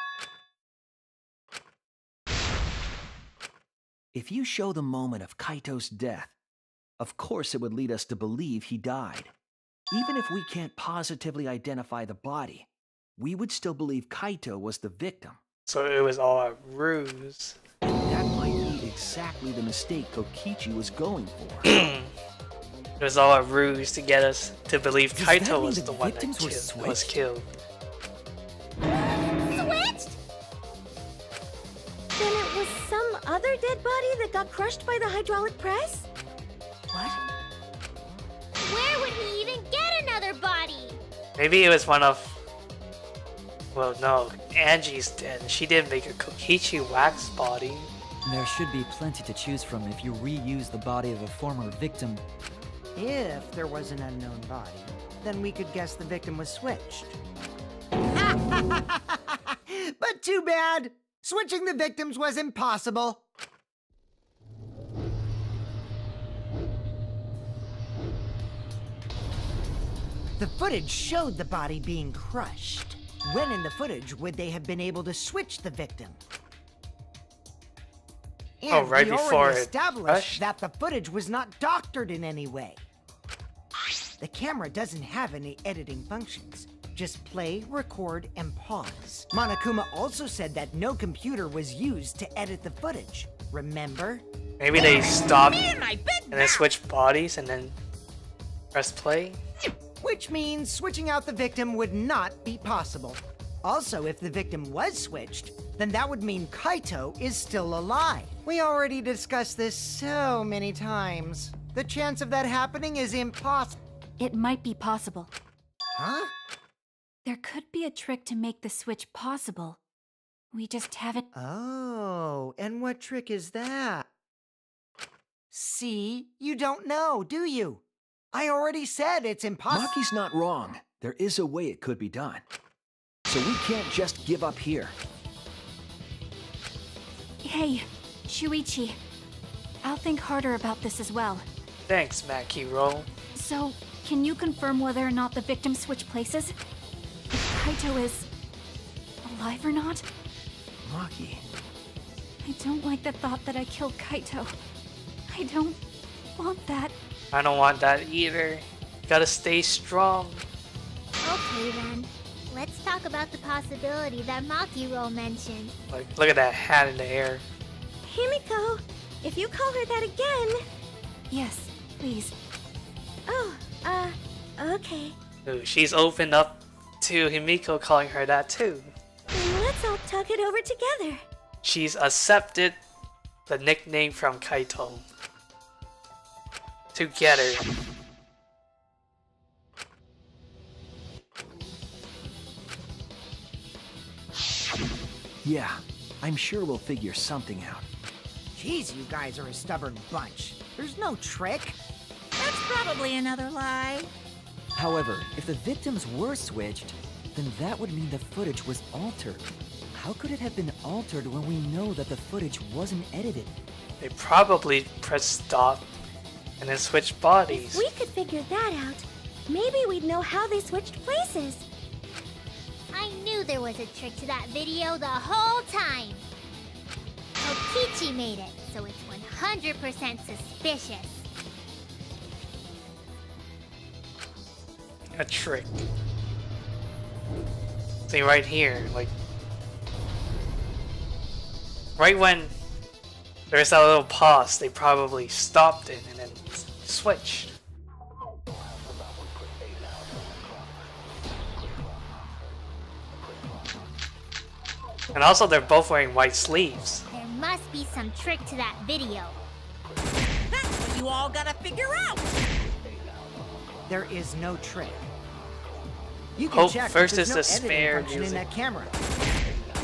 If you show the moment of Kaito's death, of course it would lead us to believe he died. Even if we can't positively identify the body, we would still believe Kaito was the victim. So it was all a ruse. That might be exactly the mistake Kokichi was going for. It was all a ruse to get us to believe Does that Kaito mean was the the one that victims were was switched? killed. Switched? Then it was some other dead body that got crushed by the hydraulic press? What? Where would he even get another body? Maybe it was one of... Well, no. Angie's dead. She didn't make a Kokichi wax body. There should be plenty to choose from if you reuse the body of a former victim. If there was an unknown body, then we could guess the victim was switched. But too bad! Switching the victims was impossible. The footage showed the body being crushed. When in the footage would they have been able to switch the victim? And Oh, right we before already it established crushed? that the footage was not doctored in any way. The camera doesn't have any editing functions. Just play, record, and pause. Monokuma also said that no computer was used to edit the footage. Remember? Maybe they stopped Me and my big and then switched bodies and then press play. Which means switching out the victim would not be possible. Also, if the victim was switched, then that would mean Kaito is still alive. We already discussed this so many times. The chance of that happening is impossible. It might be possible. Huh? There could be a trick to make the switch possible. We just haven't. Oh, and what trick is that? See, you don't know, do you? I already said it's impossible. Maki's not wrong. There is a way it could be done. So we can't just give up here. Hey, Shuichi. I'll think harder about this as well. Thanks, Makiro. So, can you confirm whether or not the victim switched places? If Kaito is alive or not? Maki, I don't like the thought that I killed Kaito. I don't want that. I don't want that either. Gotta stay strong. Okay then. Let's talk about the possibility that Makiro mentioned. Like, look at that hat in the air. Himiko, if you call her that again... Yes, please. Oh, okay. Ooh, she's opened up to Himiko calling her that too. Then let's all talk it over together. She's accepted the nickname from Kaito. Together. yeah, I'm sure we'll figure something out. Jeez, you guys are a stubborn bunch. There's no trick. That's probably another lie. However, if the victims were switched, then that would mean the footage was altered. How could it have been altered when we know that the footage wasn't edited? They probably pressed stop and then switched bodies. If we could figure that out, maybe we'd know how they switched places. I knew there was a trick to that video the whole time. Kokichi made it, so it's 100% suspicious. A trick. See right here, like right when there's that little pause, they probably stopped it and then switched. And also they're both wearing white sleeves. There must be some trick to that video. That's what you all gotta figure out. There is no trick. You can Hope check first there's is no the editing spare function in music. that camera.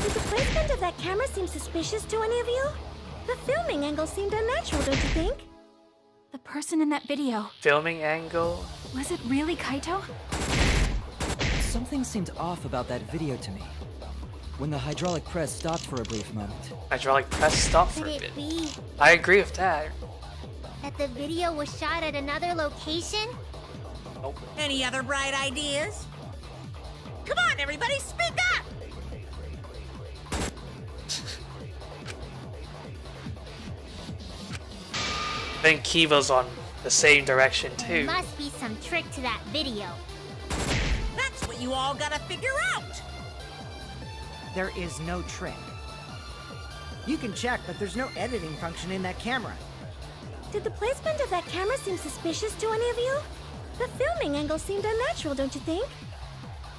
Did the placement of that camera seem suspicious to any of you? The filming angle seemed unnatural, don't you think? The person in that video, Filming angle. was it really Kaito? Something seemed off about that video to me. When the hydraulic press stopped for a brief moment. Hydraulic press stop for Could a it bit. be I agree with that. that the video was shot at another location? Nope. Any other bright ideas? Come on, everybody, speak up! I think Kiva's on the same direction There too. must be some trick to that video. That's what you all gotta figure out. There is no trick. You can check, but there's no editing function in that camera. Did the placement of that camera seem suspicious to any of you? The filming angle seemed unnatural, don't you think?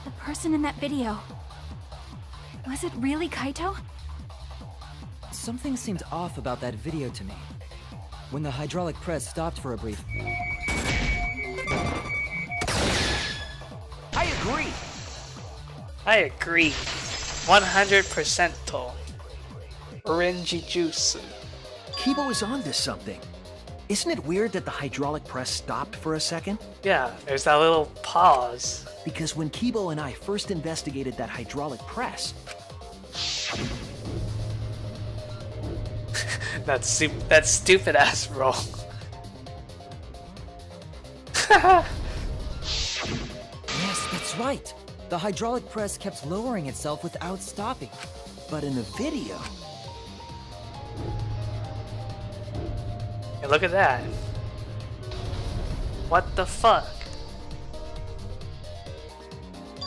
The person in that video, was it really Kaito? Something seemed off about that video to me. When the hydraulic press stopped for a brief... I agree! I agree. 100% to. Orange juice. Kibo is onto something. Isn't it weird that the hydraulic press stopped for a second? Yeah, there's that little pause. Because when Kibo and I first investigated that hydraulic press, That stupid ass roll. Yes, that's right. The hydraulic press kept lowering itself without stopping. but in the video, Hey, look at that. What the fuck?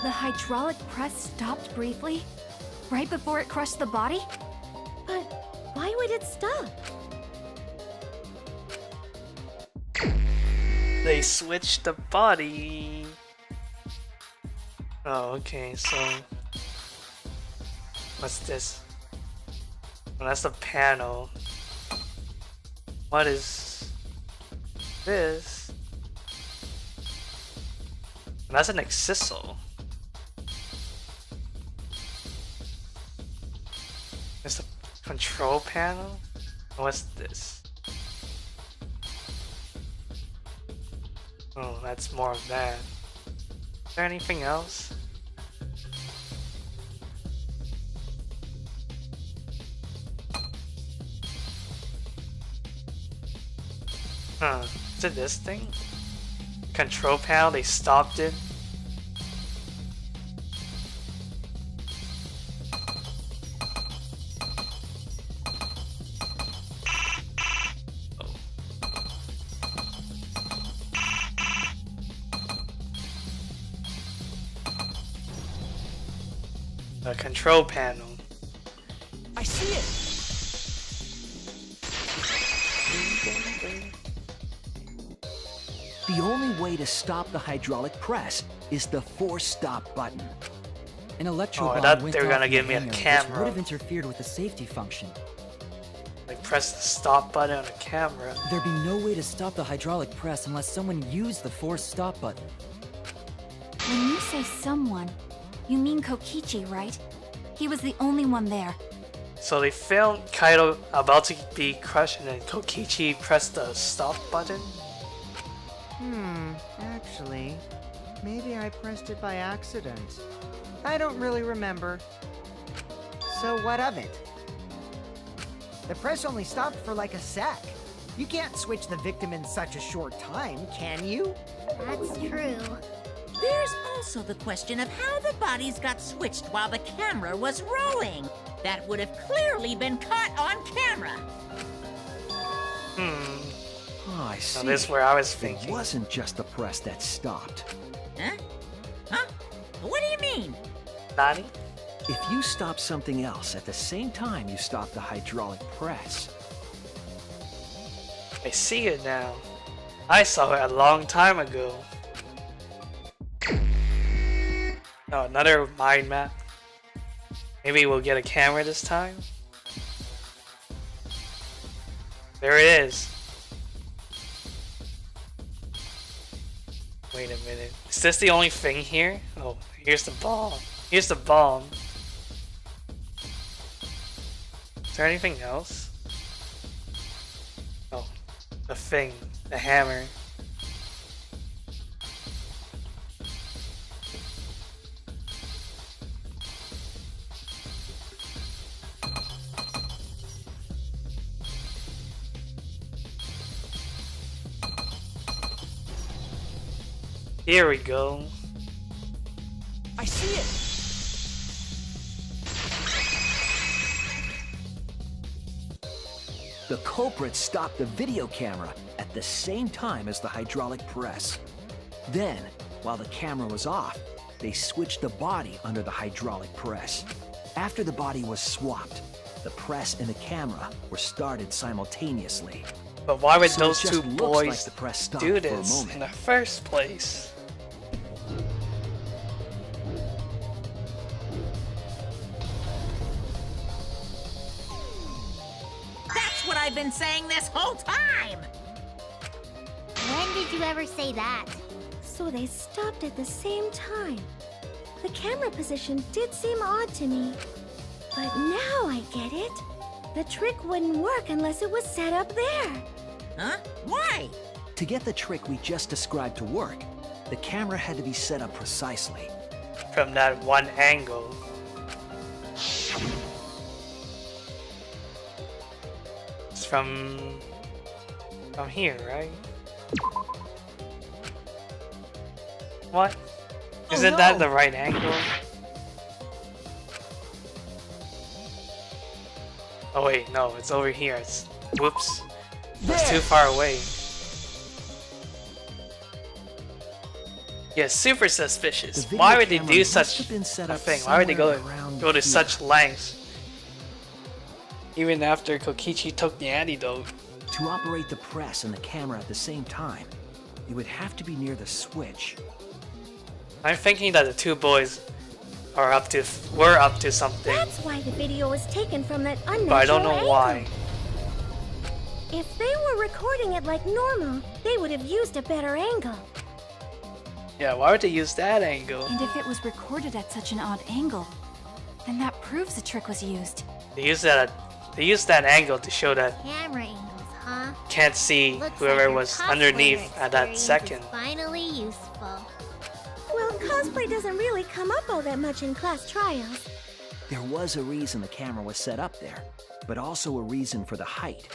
The hydraulic press stopped briefly, right before it crushed the body? But why would it stop? They switched the body. Oh, okay, so what's this? Well, that's the panel. What is this? That's an exisal. It's the control panel? What's this? Oh, that's more of that. Is there anything else? Huh, is it this thing? Control panel, they stopped it. The control panel. I see it! the only way to stop the hydraulic press is the force stop button. An electro Oh, I bomb thought went they were off gonna in give the me a hangar, camera. which would have interfered with the safety function. Like press the stop button on the camera. There'd be no way to stop the hydraulic press unless someone used the force stop button. When you say someone, you mean Kokichi, right? He was the only one there. So they filmed Kaido about to be crushed and then Kokichi pressed the stop button? Actually, maybe I pressed it by accident. I don't really remember. So what of it? The press only stopped for like a sec. You can't switch the victim in such a short time, can you? That's true. There's also the question of how the bodies got switched while the camera was rolling. That would have clearly been caught on camera. Oh, I see. So this is where I was It thinking. wasn't just the press that stopped. Huh? Huh? What do you mean? Nani? If you stop something else at the same time you stop the hydraulic press, I see it now. I saw it a long time ago. Oh, another mind map. Maybe we'll get a camera this time. There it is. Wait a minute. Is this the only thing here? Oh, here's the bomb. Here's the bomb. Is there anything else? Oh, the thing. The hammer. Here we go. I see it! the culprit stopped the video camera at the same time as the hydraulic press. Then, while the camera was off, they switched the body under the hydraulic press. After the body was swapped, the press and the camera were started simultaneously. But why would So it those just two looks boys like the press stopped do for a this moment. in the first place? That's what I've been saying this whole time! When did you ever say that? So they stopped at the same time. The camera position did seem odd to me. But now I get it. The trick wouldn't work unless it was set up there. Huh? Why? To get the trick we just described to work, the camera had to be set up precisely. From that one angle. It's from here, right? What? Isn't that the right angle? Oh wait, no, it's over here. It's whoops. It's too far away. Yeah, super suspicious. The Why video would they camera do must such have been set a up thing? Why would they somewhere around go to here. such lengths? Even after Kokichi took the antidote. To operate the press and the camera at the same time, you would have to be near the switch. I'm thinking that the two boys were up to something, That's why the video was taken from that unnatural but I don't know angle. why. If they were recording it like normal, they would have used a better angle. Yeah, why would they use that angle? And if it was recorded at such an odd angle, then that proves the trick was used. They use that angle to show that Camera angles, huh? can't see Looks whoever like your was cosplayer underneath at that experience second. is finally useful. Well, cosplay doesn't really come up all that much in class trials. There was a reason the camera was set up there, but also a reason for the height.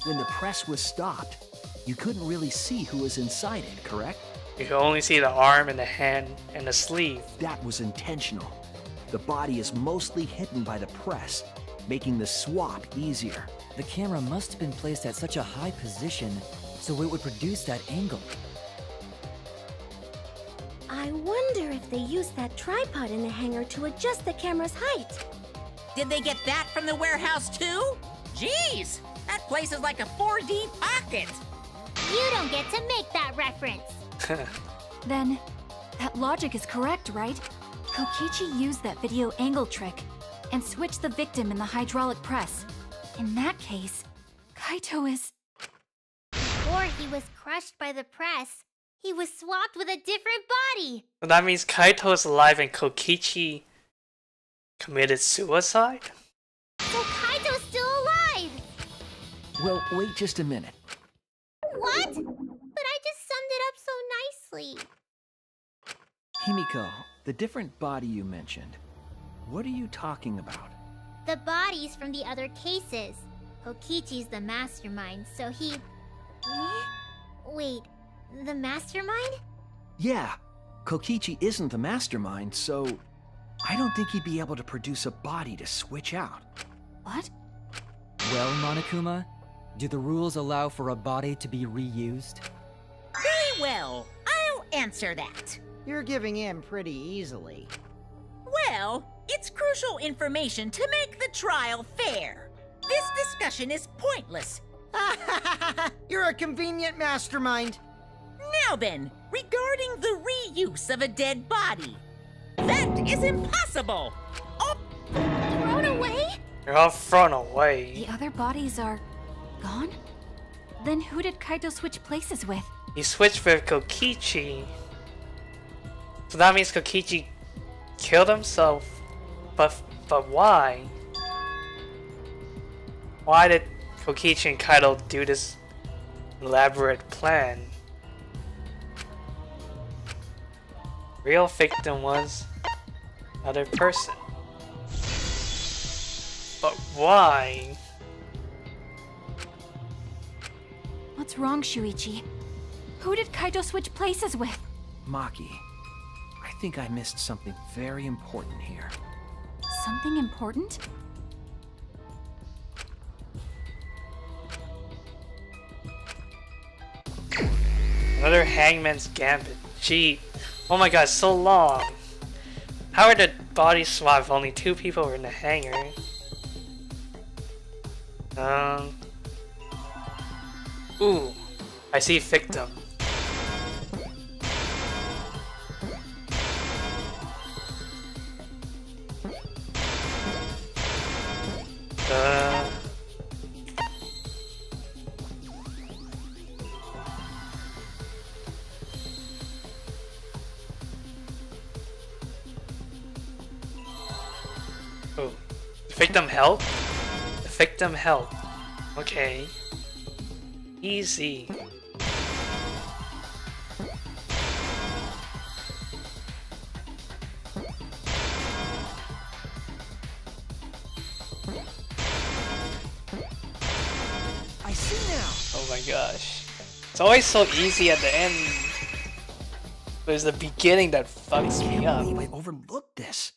When the press was stopped, you couldn't really see who was inside it, correct? You can only see the arm and the hand and the sleeve. That was intentional. The body is mostly hidden by the press, making the swap easier. The camera must have been placed at such a high position so it would produce that angle. I wonder if they used that tripod in the hangar to adjust the camera's height. Did they get that from the warehouse too? Jeez, that place is like a 4D pocket. You don't get to make that reference. Then, that logic is correct, right? Kokichi used that video angle trick and switched the victim in the hydraulic press. In that case, Kaito is... Or he was crushed by the press. He was swapped with a different body. So that means Kaito is alive and Kokichi committed suicide? So Kaito's still alive. Well, wait just a minute. What? But I just summed it up so nicely. Himiko, the different body you mentioned, what are you talking about? The bodies from the other cases. Kokichi's the mastermind, so he... Wait, the mastermind? Yeah, Kokichi isn't the mastermind, so I don't think he'd be able to produce a body to switch out. What? Well, Monokuma, do the rules allow for a body to be reused? Very well, I'll answer that. You're giving in pretty easily. Well, it's crucial information to make the trial fair. This discussion is pointless. You're a convenient mastermind. Now then, regarding the reuse of a dead body. That is impossible! Oh, Thrown away? They're all thrown away. The other bodies are... gone? Then who did Kaito switch places with? He switched with Kokichi. So that means Kokichi killed himself. But why? Why did Kokichi and Kaito do this elaborate plan? Real victim was another person. But why? What's wrong, Shuichi? Who did Kaito switch places with? Maki, I think I missed something very important here. Something important? Another Hangman's Gambit. Gee. Oh my god, so long. How are the bodies swapped if only 2 people were in the hangar? Ooh. I see victim. Oh, Victim help? The victim help. Okay. Easy. I see now. Oh my gosh. It's always so easy at the end. But it's the beginning that fucks me I up. can't believe I overlooked this.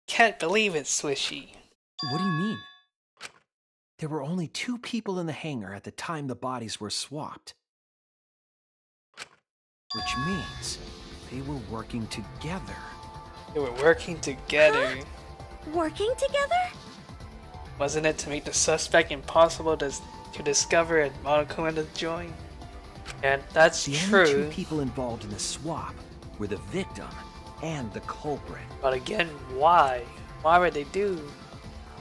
Can't believe it, Swishy. What do you mean? There were only 2 people in the hangar at the time the bodies were swapped. Which means they were working together. They were working together. Working together? Wasn't it to make the suspect impossible to discover and Monokuma to join? And that's The only 2 true. people involved in the swap were the victim and the culprit. But again, why? Why would they do?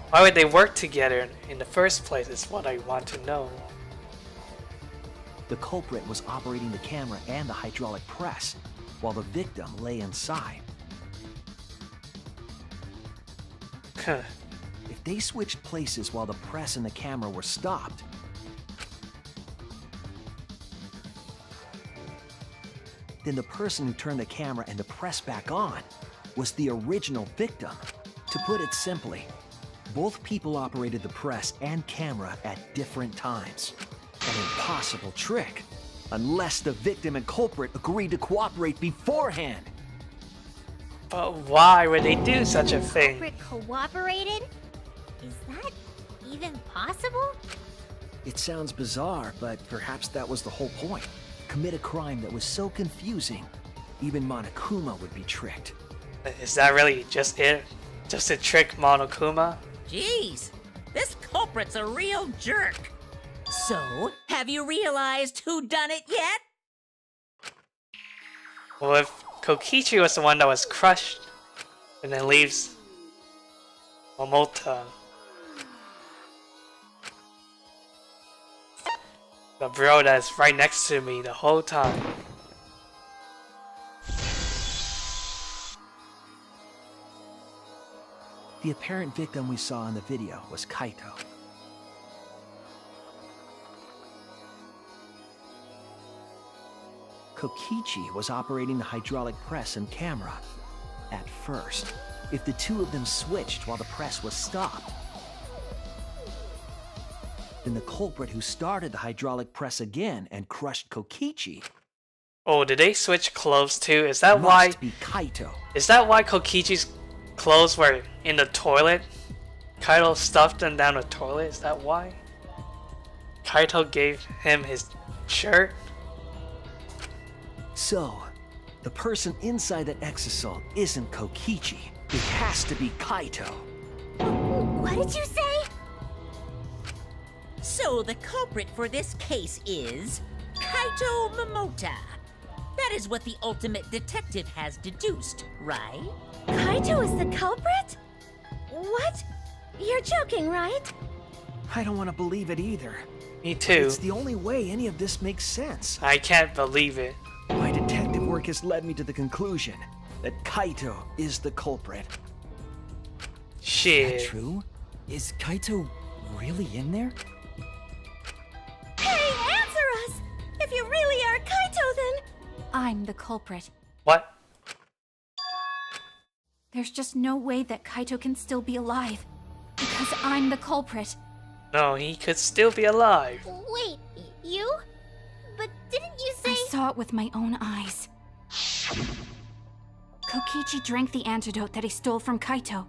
Why would they work together in the first place is what I want to know. The culprit was operating the camera and the hydraulic press, while the victim lay inside. Huh. If they switched places while the press and the camera were stopped, then the person who turned the camera and the press back on was the original victim. To put it simply, both people operated the press and camera at different times. An impossible trick, unless the victim and culprit agreed to cooperate beforehand. But why would they do such a thing? Culprit cooperated? Is that even possible? It sounds bizarre, but perhaps that was the whole point. Commit a crime that was so confusing, even Monokuma would be tricked. Is that really just it? Just to trick Monokuma? Jeez, this culprit's a real jerk. So, have you realized who done it yet? Well, if Kokichi was the one that was crushed and then leaves Momota, the bro that's right next to me the whole time. The apparent victim we saw in the video was Kaito. Kokichi was operating the hydraulic press and camera. At first, if the 2 of them switched while the press was stopped, then the culprit who started the hydraulic press again and crushed Kokichi Oh, did they switch clothes too? Is that why? must be Kaito. Is that why Kokichi's clothes were in the toilet? Kaito stuffed them down the toilet. Is that why? Kaito gave him his shirt. So, the person inside that exosol isn't Kokichi. It has to be Kaito. What did you say? So, the culprit for this case is Kaito Momota. That is what the ultimate detective has deduced, right? Kaito is the culprit? What? You're joking, right? I don't want to believe it either. Me too. It's the only way any of this makes sense. I can't believe it. My detective work has led me to the conclusion that Kaito is the culprit. Is that Shit. true? Is Kaito really in there? Hey, answer us! If you really are Kaito, then... I'm the culprit. What? There's just no way that Kaito can still be alive. Because I'm the culprit. No, he could still be alive. Wait, you? But didn't you say... I saw it with my own eyes. Kokichi drank the antidote that he stole from Kaito.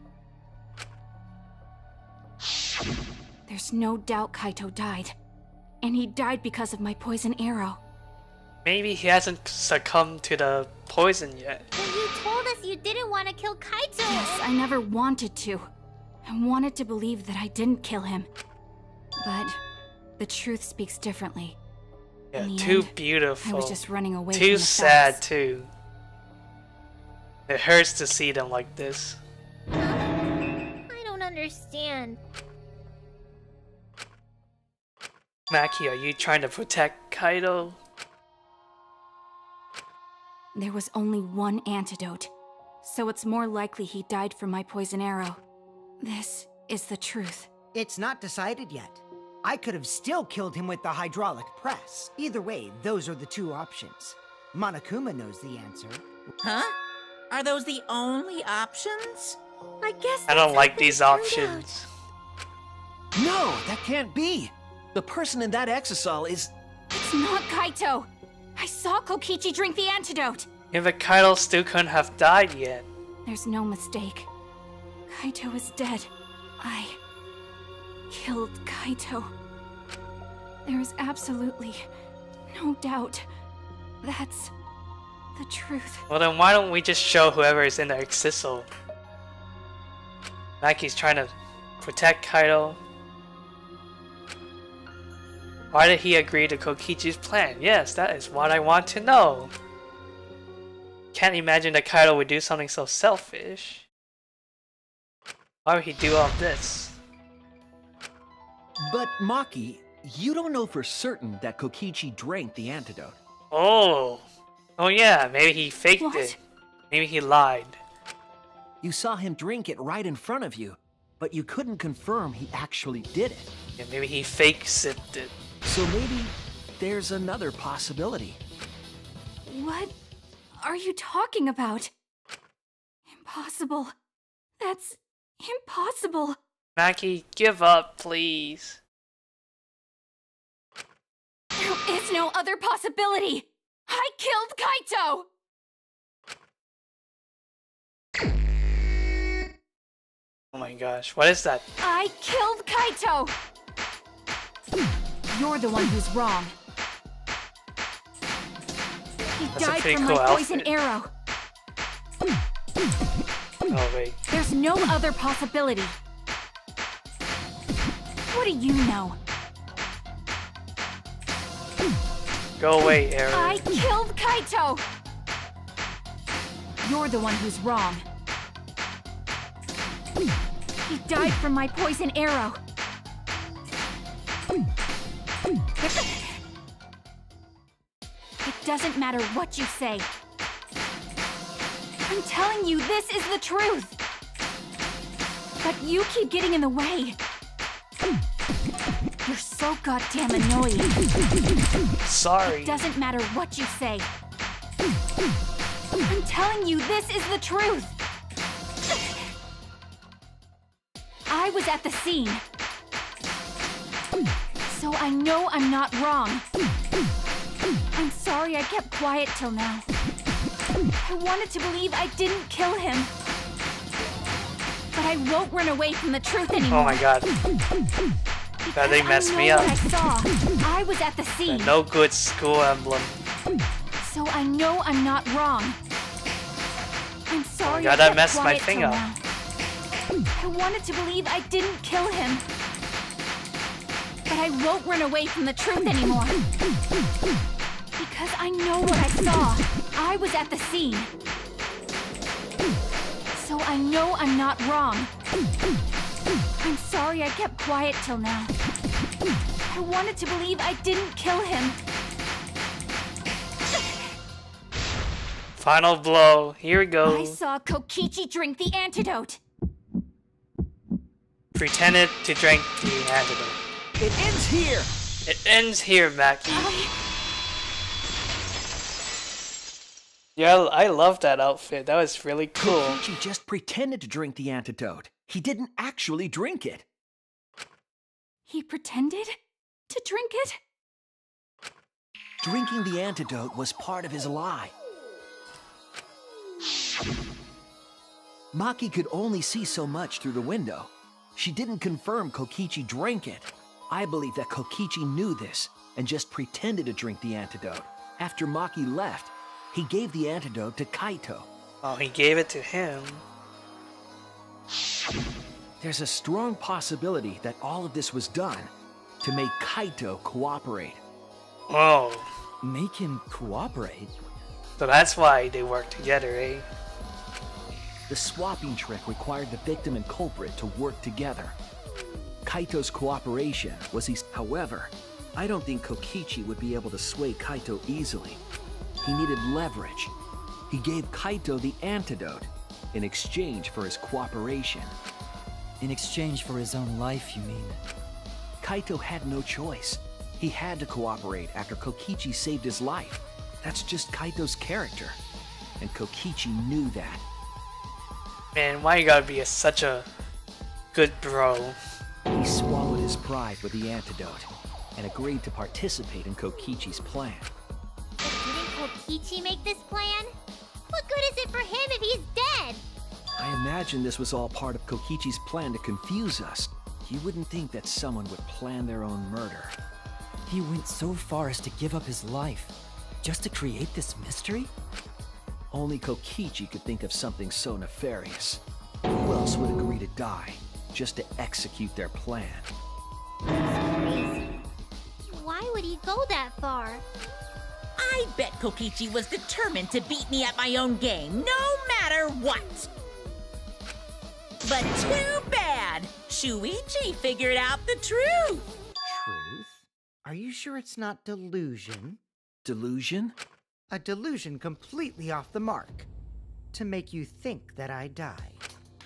There's no doubt Kaito died. And he died because of my poison arrow. Maybe he hasn't succumbed to the poison yet. But you told us you didn't want to kill Kaito. Yes, I never wanted to. I wanted to believe that I didn't kill him. But the truth speaks differently. Yeah, In the too end, beautiful. I was just running away from Too the sad facts. too. It hurts to see them like this. I don't understand. Maki, are you trying to protect Kaito? There was only one antidote, so it's more likely he died from my poison arrow. This is the truth? It's not decided yet. I could have still killed him with the hydraulic press. Either way, those are the two options. Monokuma knows the answer. Huh? Are those the only options? I guess I don't that's like how these things turned options. No, that can't be. The person in that exisal is... It's not Kaito! I saw Kokichi drink the antidote! If a Kaito still couldn't have died yet. There's no mistake. Kaito is dead. I killed Kaito. There is absolutely no doubt. That's the truth. Well then why don't we just show whoever is in the Exisal? Maki's trying to protect Kaito. Why did he agree to Kokichi's plan? Yes, that is what I want to know. Can't imagine that Kaito would do something so selfish. Why would he do all this? But Maki, you don't know for certain that Kokichi drank the antidote. Oh yeah, maybe he faked What? it. Maybe he lied. You saw him drink it right in front of you, but you couldn't confirm he actually did it. Yeah, maybe he fake sipped it. So maybe there's another possibility. What are you talking about? Impossible. That's impossible. Maki, give up, please. There is no other possibility. I killed Kaito! Oh my gosh, what is that? I killed Kaito! You're the one who's wrong. He That's a died pretty from cool my poison outfit. arrow. Oh wait. There's no other possibility. What do you know? Go away, Aaron. I killed Kaito! You're the one who's wrong. He died from my poison arrow. It doesn't matter what you say. I'm telling you, this is the truth. But you keep getting in the way. You're so goddamn annoying. Sorry. It doesn't matter what you say. I'm telling you, this is the truth. I was at the scene. So I know I'm not wrong. I'm sorry I kept quiet till now. I wanted to believe I didn't kill him. But I won't run away from the truth anymore. Oh my god. Because they messed me I know up. what I saw. I was at the scene. The no good school emblem. So I know I'm not wrong. I'm sorry God, I I kept messed my quiet thing till up. now. I wanted to believe I didn't kill him. But I won't run away from the truth anymore. Because I know what I saw. I was at the scene. So I know I'm not wrong. I'm sorry I kept quiet till now. I wanted to believe I didn't kill him. Final blow. Here we I go. saw Kokichi drink the antidote. Pretended to drink the antidote. It ends here! It ends here, Maki. Yeah, I love that outfit. That was really cool. Kokichi just pretended to drink the antidote. He didn't actually drink it. He pretended to drink it? Drinking the antidote was part of his lie. Maki could only see so much through the window. She didn't confirm Kokichi drank it. I believe that Kokichi knew this and just pretended to drink the antidote. After Maki left, he gave the antidote to Kaito. Oh, he gave it to him. There's a strong possibility that all of this was done to make Kaito cooperate. Oh, Make him cooperate? so that's why they work together, eh? The swapping trick required the victim and culprit to work together. Kaito's cooperation was easy. However, I don't think Kokichi would be able to sway Kaito easily. He needed leverage. He gave Kaito the antidote in exchange for his cooperation. In exchange for his own life, you mean? Kaito had no choice. He had to cooperate after Kokichi saved his life. That's just Kaito's character. And Kokichi knew that. Man, why you gotta be such a good bro? He swallowed his pride with the antidote and agreed to participate in Kokichi's plan. But didn't Kokichi make this plan? What good is it for him if he's dead? I imagine this was all part of Kokichi's plan to confuse us. You wouldn't think that someone would plan their own murder. He went so far as to give up his life, just to create this mystery? Only Kokichi could think of something so nefarious. Who else would agree to die just to execute their plan? Crazy. Why would he go that far? I bet Kokichi was determined to beat me at my own game, no matter what. But too bad! Shuichi figured out the truth! Truth? Are you sure it's not delusion? Delusion? A delusion completely off the mark. To make you think that I died.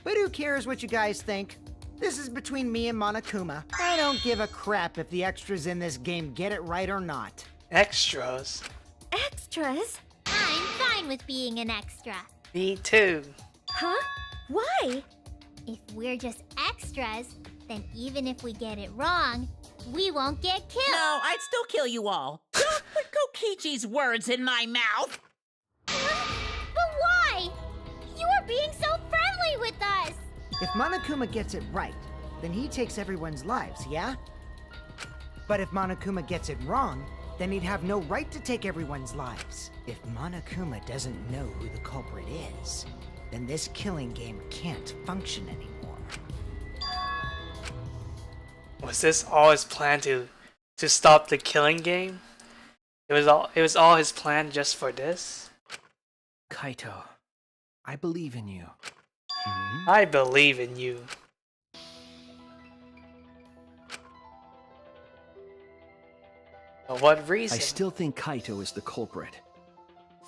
But who cares what you guys think? This is between me and Monokuma. I don't give a crap if the extras in this game get it right or not. Extras? Extras? I'm fine with being an extra. Me too. Huh? Why? If we're just extras, then even if we get it wrong, we won't get killed. No, I'd still kill you all. Don't put Kokichi's words in my mouth! But why? You are being so friendly with us. If Monokuma gets it right, then he takes everyone's lives, yeah? But if Monokuma gets it wrong, then he'd have no right to take everyone's lives. If Monokuma doesn't know who the culprit is, then this killing game can't function anymore. Was this all his plan to stop the killing game? It was all his plan just for this? Kaito, I believe in you. I believe in you. For what reason? I still think Kaito is the culprit.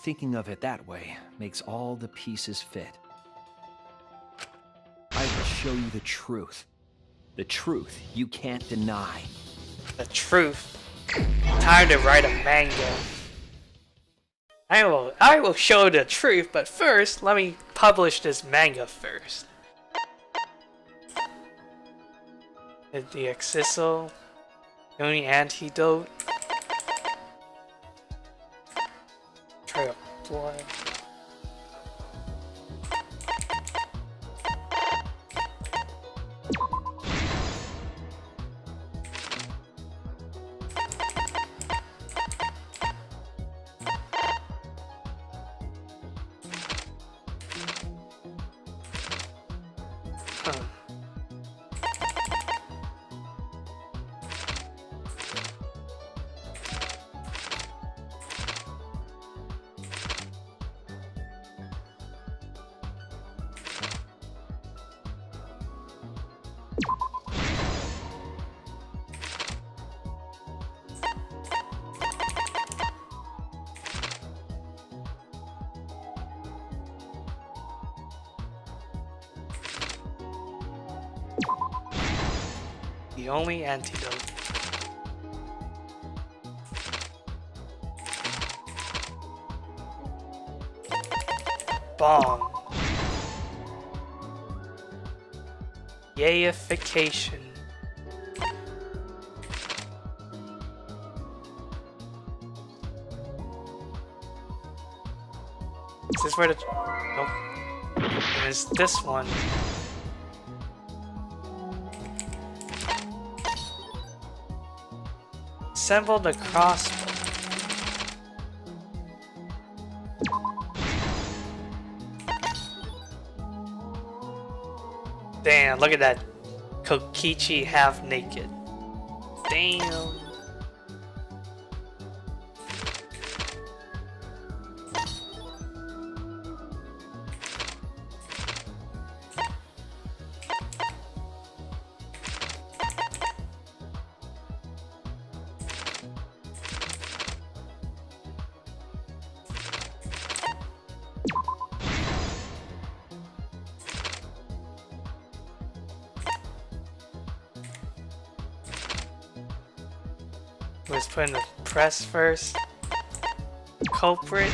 Thinking of it that way makes all the pieces fit. I will show you the truth. The truth you can't deny. The truth. Time to write a manga. I will show the truth, but first, let me publish this manga first. The Exisal, the only antidote. Trail of blood. The only antidote. Bomb. Yayification. Is this where the... Nope. It's this one. Assemble the crossbow. Damn, look at that Kokichi half naked. Damn. Was put in the press first. Culprit.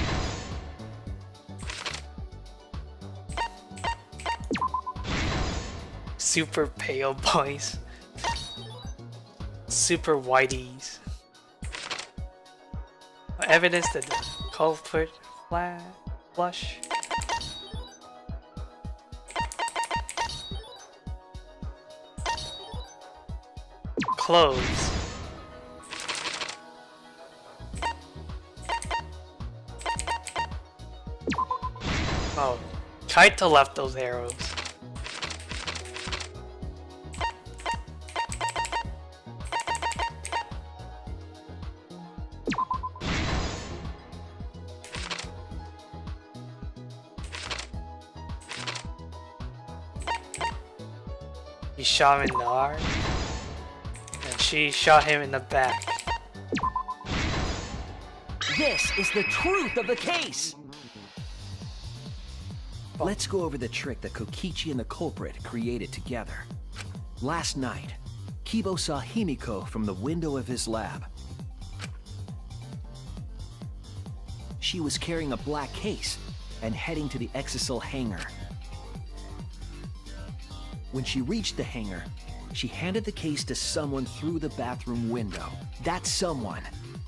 Super pale boys. Super whiteys. Evidence that the culprit flush. Clothes. Oh, Kaito left those arrows. He shot him in the arm, and she shot him in the back. This is the truth of the case! Let's go over the trick that Kokichi and the culprit created together. Last night, Kibo saw Himiko from the window of his lab. She was carrying a black case and heading to the Exisal hangar. When she reached the hangar, she handed the case to someone through the bathroom window. That someone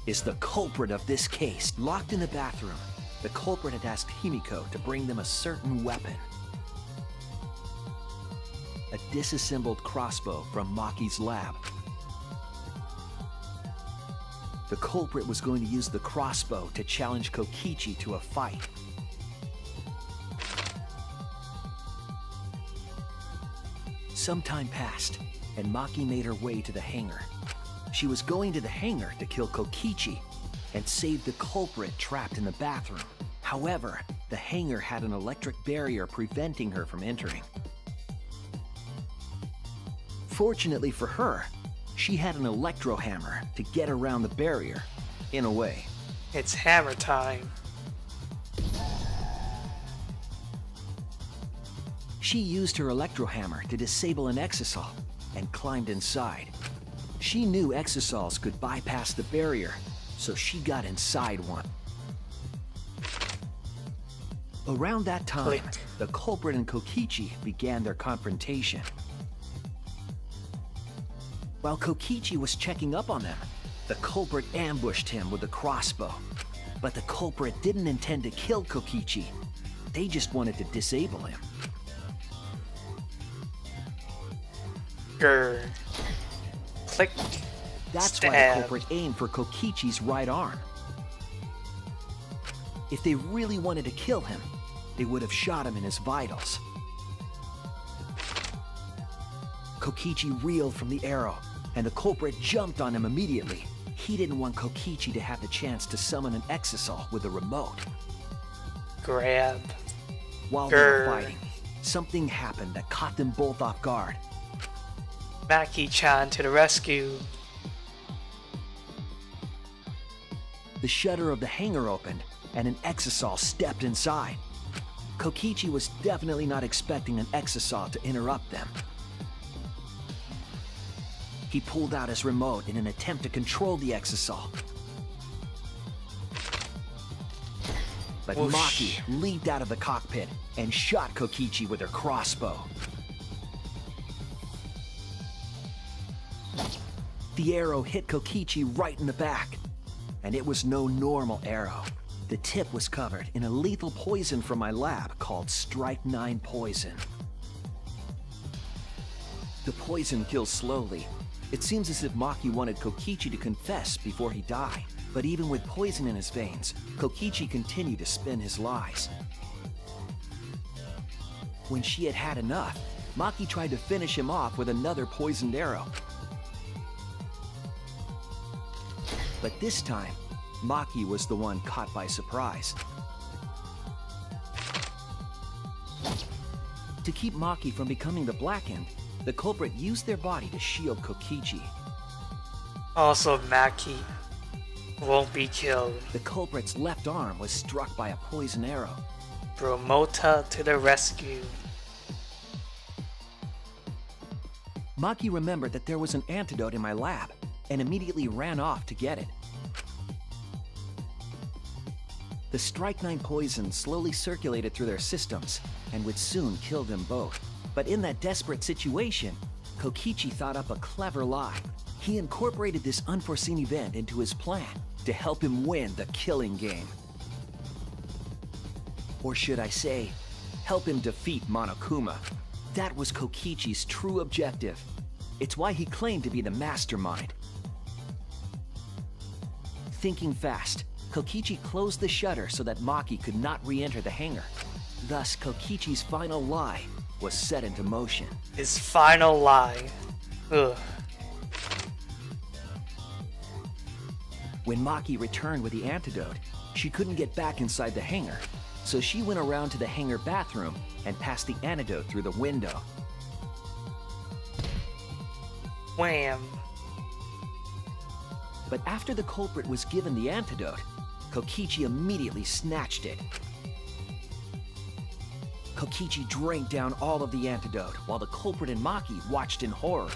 is the culprit of this case. Locked in the bathroom, the culprit had asked Himiko to bring them a certain weapon. A disassembled crossbow from Maki's lab. The culprit was going to use the crossbow to challenge Kokichi to a fight. Some time passed, and Maki made her way to the hangar. She was going to the hangar to kill Kokichi and save the culprit trapped in the bathroom. However, the hangar had an electric barrier preventing her from entering. Fortunately for her, she had an electro hammer to get around the barrier, in a way. It's hammer time. She used her electro hammer to disable an exisal and climbed inside. She knew exisals could bypass the barrier, so she got inside one. Around that time, the culprit and Kokichi began their confrontation. While Kokichi was checking up on them, the culprit ambushed him with a crossbow. But the culprit didn't intend to kill Kokichi. They just wanted to disable him. Grr. Click. That's Stab. why the culprit aimed for Kokichi's right arm. If they really wanted to kill him, they would have shot him in his vitals. Kokichi reeled from the arrow, and the culprit jumped on him immediately. He didn't want Kokichi to have the chance to summon an exisal with a remote. Grab. While they were Grr. fighting, something happened that caught them both off guard. Maki-chan to the rescue. The shutter of the hangar opened, and an exisal stepped inside. Kokichi was definitely not expecting an exisal to interrupt them. He pulled out his remote in an attempt to control the exisal. But Whoosh. Maki leaped out of the cockpit and shot Kokichi with her crossbow. The arrow hit Kokichi right in the back, and it was no normal arrow. The tip was covered in a lethal poison from my lab called Strike-9 poison. The poison kills slowly. It seems as if Maki wanted Kokichi to confess before he died. But even with poison in his veins, Kokichi continued to spin his lies. When she had had enough, Maki tried to finish him off with another poisoned arrow. But this time, Maki was the one caught by surprise. To keep Maki from becoming the Blackened, the culprit used their body to shield Kokichi. Also, Maki won't be killed. The culprit's left arm was struck by a poison arrow. Bromota to the rescue. Maki remembered that there was an antidote in my lab, and immediately ran off to get it. The strychnine poison slowly circulated through their systems and would soon kill them both. But in that desperate situation, Kokichi thought up a clever lie. He incorporated this unforeseen event into his plan to help him win the killing game. Or should I say, help him defeat Monokuma. That was Kokichi's true objective. It's why he claimed to be the mastermind. Thinking fast, Kokichi closed the shutter so that Maki could not re-enter the hangar. Thus, Kokichi's final lie was set into motion. His final lie. Ugh. When Maki returned with the antidote, she couldn't get back inside the hangar, so she went around to the hangar bathroom and passed the antidote through the window. Wham. But after the culprit was given the antidote, Kokichi immediately snatched it. Kokichi drank down all of the antidote while the culprit and Maki watched in horror.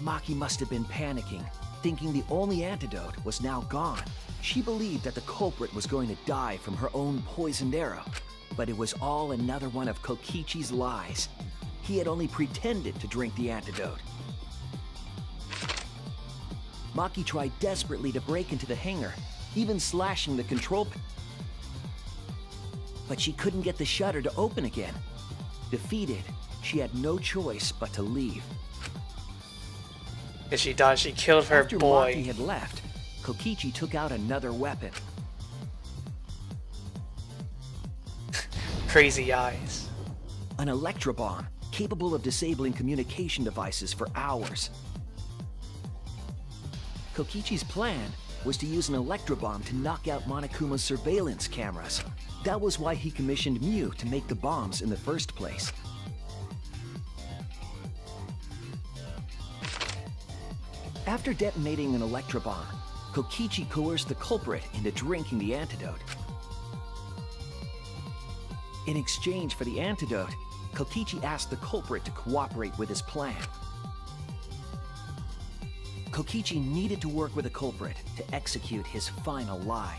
Maki must have been panicking, thinking the only antidote was now gone. She believed that the culprit was going to die from her own poisoned arrow, but it was all another one of Kokichi's lies. He had only pretended to drink the antidote. Maki tried desperately to break into the hangar, even slashing the control panel. But she couldn't get the shutter to open again. Defeated, she had no choice but to leave. Because she thought she killed her After boy. Maki had left, Kokichi took out another weapon. Crazy eyes. An electrobomb, capable of disabling communication devices for hours. Kokichi's plan was to use an electrobomb to knock out Monokuma's surveillance cameras. That was why he commissioned Mew to make the bombs in the first place. After detonating an electrobomb, Kokichi coerced the culprit into drinking the antidote. In exchange for the antidote, Kokichi asked the culprit to cooperate with his plan. Kokichi needed to work with the culprit to execute his final lie.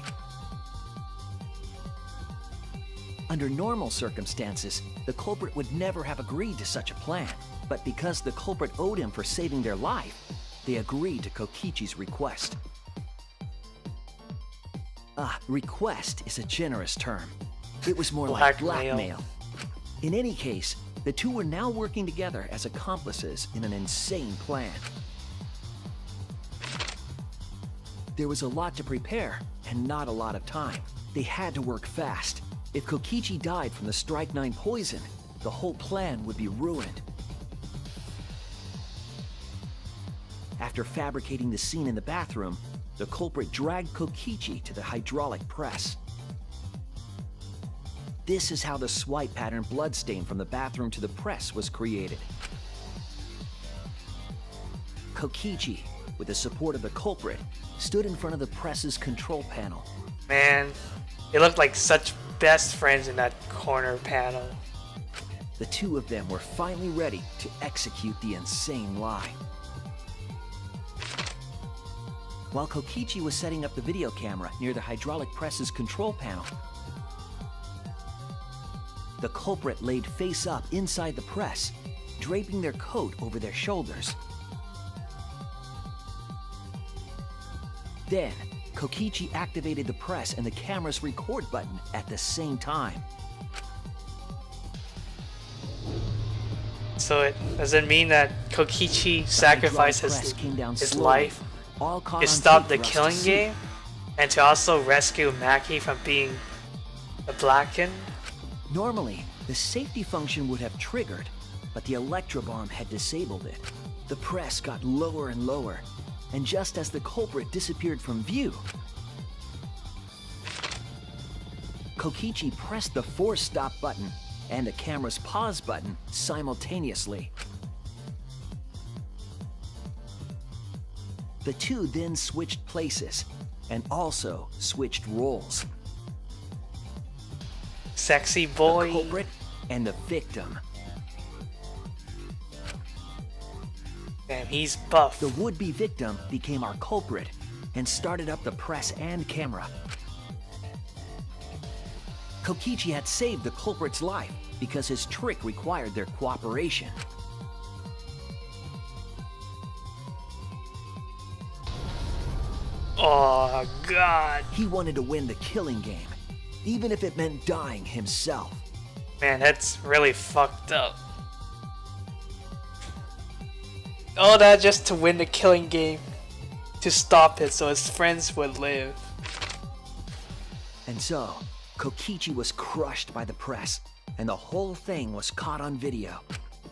Under normal circumstances, the culprit would never have agreed to such a plan, but because the culprit owed him for saving their life, they agreed to Kokichi's request. Request is a generous term. It was more like blackmail. In any case, the two were now working together as accomplices in an insane plan. There was a lot to prepare and not a lot of time. They had to work fast. If Kokichi died from the strychnine poison, the whole plan would be ruined. After fabricating the scene in the bathroom, the culprit dragged Kokichi to the hydraulic press. This is how the swipe pattern bloodstain from the bathroom to the press was created. Kokichi, with the support of the culprit, stood in front of the press's control panel. Man, they looked like such best friends in that corner panel. The two of them were finally ready to execute the insane lie. While Kokichi was setting up the video camera near the hydraulic press's control panel, the culprit laid face up inside the press, draping their coat over their shoulders. Then, Kokichi activated the press and the camera's record button at the same time. So does it mean that Kokichi sacrificed his life to stop the killing game and to also rescue Maki from being a blackened? Normally, the safety function would have triggered, but the electrobomb had disabled it. The press got lower and lower, and just as the culprit disappeared from view, Kokichi pressed the force stop button and the camera's pause button simultaneously. The two then switched places and also switched roles. Sexy boy. The culprit and the victim. Damn, he's buff. The would-be victim became our culprit and started up the press and camera. Kokichi had saved the culprit's life because his trick required their cooperation. Oh, God. He wanted to win the killing game, even if it meant dying himself. Man, that's really fucked up. All that just to win the killing game. To stop it so his friends would live. And so, Kokichi was crushed by the press, and the whole thing was caught on video.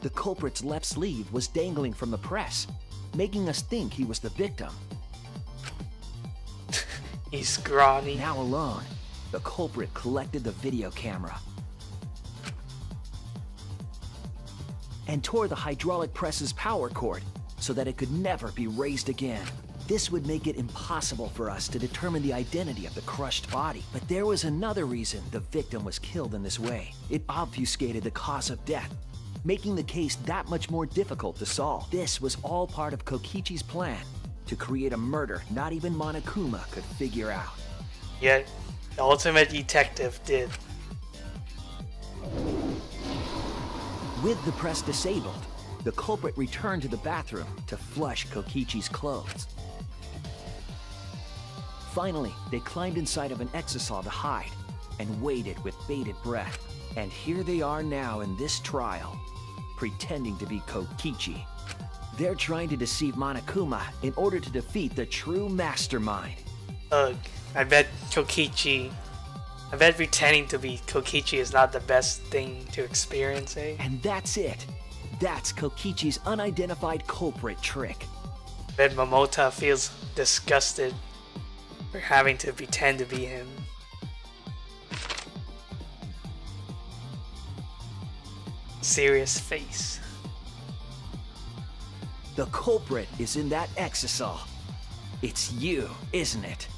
The culprit's left sleeve was dangling from the press, making us think he was the victim. He's scrawny. Now alone, the culprit collected the video camera and tore the hydraulic press's power cord so that it could never be raised again. This would make it impossible for us to determine the identity of the crushed body. But there was another reason the victim was killed in this way. It obfuscated the cause of death, making the case that much more difficult to solve. This was all part of Kokichi's plan to create a murder not even Monokuma could figure out. Yet, the ultimate detective did. With the press disabled, the culprit returned to the bathroom to flush Kokichi's clothes. Finally, they climbed inside of an exisal to hide and waited with bated breath. And here they are now in this trial, pretending to be Kokichi. They're trying to deceive Monokuma in order to defeat the true mastermind. Ugh, I bet pretending to be Kokichi is not the best thing to experience, eh? And that's it. That's Kokichi's unidentified culprit trick. I bet Momota feels disgusted for having to pretend to be him. Serious face. The culprit is in that exisal. It's you, isn't it?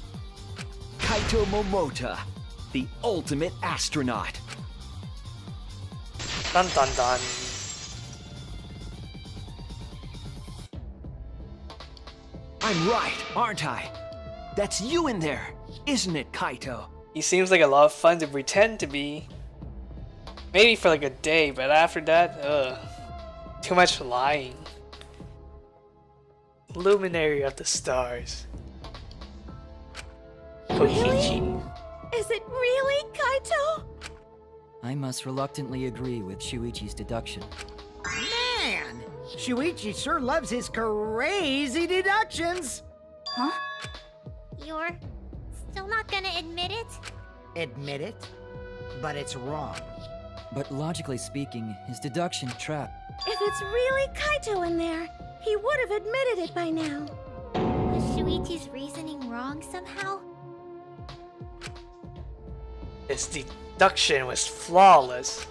Kaito Momota, the ultimate astronaut. Dun dun dun. I'm right, aren't I? That's you in there, isn't it, Kaito? He seems like a lot of fun to pretend to be. Maybe for like a day, but after that, too much lying. Luminary of the stars. Kokichi. Is it really Kaito? I must reluctantly agree with Shuichi's deduction. Man, Shuichi sure loves his crazy deductions. Huh? You're still not gonna admit it? Admit it, but it's wrong. But logically speaking, his deduction trapped. If it's really Kaito in there, he would have admitted it by now. Was Shuichi's reasoning wrong somehow? His deduction was flawless.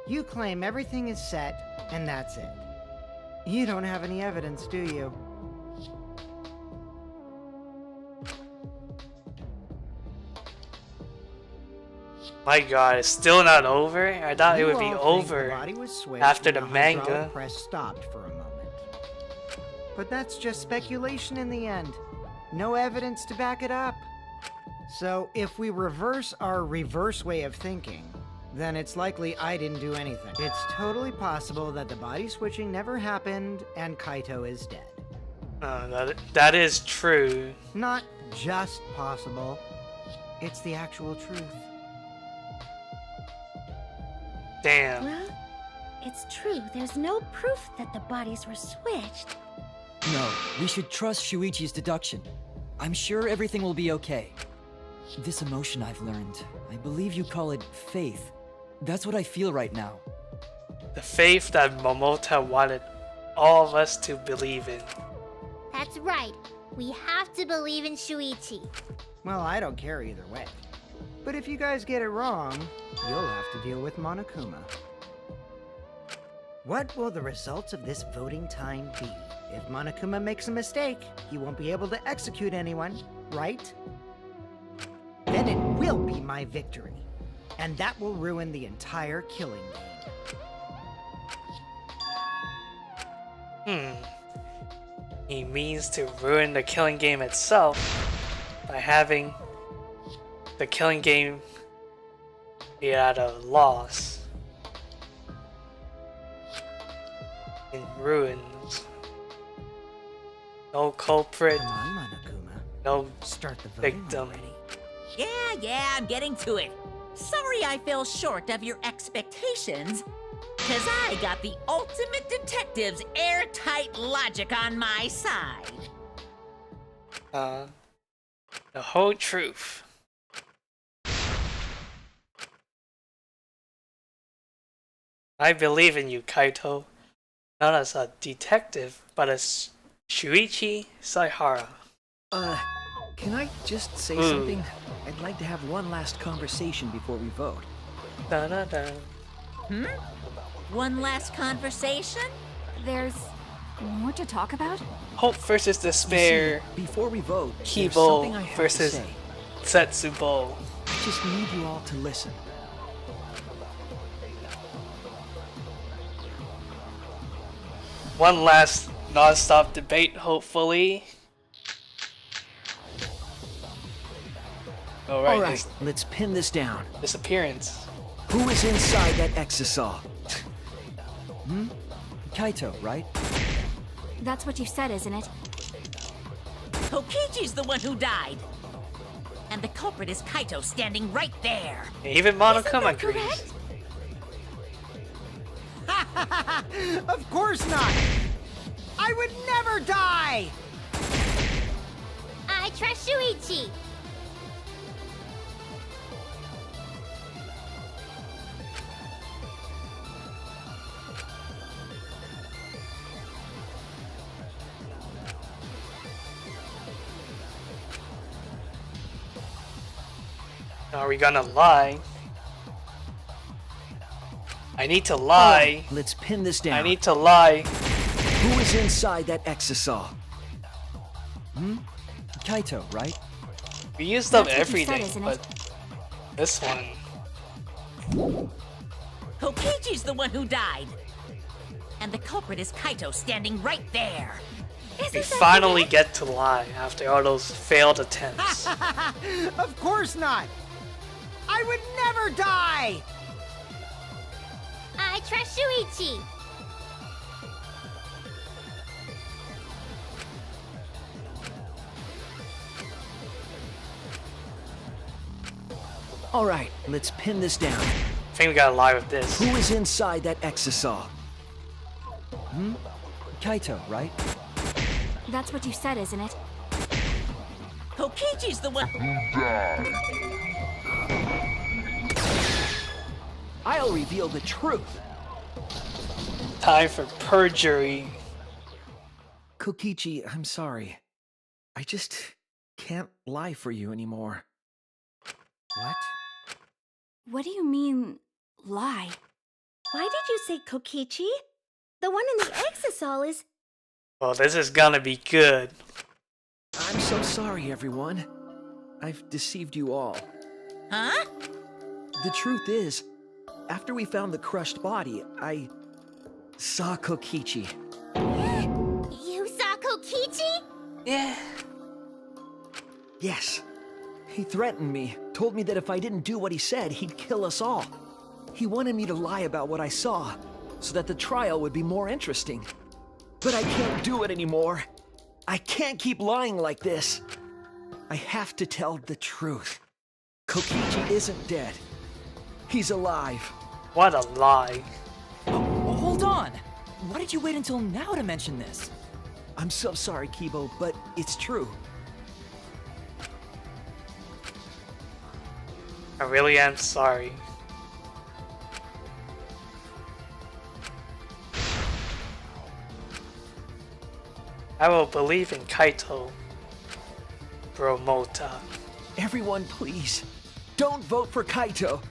You claim everything is set, and that's it. You don't have any evidence, do you? My god, it's still not over? I thought it You would be all think the over body was switched after when the manga. hydraulic press stopped for a moment. But that's just speculation in the end. No evidence to back it up. So if we reverse our reverse way of thinking, then it's likely I didn't do anything. It's totally possible that the body switching never happened and Kaito is dead. That is true. Not just possible, it's the actual truth. Damn. Well, it's true. There's no proof that the bodies were switched. No, we should trust Shuichi's deduction. I'm sure everything will be okay. This emotion I've learned, I believe you call it faith. That's what I feel right now. The faith that Momota wanted all of us to believe in. That's right. We have to believe in Shuichi. Well, I don't care either way. But if you guys get it wrong, you'll have to deal with Monokuma. What will the results of this voting time be? If Monokuma makes a mistake, he won't be able to execute anyone, right? Then it will be my victory. And that will ruin the entire killing game. He means to ruin the killing game itself by having the killing game be at a loss. In ruins. No culprit, Come on, Monokuma. no Start the voting victim. already. Yeah, I'm getting to it. Sorry I fell short of your expectations, because I got the ultimate detective's airtight logic on my side. The whole truth. I believe in you, Kaito. Not as a detective, but as Shuichi Saihara. Can I just say something? I'd like to have one last conversation before we vote. Da-da-da. One last conversation? There's more to talk about? Hope versus despair. See, before we vote, there's Kibo something I have versus to say. Setsubo. I just need you all to listen. One last non-stop debate, hopefully. Alright, All right, his let's pin this down. disappearance. Who is inside that exisal? Kaito, right? That's what you said, isn't it? Kokichi's the one who died. And the culprit is Kaito standing right there. Even Monokuma that agrees. correct? Of course not! I would never die! I trust Shuichi. Are we gonna lie? I need to lie. Let's pin this down. I need to lie. Who is inside that exisal? Kaito, right? We used up That's what you said, everything, isn't it? but this one. Kokichi's the one who died. And the culprit is Kaito standing right there. We finally get to lie after all those failed attempts. Of course not! I would never die! I trust Shuichi. All right, let's pin this down. I think we gotta lie with this. Who is inside that exisal? Kaito, right? That's what you said, isn't it? Kokichi's the one. I'll reveal the truth. Time for perjury. Kokichi, I'm sorry. I just can't lie for you anymore. What? What do you mean, lie? Why did you say Kokichi? The one in the exisal is... Well, this is gonna be good. I'm so sorry, everyone. I've deceived you all. Huh? The truth is, after we found the crushed body, I saw Kokichi. You saw Kokichi? Yeah. Yes. He threatened me, told me that if I didn't do what he said, he'd kill us all. He wanted me to lie about what I saw, so that the trial would be more interesting. But I can't do it anymore. I can't keep lying like this. I have to tell the truth. Kokichi isn't dead. He's alive. What a lie. Hold on! Why did you wait until now to mention this? I'm so sorry, Kibo, but it's true. I really am sorry. I will believe in Kaito. Bromota. Everyone, please, don't vote for Kaito.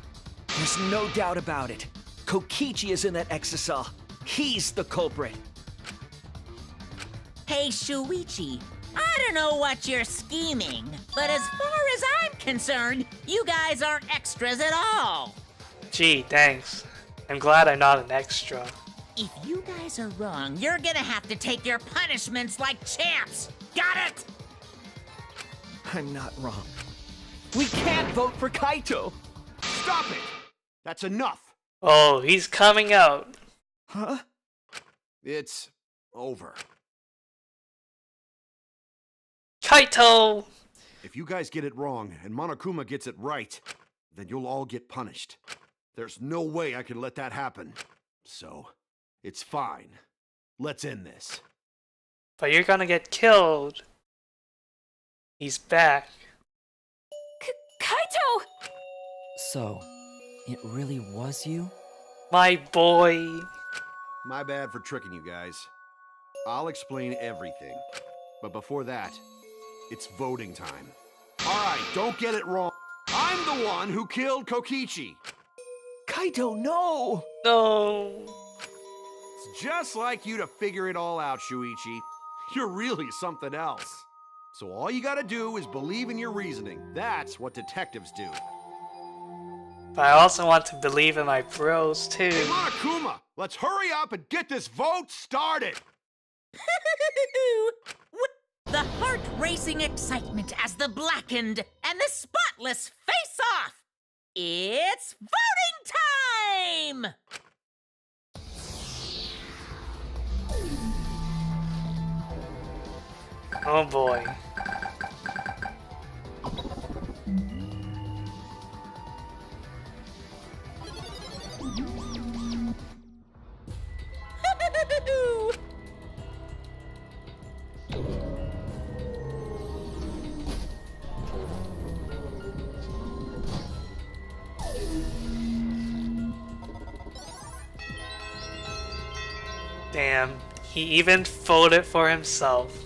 There's no doubt about it. Kokichi is in that exisal. He's the culprit. Hey, Shuichi. I don't know what you're scheming, but as far as I'm concerned, you guys aren't extras at all. Gee, thanks. I'm glad I'm not an extra. If you guys are wrong, you're gonna have to take your punishments like champs. Got it? I'm not wrong. We can't vote for Kaito! Stop it! That's enough! Oh, he's coming out. Huh? It's over. Kaito! If you guys get it wrong and Monokuma gets it right, then you'll all get punished. There's no way I can let that happen. So, it's fine. Let's end this. But you're gonna get killed. He's back. Kaito! So, it really was you? My boy. My bad for tricking you guys. I'll explain everything. But before that, it's voting time. Alright, don't get it wrong. I'm the one who killed Kokichi. Kaito, no! No. It's just like you to figure it all out, Shuichi. You're really something else. So all you gotta do is believe in your reasoning. That's what detectives do. But I also want to believe in my bros too. Hey, Monokuma, let's hurry up and get this vote started! With the heart-racing excitement as the blackened and the spotless face off, it's voting time! Oh boy. Damn, he even voted for himself.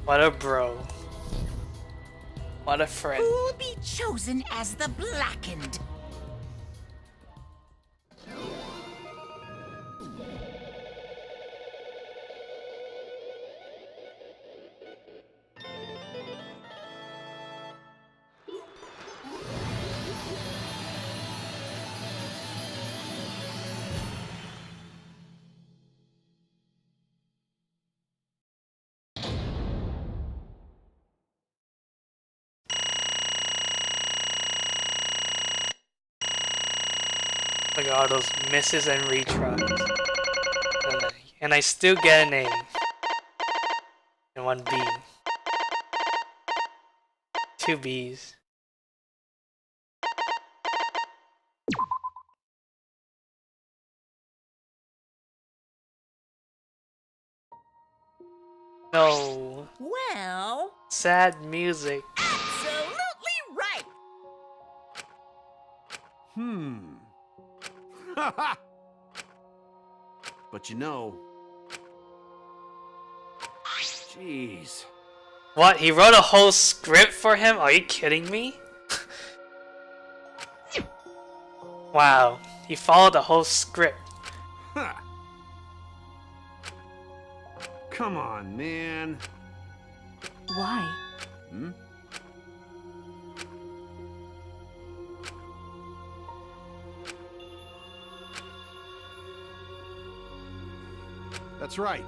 What a bro. What a friend. Who'll be chosen as the blackened? Look at all those misses and retries. And I still get an A. And 1 B. 2 B's. No. Well, Sad music. absolutely right! But you know... Jeez. What? He wrote a whole script for him? Are you kidding me? Wow. He followed the whole script. Huh. Come on, man. Why? Hmm? That's right.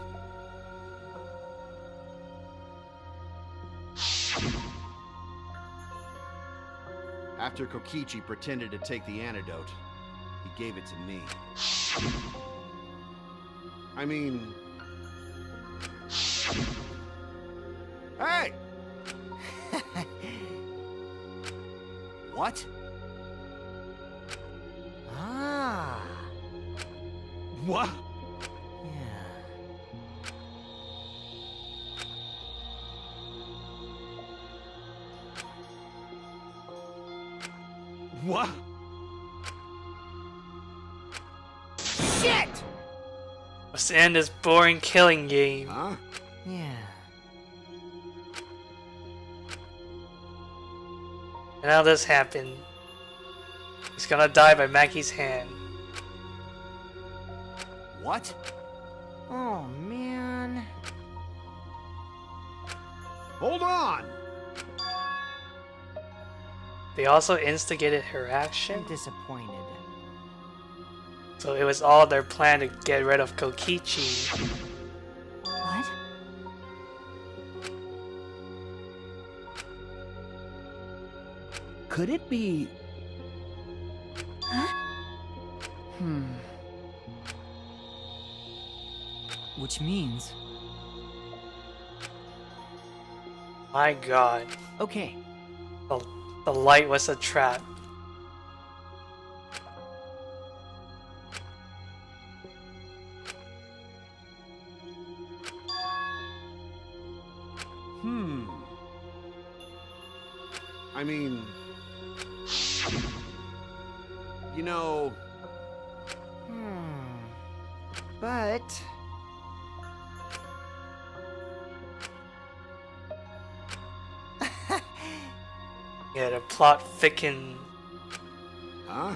After Kokichi pretended to take the antidote, he gave it to me. I mean... Hey! What? Ah. What? Yeah. What? Shit! Let's end this boring killing game. Huh? Yeah. And now this happened. He's gonna die by Maki's hand. What? Oh, man. Hold on! They also instigated her action. I'm disappointed. So it was all their plan to get rid of Kokichi. What? Could it be... Which means... My god. Okay, The light was a trap. I mean... You know... But... Yeah, the plot thickened. Huh?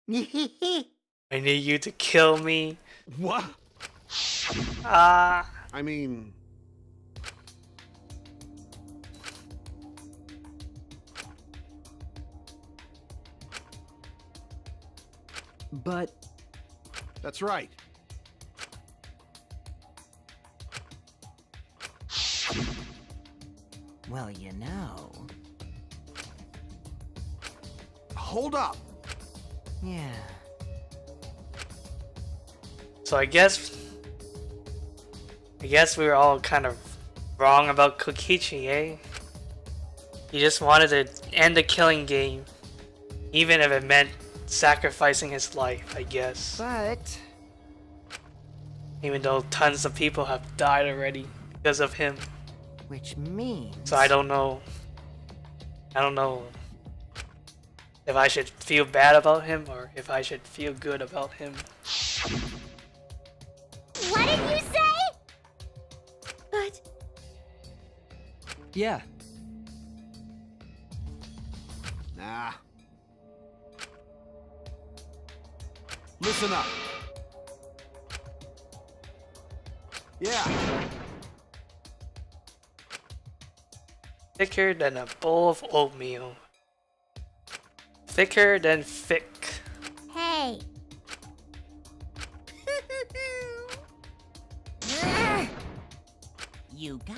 I need you to kill me. What? Ah. I mean... but... That's right. Well, you know... Hold up. Yeah. So I guess we were all kind of wrong about Kokichi, eh? He just wanted to end the killing game, even if it meant sacrificing his life, I guess. But... Even though tons of people have died already because of him. Which means... So I don't know if I should feel bad about him or if I should feel good about him. What did you say? But Yeah. Nah. Listen up. Yeah. Thicker than a bowl of oatmeal. Thicker than thick. hey. You guys.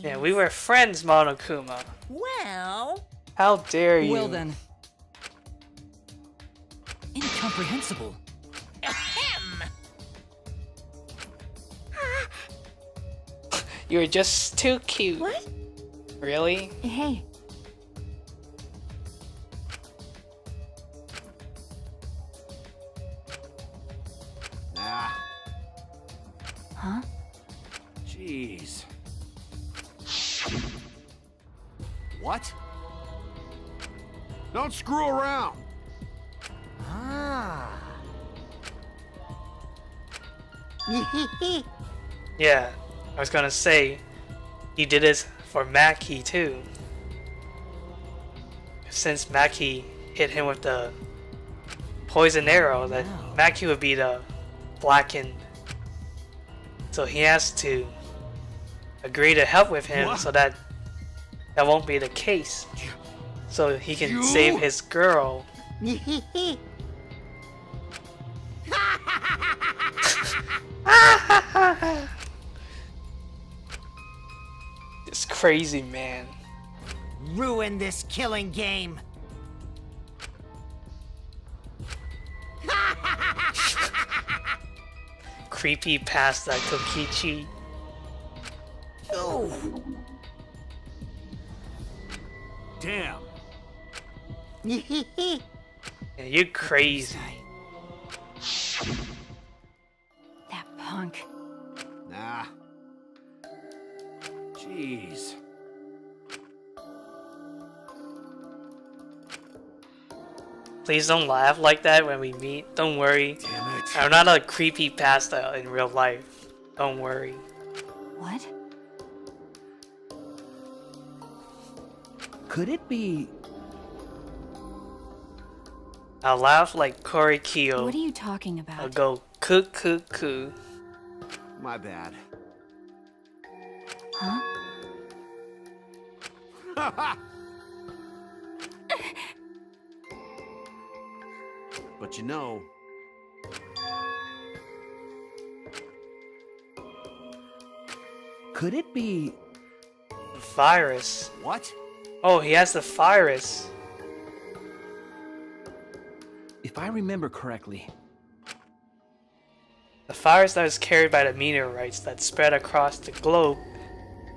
Yeah, we were friends, Monokuma. Well, How dare you? Well then. Incomprehensible. ahem. You were just too cute. What? Really? Hey, Nah. huh? Jeez. What? Don't screw around. Ah. Yeah, I was gonna say, he did this for Maki too. Since Maki hit him with the poison arrow, that Maki would be the blackened. So he has to agree to help with him What? so that won't be the case. So he can You? save his girl. This crazy man. Ruin this killing game. Creepy past that Kokichi. Oh. Damn. Yeah, you crazy. That punk. Nah. Jeez. Please don't laugh like that when we meet. Don't worry. Damn it. I'm not a creepy pasta in real life. Don't worry. What? Could it be... I'll laugh like Corey Keo. What are you talking I'll about? go coo. My bad. Huh? But you know... Could it be... The virus. What? Oh, he has the virus. If I remember correctly, The virus that was carried by the meteorites that spread across the globe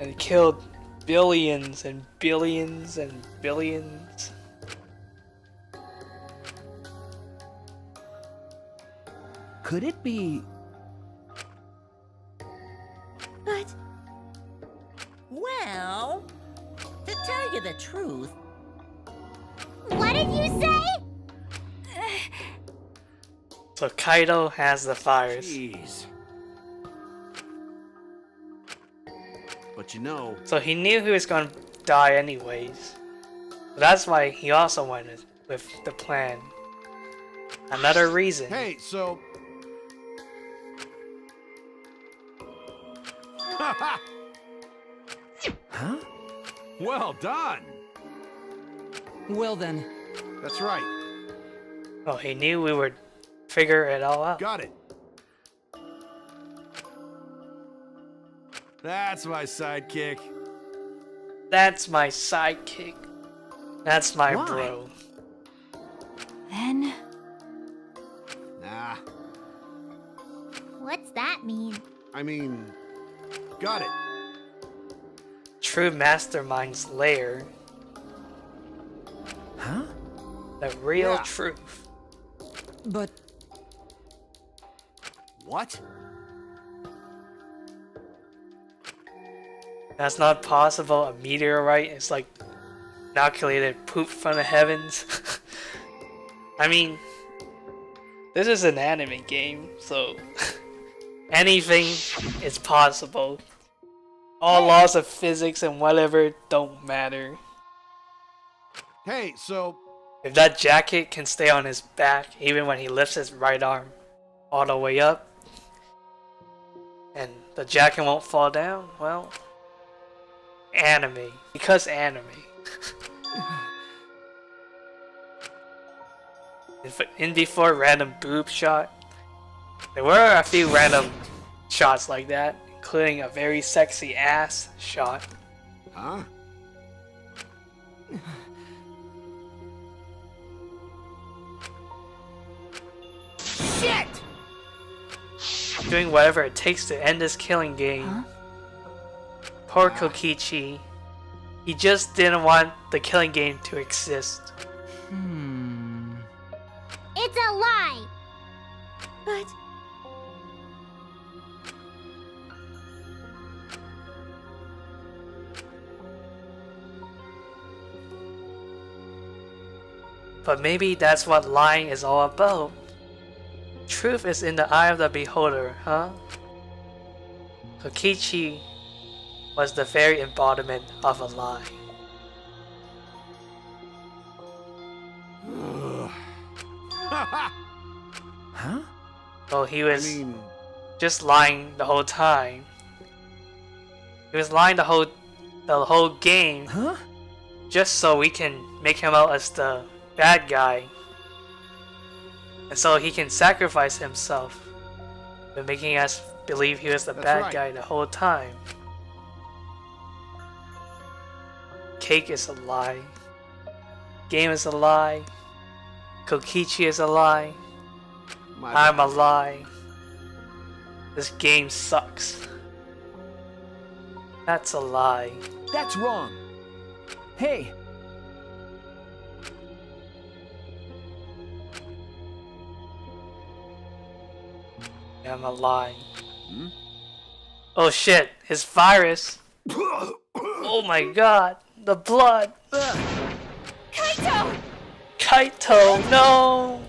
and killed billions and billions and billions. could it be... But Well, to tell you the truth, What did you say? So Kaido has the virus. Jeez. But you know... So he knew he was gonna die anyways. So that's why he also went with the plan. Another reason. Hey, so... Huh? Well done! Well then, That's right. Oh, he knew we would figure it all out. Got it. That's my sidekick. That's my sidekick. That's my Why? bro. Then, Nah, What's that mean? I mean... Got it. True mastermind's lair. huh? The real Yeah. truth. But What? That's not possible. A meteorite is like inoculated poop from the heavens. I mean, this is an anime game, so anything is possible. All laws of physics and whatever don't matter. Hey, so... If that jacket can stay on his back even when he lifts his right arm all the way up, and the jacket won't fall down, well, anime. Because anime. In before random boob shot, there were a few random shots like that, including a very sexy ass shot. Huh? Shit! Doing whatever it takes to end this killing game. Huh? Poor Kokichi. He just didn't want the killing game to exist. It's a lie! but But maybe that's what lying is all about. Truth is in the eye of the beholder, huh? Kokichi was the very embodiment of a lie. huh? Well, he I was mean... just lying the whole time. He was lying the whole game, Huh? just so we can make him out as the bad guy. And so he can sacrifice himself by making us believe he was the That's bad right. guy the whole time. Cake is a lie. Game is a lie. Kokichi is a lie. My I'm a bad. lie. This game sucks. That's a lie. That's wrong. Hey, I'm a lie. Hmm? Oh shit, his virus. Oh my god, the blood. Kaito! Kaito, no!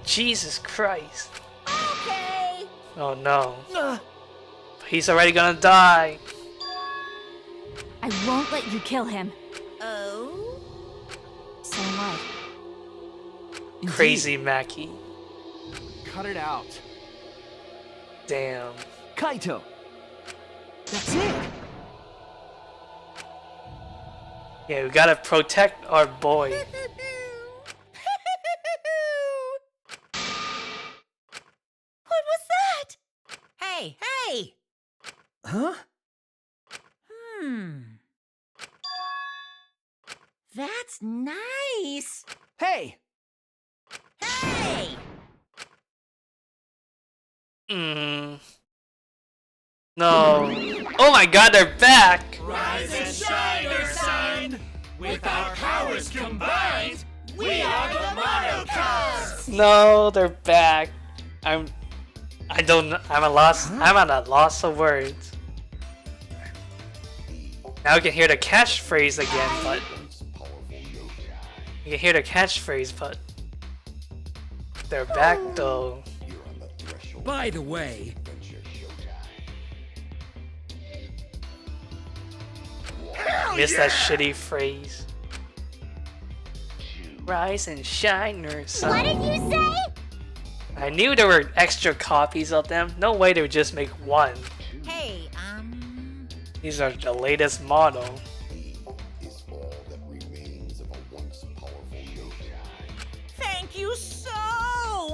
Jesus Christ. Okay. Oh no. He's already gonna die. I won't let you kill him. Oh? So what? Indeed. Crazy Mackie. Cut it out. Damn. Kaito! That's it! Yeah, we gotta protect our boy. Huh? That's nice. Hey! Hey! No. Oh my god, they're back! Rise and shine, Earthsign! With our powers combined, we are the Monocons! No, they're back. I'm at a loss of words. Now we can hear the catchphrase again, but you can hear the catchphrase, but they're back though. By the way, Miss that shitty phrase. Rise and shine, Earthsign. What did you say? I knew there were extra copies of them. No way they would just make one. Hey, These are the latest model. thank you so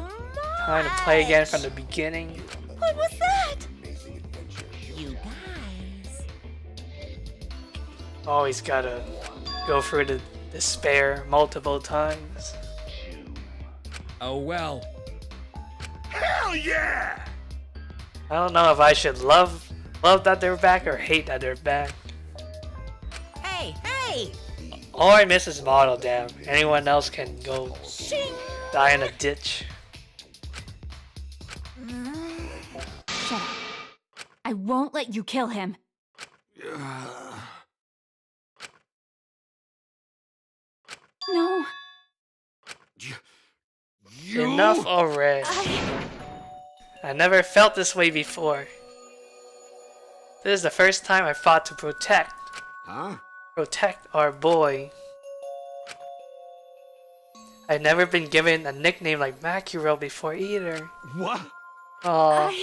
much. Time to play again from the beginning. What was that? You guys. Always gotta go through the despair multiple times. oh well. Hell yeah! I don't know if I should love that they're back or hate that they're back. Hey, hey! All I miss is model, damn. Anyone else can go die in a ditch. Shut up. I won't let you kill him. No. Enough already. I never felt this way before. This is the first time I fought to protect Huh? our boy. I've never been given a nickname like Makuro before either. What? Aww.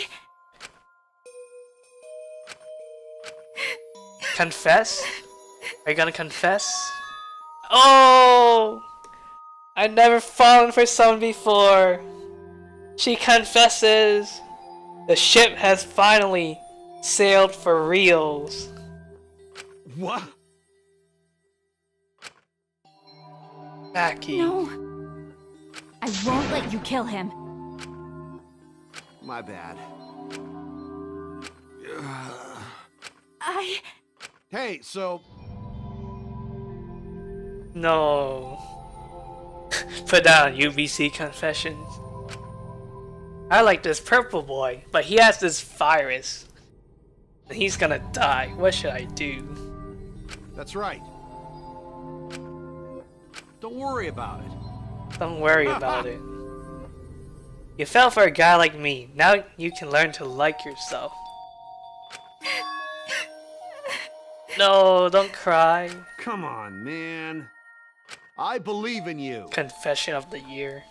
Confess? Are you gonna confess? Oh! I've never fallen for someone before. She confesses. The ship has finally sailed for reals. What? Maki. No. I won't let you kill him. My bad. Hey, so No. Put down UBC confessions. I like this purple boy, but he has this virus. And he's gonna die. What should I do? that's right. Don't worry about it. Don't worry about it. You fell for a guy like me. Now you can learn to like yourself. No, don't cry. Come on, man. I believe in you. Confession of the year.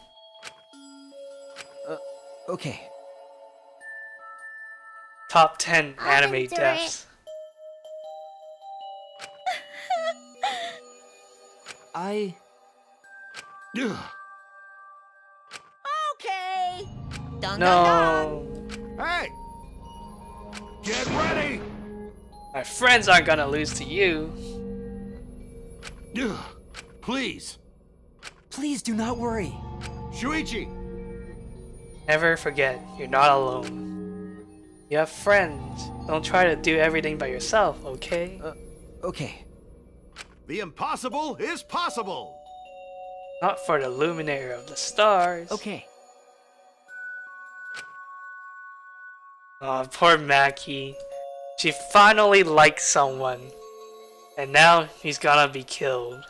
Okay. Top 10 I'll anime endure deaths. I... Ugh. Okay. Dun, dun, dun. No. Hey! Get ready! My friends aren't gonna lose to you. Ugh. Please. Please do not worry. Shuichi! Never forget, you're not alone. You have friends. Don't try to do everything by yourself, okay? Okay. The impossible is possible! Not for the luminary of the stars. Okay. Aw, poor Maki. She finally liked someone. And now he's gonna be killed.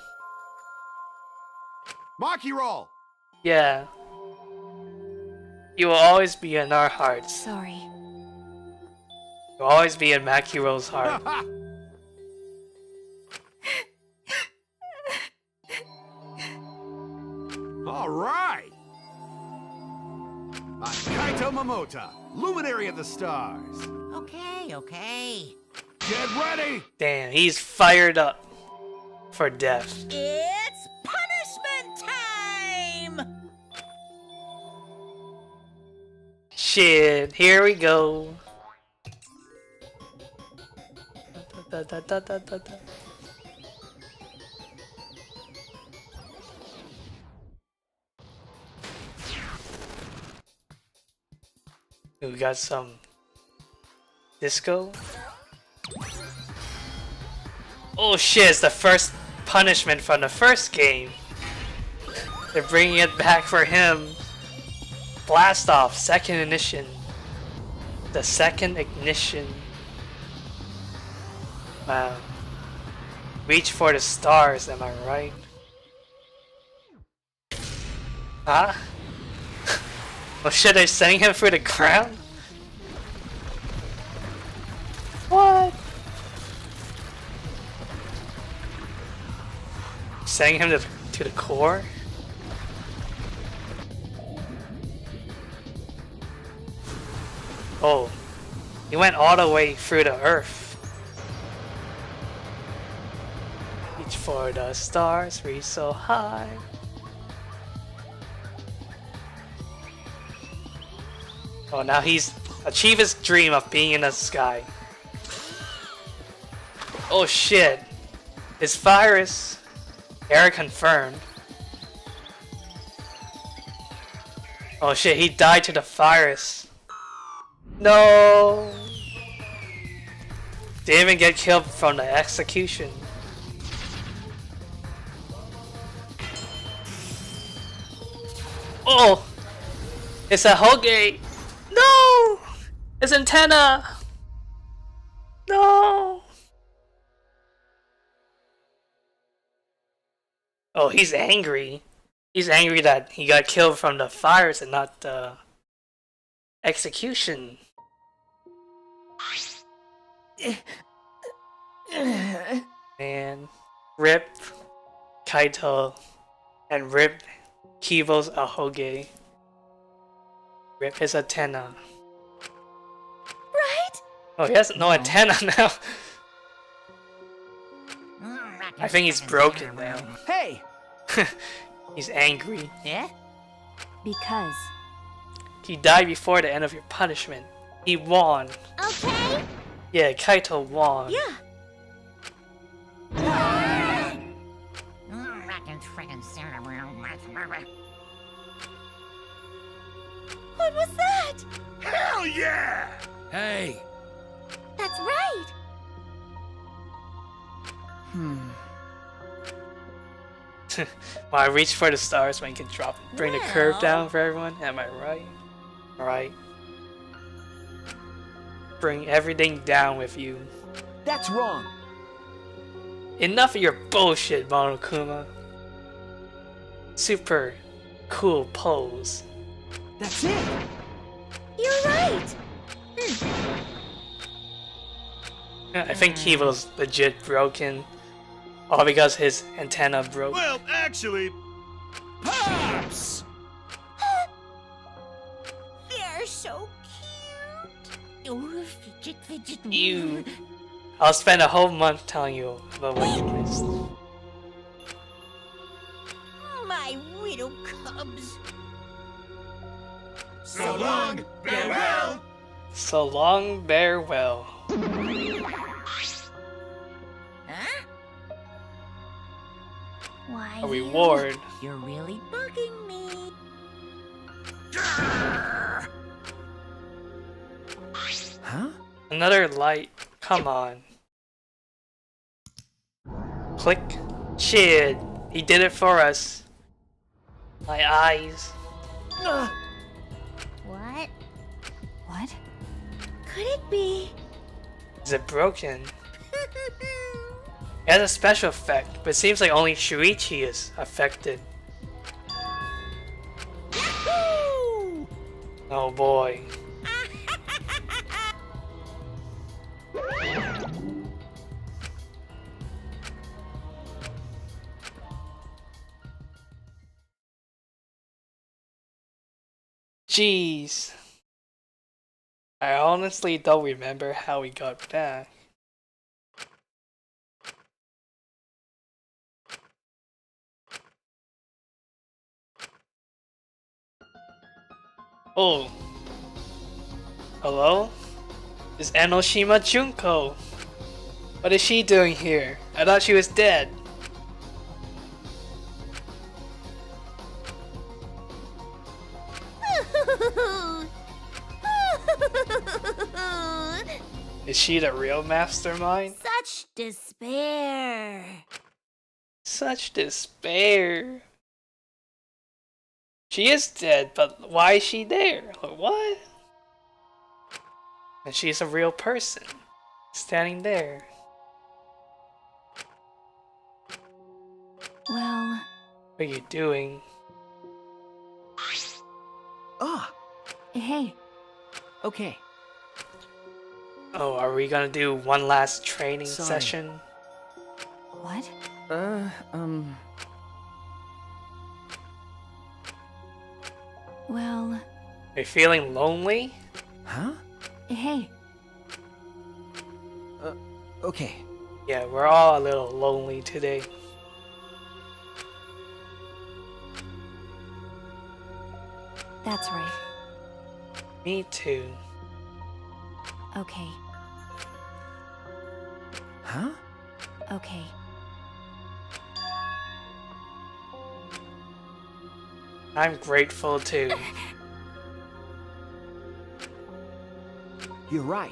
Maki roll! Yeah. You will always be in our hearts. Sorry. You'll always be in Makiro's heart. All right! I'm Kaito Momota, Luminary of the Stars. Okay, okay. Get ready! Damn, he's fired up for death. It's punishment time! Shit, here we go. Da, da, da, da, da, da. We got some disco. Oh shit, it's the first punishment from the first game. They're bringing it back for him. Blast off, second ignition. The second ignition. Wow. Reach for the stars, am I right? Huh? Oh shit, they're sending him through the ground? What? Sending him to the core? Oh, he went all the way through the earth. Reach for the stars, reach so high. Oh, now he's achieved his dream of being in the sky. Oh shit. It's virus. Error confirmed. Oh shit, he died to the virus. No. Didn't even get killed from the execution. Oh! It's a Hoge! No! His antenna! No! Oh, he's angry. He's angry that he got killed from the fires and not the execution. Man. Rip Kaito and rip Kivo's Ahoge. Rip his antenna. Right? Oh, he has no antenna now. I think he's broken now. Hey! He's angry. Yeah? Because He died before the end of your punishment. He won. Okay? Yeah, Kaito won. Yeah. What was that? Hell yeah! Hey! That's right. When I reach for the stars when you can drop bring the curve down for everyone. Am I right? Alright. Bring everything down with you. That's wrong. Enough of your bullshit, Monokuma. Super cool pose. That's it. You're right. I think Kivo's legit broken. All because his antenna broke. Well, actually, Pops! They're so cute. Oh, fidget, fidget. You. I'll spend a whole month telling you about what you missed. My widow cubs. So long, farewell! So long, bear well. Huh? why A reward. You're really bugging me. Huh? Another light. Come on. Click. Shit. He did it for us. My eyes. What? What? Could it be? Is it broken? It has a special effect, but it seems like only Shuichi is affected. Yahoo! Oh boy. Jeez. I honestly don't remember how we got back. Oh. Hello? It's Enoshima Junko. What is she doing here? I thought she was dead. Is she the real mastermind? Such despair. Such despair. She is dead, but why is she there? What? And she's a real person, standing there. Well, What are you doing? Ah, hey, okay. Oh, are we gonna do one last training Sorry. session? what? Well, Are you feeling lonely? Huh? hey, Okay. Yeah, we're all a little lonely today. that's right. Me too. Okay, Huh? okay. I'm grateful too. You're right.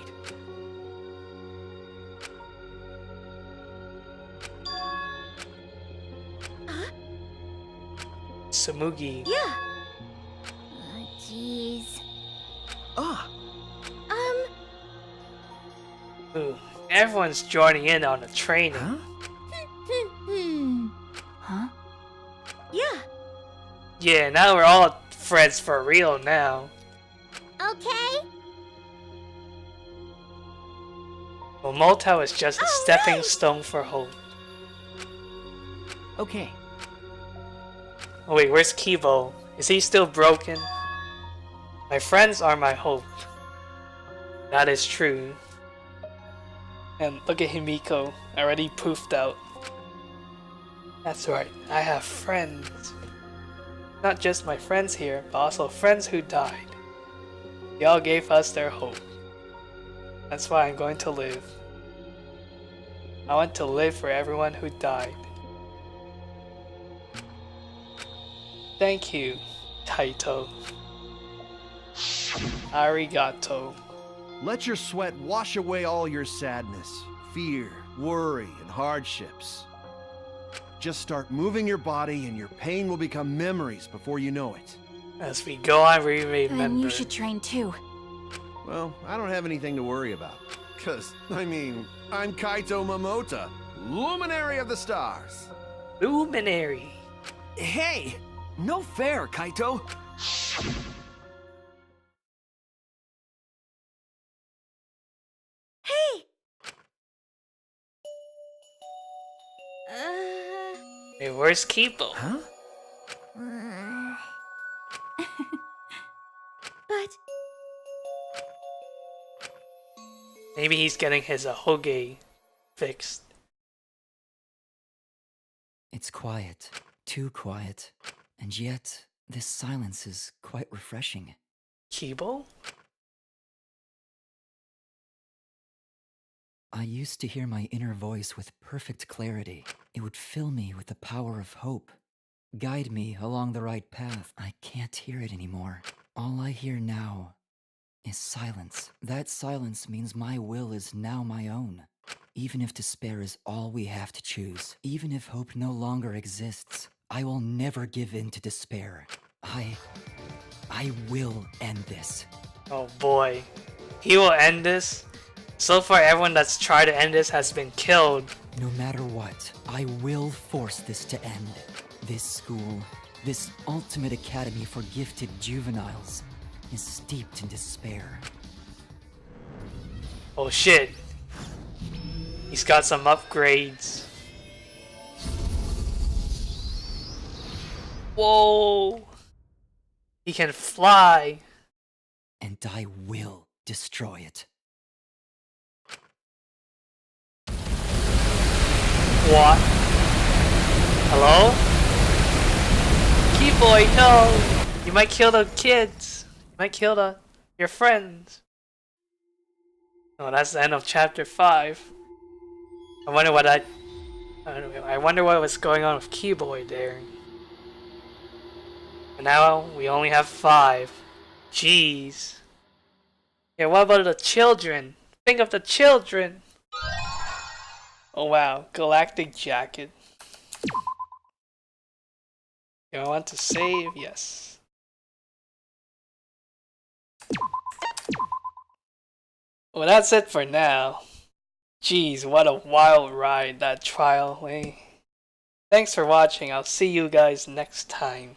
Samugi. Yeah. Oh, jeez. Ah, Ooh, everyone's joining in on the training. huh? Huh? Yeah. Yeah, now we're all friends for real now. Okay. Well, Motel is just a All stepping right. stone for hope. Okay. Oh wait, where's Kibo? Is he still broken? My friends are my hope. That is true. And look at Himiko, already poofed out. That's right, I have friends. Not just my friends here, but also friends who died. They all gave us their hope. That's why I'm going to live. I want to live for everyone who died. Thank you, Taito. Arigato. Let your sweat wash away all your sadness, fear, worry, and hardships. Just start moving your body and your pain will become memories before you know it. As we go on, we Then remember. you should train too. Well, I don't have anything to worry about. Cause, I mean, I'm Kaito Momota, Luminary of the Stars. Luminary. Hey! No fair, Kaito! Hey. Hey, where's Kipo? Huh? But Maybe he's getting his Ahoge fixed. It's quiet, too quiet, and yet this silence is quite refreshing. Kibo? I used to hear my inner voice with perfect clarity. It would fill me with the power of hope, guide me along the right path. I can't hear it anymore. All I hear now is silence. That silence means my will is now my own. Even if despair is all we have to choose, even if hope no longer exists, I will never give in to despair. I will end this. Oh boy. He will end this? So far, everyone that's tried to end this has been killed. No matter what, I will force this to end. This school, this ultimate academy for gifted juveniles, is steeped in despair. Oh shit. He's got some upgrades. Whoa. He can fly. And I will destroy it. What? Hello? Keyboy, no! You might kill the kids. You might kill your friends. Oh, that's the end of chapter 5. I wonder what I wonder what was going on with Keyboy there. And now we only have 5. Jeez. Yeah, what about the children? Think of the children. Oh wow, galactic jacket. Do I want to save? Yes. Well, that's it for now. Jeez, what a wild ride that trial, eh? Thanks for watching. I'll see you guys next time.